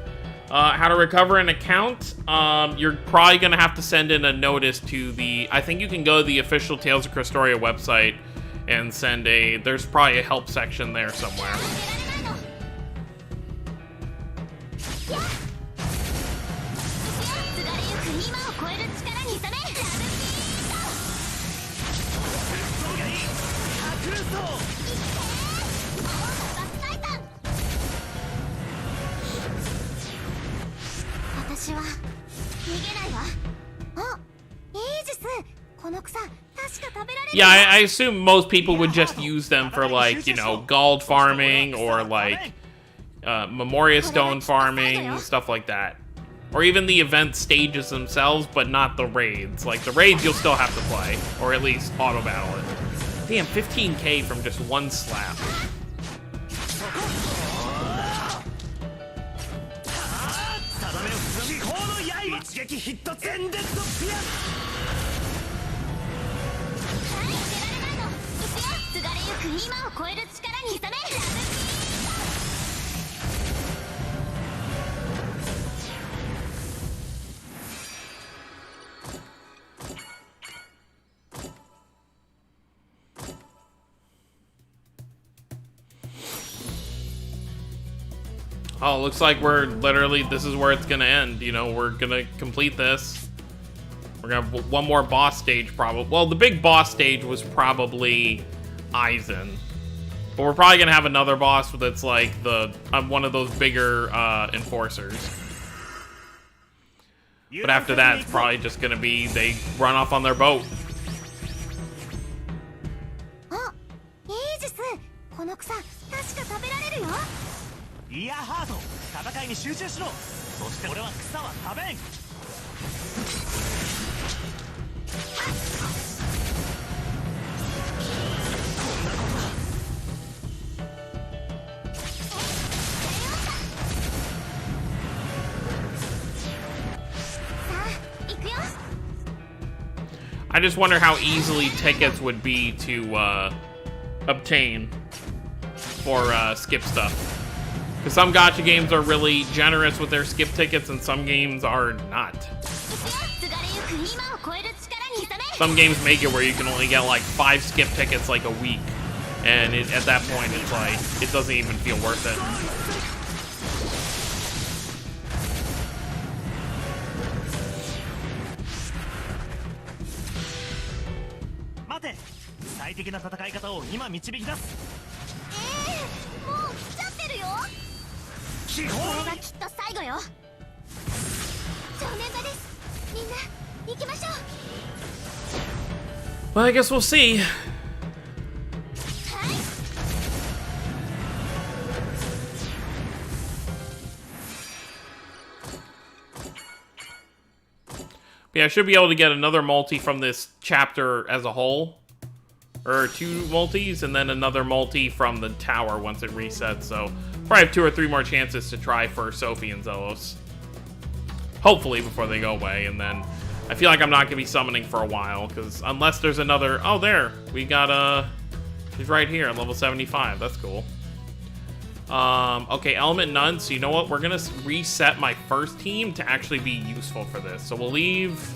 How to recover an account? You're probably gonna have to send in a notice to the. I think you can go to the official Tales of Crestoria website and send a. There's probably a help section there somewhere. Yeah, I assume most people would just use them for, like, you know, gold farming or, like, Memoria Stone farming, stuff like that. Or even the event stages themselves, but not the raids. Like, the raids you'll still have to play, or at least auto-battle it. Damn, 15k from just one slap. Oh, looks like we're literally, this is where it's gonna end. You know, we're gonna complete this. We're gonna have one more boss stage probably. Well, the big boss stage was probably Aizen. But we're probably gonna have another boss that's like the one of those bigger enforcers. But after that, it's probably just gonna be they run off on their boat. I just wonder how easily tickets would be to obtain for skip stuff. Because some gacha games are really generous with their skip tickets and some games are not. Some games make it where you can only get like 5 skip tickets like a week. And at that point it's like, it doesn't even feel worth it. Well, I guess we'll see. Yeah, I should be able to get another multi from this chapter as a whole. Or 2 multis, and then another multi from the tower once it resets, so probably have 2 or 3 more chances to try for Sophie and Zelos. Hopefully before they go away, and then I feel like I'm not going to be summoning for a while, because unless there's another... Oh, there! We got, he's right here, level 75, that's cool. Okay, element none, so you know what? We're going to reset my first team to actually be useful for this. So we'll leave...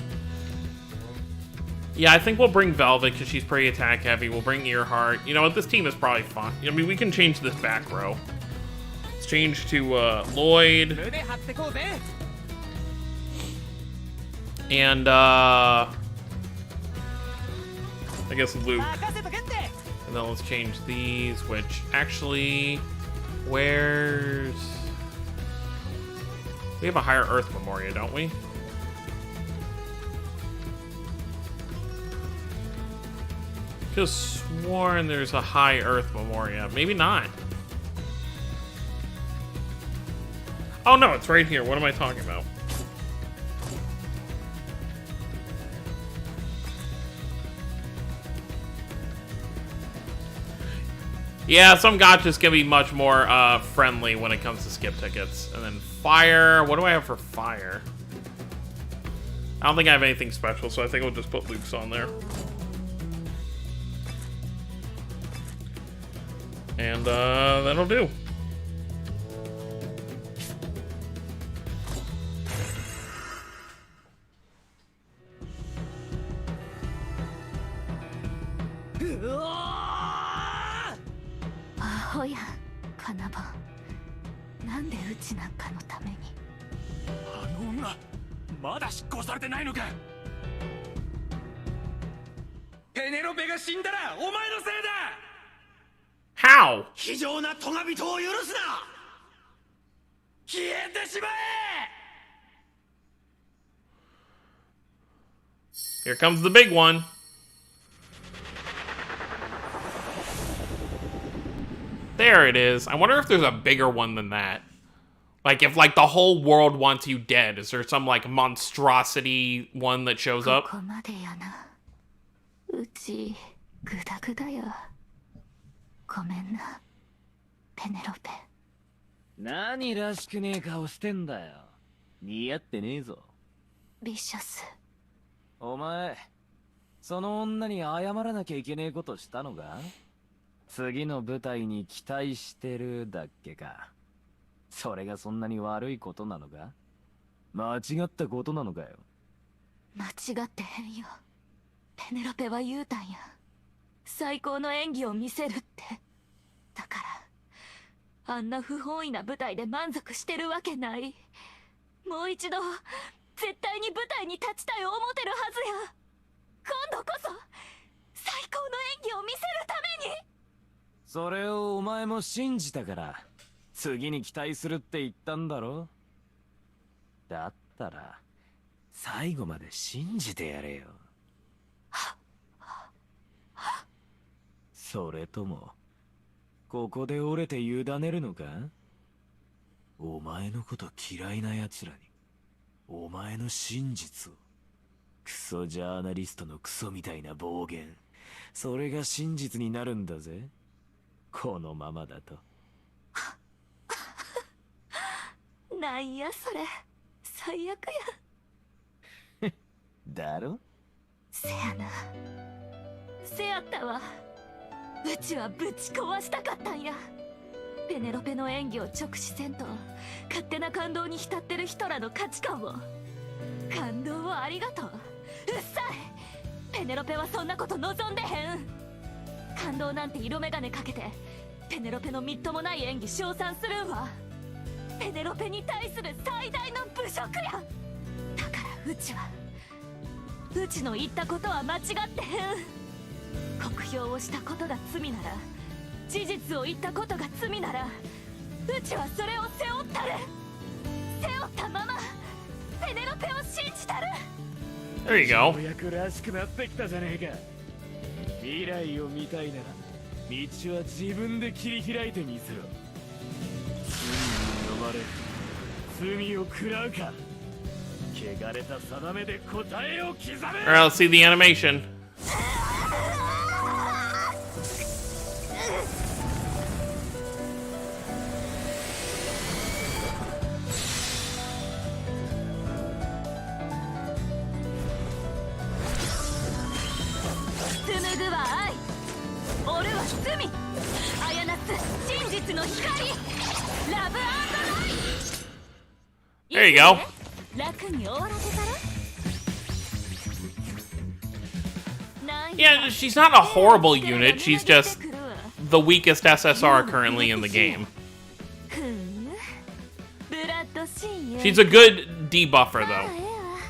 Yeah, I think we'll bring Velvet because she's pretty attack heavy. We'll bring Earhart. You know what? This team is probably fun. I mean, we can change this back row. change to Lloyd. 胸張ってこうぜ。 And I guess Luke. 任せとけって。 And then let's change these, which actually, where's... We have a higher Earth Memoria, don't we? Could have sworn there's a high Earth Memoria. Maybe not. Oh no, it's right here. What am I talking about? Yeah, some gachas can be much more friendly when it comes to skip tickets. And then fire. What do I have for fire? I don't think I have anything special, so I think we'll just put Luke's on there. And that'll do. Ahoya, Kanaba. なんでうちなんかのために。あの女まだ執行されてないのか。ペネロペが死んだらお前のせいだ。 How? 非常な咎人を許すな。消えてしまえ。 Here comes the big one. There it is. I wonder if there's a bigger one than that. Like, if, like, the whole world wants you dead. Is there some, like, monstrosity one that shows up? ここまでやな。うち、グダグダや。ごめんな、ペネロペ。何らしくねえ顔してんだよ。似合ってねえぞ。ビシャス。お前、その女に謝らなきゃいけねえことしたのか？次の舞台に期待してるだっけか。それがそんなに悪いことなのか？間違ったことなのかよ。間違ってへんよ。ペネロペは言うたんや。最高の演技を見せるって。だからあんな不本意な舞台で満足してるわけない。もう一度絶対に舞台に立ちたい思ってるはずや。今度こそ最高の演技を見せるために。それをお前も信じたから次に期待するって言ったんだろ。だったら最後まで信じてやれよ。それともここで折れて委ねるのか？お前のこと嫌いな奴らにお前の真実を。クソジャーナリストのクソみたいな暴言、それが真実になるんだぜ。このままだと。なんやそれ、最悪や。だろ？せやな。せやったわ。うちはぶち壊したかったんや。ペネロペの演技を直視せんと勝手な感動に浸ってる人らの価値観を。感動をありがとう。うっさい。ペネロペはそんなこと望んでへん。感動なんて色眼鏡かけてペネロペのみっともない演技称賛するんはペネロペに対する最大の侮辱や。だからうちの言ったことは間違ってへん。酷評をしたことが罪なら、事実を言ったことが罪なら、うちはそれを背負ったる。背負ったままペネロペを信じたる。 There you go. ようやくらしくなってきたじゃねえか。未来を見たいなら道は自分で切り開いてみせろ。罪に飲まれ罪を食らうか。汚れた定めで答えを刻め。 Alright, let's see the animation. There you go. Yeah, she's not a horrible unit, she's just the weakest SSR currently in the game. She's a good debuffer, though.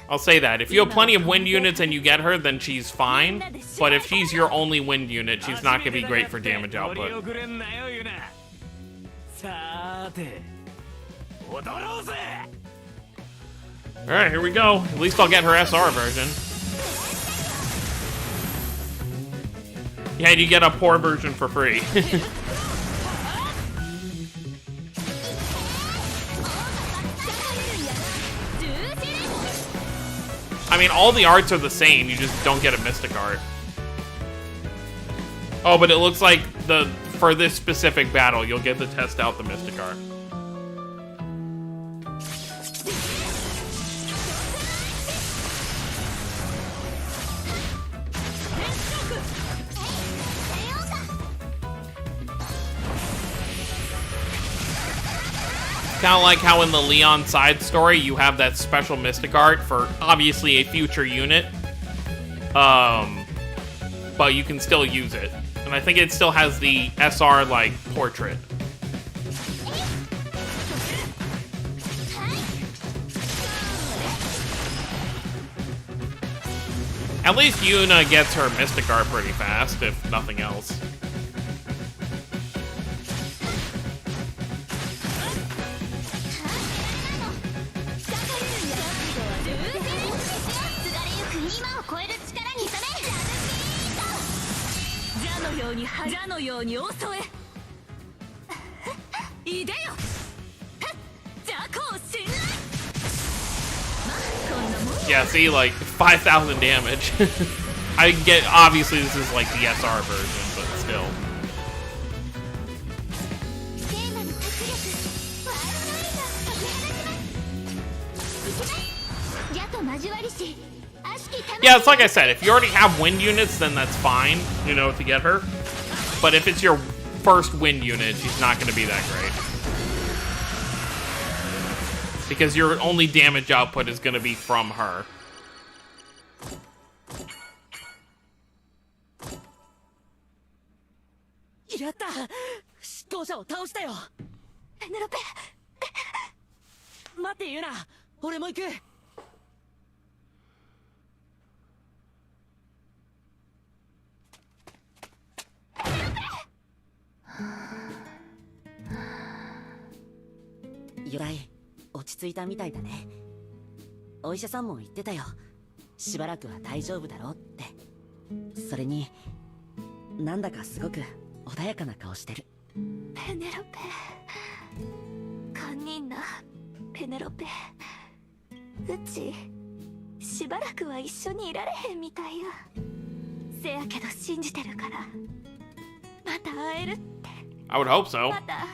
I'll say that. If you have plenty of wind units and you get her, then she's fine. But if she's your only wind unit, she's not going to be great for damage output. Alright, here we go. At least I'll get her SR version. Yeah, you get a poor version for free. I mean, all the arts are the same, you just don't get a Mystic art. Oh, but it looks like for this specific battle, you'll get to test out the Mystic art. Kind of like how in the Leon side story, you have that special Mystic art for obviously a future unit. But you can still use it. And I think it still has the SR, like, portrait. At least Yuna gets her Mystic art pretty fast, if nothing else. Yeah, see, like, 5,000 damage. I get, obviously this is like the SR version, but still. Yeah, it's like I said, if you already have wind units, then that's fine, you know, to get her. But if it's your first wind unit, she's not going to be that great. Because your only damage output is going to be from her. Yurai, 落ち着いたみたいだね。お医者さんも言ってたよ。しばらくは大丈夫だろうって。それに、なんだかすごく穏やかな顔してる。ペネロペ。堪忍なペネロペ。うち、しばらくは一緒にいられへんみたいや。せやけど信じてるから。また会えるって。I would hope so. また、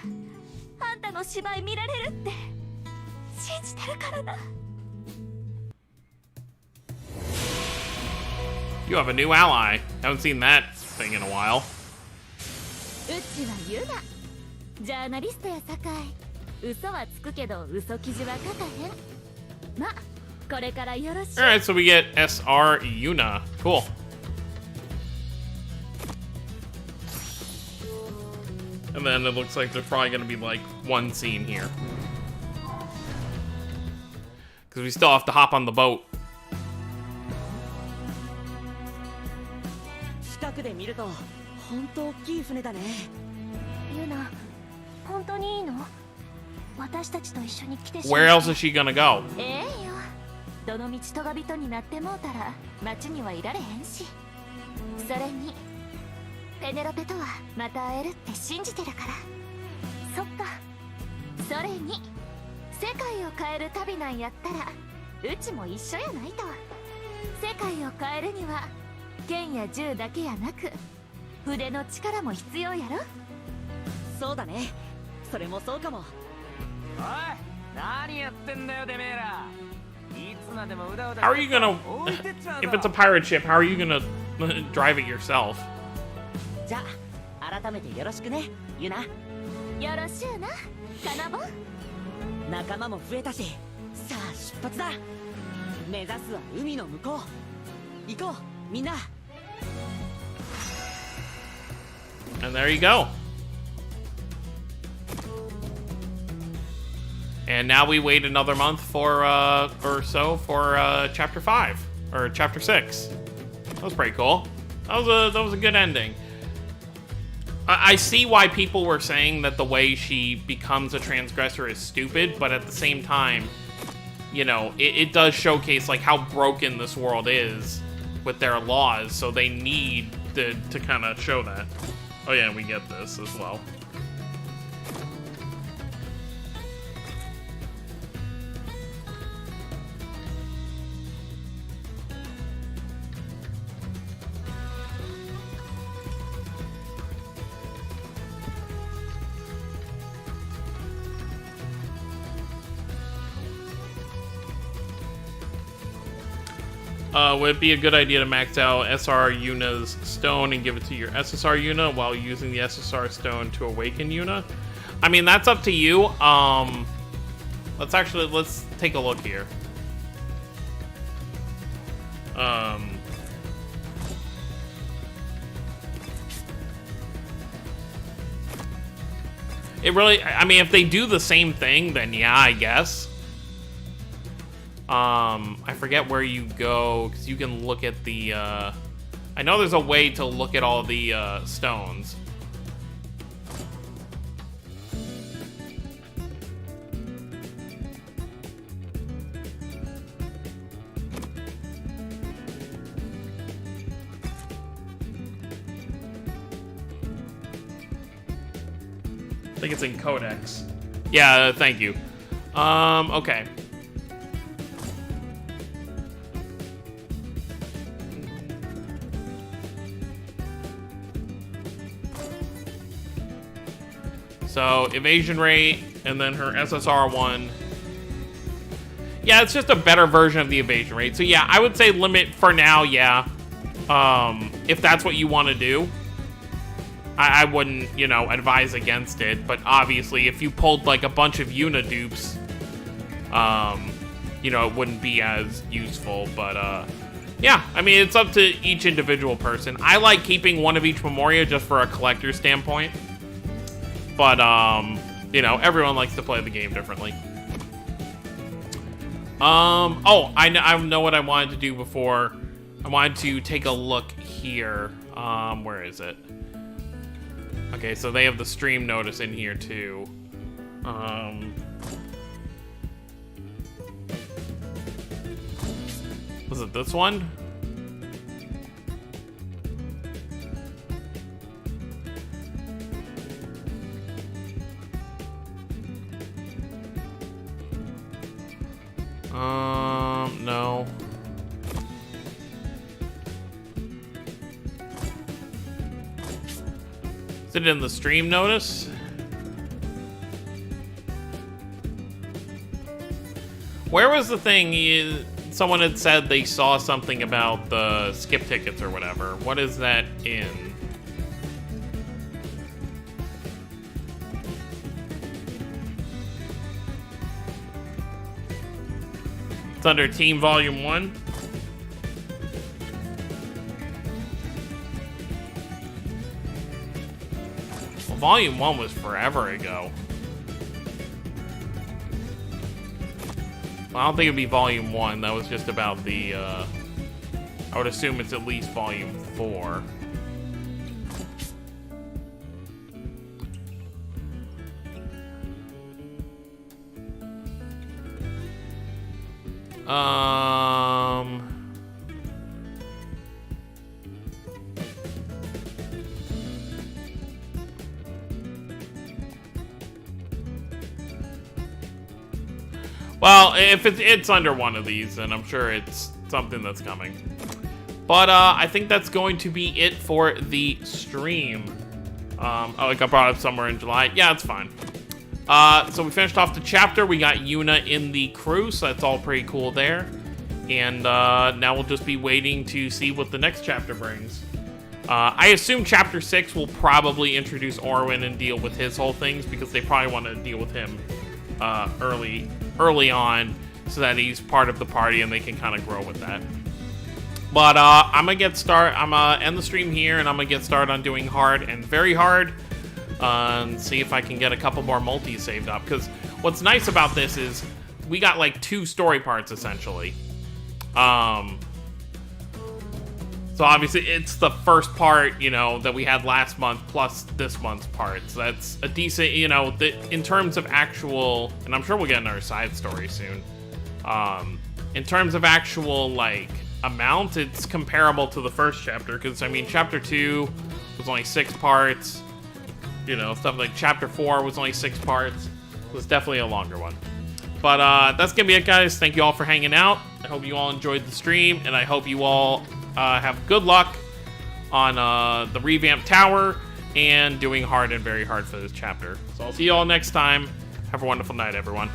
あんたの芝居見られるって。信じてるからな。You have a new ally. Haven't seen that thing in a while. うちはユナ。ジャーナリストやさかい。嘘はつくけど嘘記事は書かへん。ま、これからよろしく。Alright, so we get SR Yuna. Cool. And then it looks like there's probably going to be like one scene here. Because we still have to hop on the boat. 近くで見ると本当大きい船だね。ユナ、本当にいいの？私たちと一緒に来てしまって。 Where else is she gonna go? ええよ。どの道とが人になってもうたら町にはいられへんし。それにペネロペとはまた会えるって信じてるから。そっか。それに世界を変える旅なんやったらうちも一緒やないと。世界を変えるには剣や銃だけやなく筆の力も必要やろ。そうだね。それもそうかも。おい、何やってんだよてめえら。いつまでもうだうだ。 How are you gonna... If it's a pirate ship, how are you gonna drive it yourself? じゃあ改めてよろしくね、ユナ。よろしゅうな、カナボン。仲間も増えたし、さあ出発だ。目指すは海の向こう。行こう、みんな。And there you go. And now we wait another month for, or so for, Chapter 5. Or Chapter 6. That was pretty cool. That was a good ending. I see why people were saying that the way she becomes a transgressor is stupid, but at the same time, you know, it does showcase, like, how broken this world is with their laws, so they need to kind of show that. Oh yeah, we get this as well. Would it be a good idea to max out SR Yuna's stone and give it to your SSR Yuna while using the SSR stone to awaken Yuna? I mean, that's up to you. Let's take a look here. It really, I mean, if they do the same thing, then yeah, I guess. I forget where you go, because you can look at the, I know there's a way to look at all the, stones. I think it's in Codex. Yeah, thank you. Okay. So, evasion rate, and then her SSR one. Yeah, it's just a better version of the evasion rate. So yeah, I would say limit for now, yeah. If that's what you want to do. I wouldn't, you know, advise against it. But obviously, if you pulled, like, a bunch of Yuna dupes, you know, it wouldn't be as useful. But, yeah, I mean, it's up to each individual person. I like keeping one of each Memoria just for a collector standpoint. But, you know, everyone likes to play the game differently. Oh, I know what I wanted to do before. I wanted to take a look here. Where is it? Okay, so they have the stream notice in here, too. Was it this one? No. Is it in the stream notice? Where was the thing? Someone had said they saw something about the skip tickets or whatever. What is that in? It's under Team Volume 1. Well, Volume 1 was forever ago. Well, I don't think it'd be Volume 1. That was just about the, I would assume it's at least Volume 4. Well, if it's under one of these, then I'm sure it's something that's coming. But I think that's going to be it for the stream. Like I brought up somewhere in July. Yeah, it's fine. So we finished off the chapter. We got Yuna in the crew, so that's all pretty cool there. And now we'll just be waiting to see what the next chapter brings. I assume Chapter 6 will probably introduce Orwin and deal with his whole things, because they probably want to deal with him early on, so that he's part of the party and they can kind of grow with that. But I'm gonna end the stream here, and I'm gonna get started on doing hard and very hard, and see if I can get a couple more multis saved up. Because what's nice about this is we got like 2 story parts essentially. So obviously it's the first part, you know, that we had last month plus this month's part. So that's a decent, you know, in terms of actual, and I'm sure we'll get another side story soon. In terms of actual, like, amount, it's comparable to the first chapter. Because, I mean, chapter 2 was only 6 parts. You know, stuff like chapter 4 was only 6 parts. It was definitely a longer one. But that's going to be it, guys. Thank you all for hanging out. I hope you all enjoyed the stream. And I hope you all have good luck on the revamped tower and doing hard and very hard for this chapter. So I'll see you all next time. Have a wonderful night, everyone.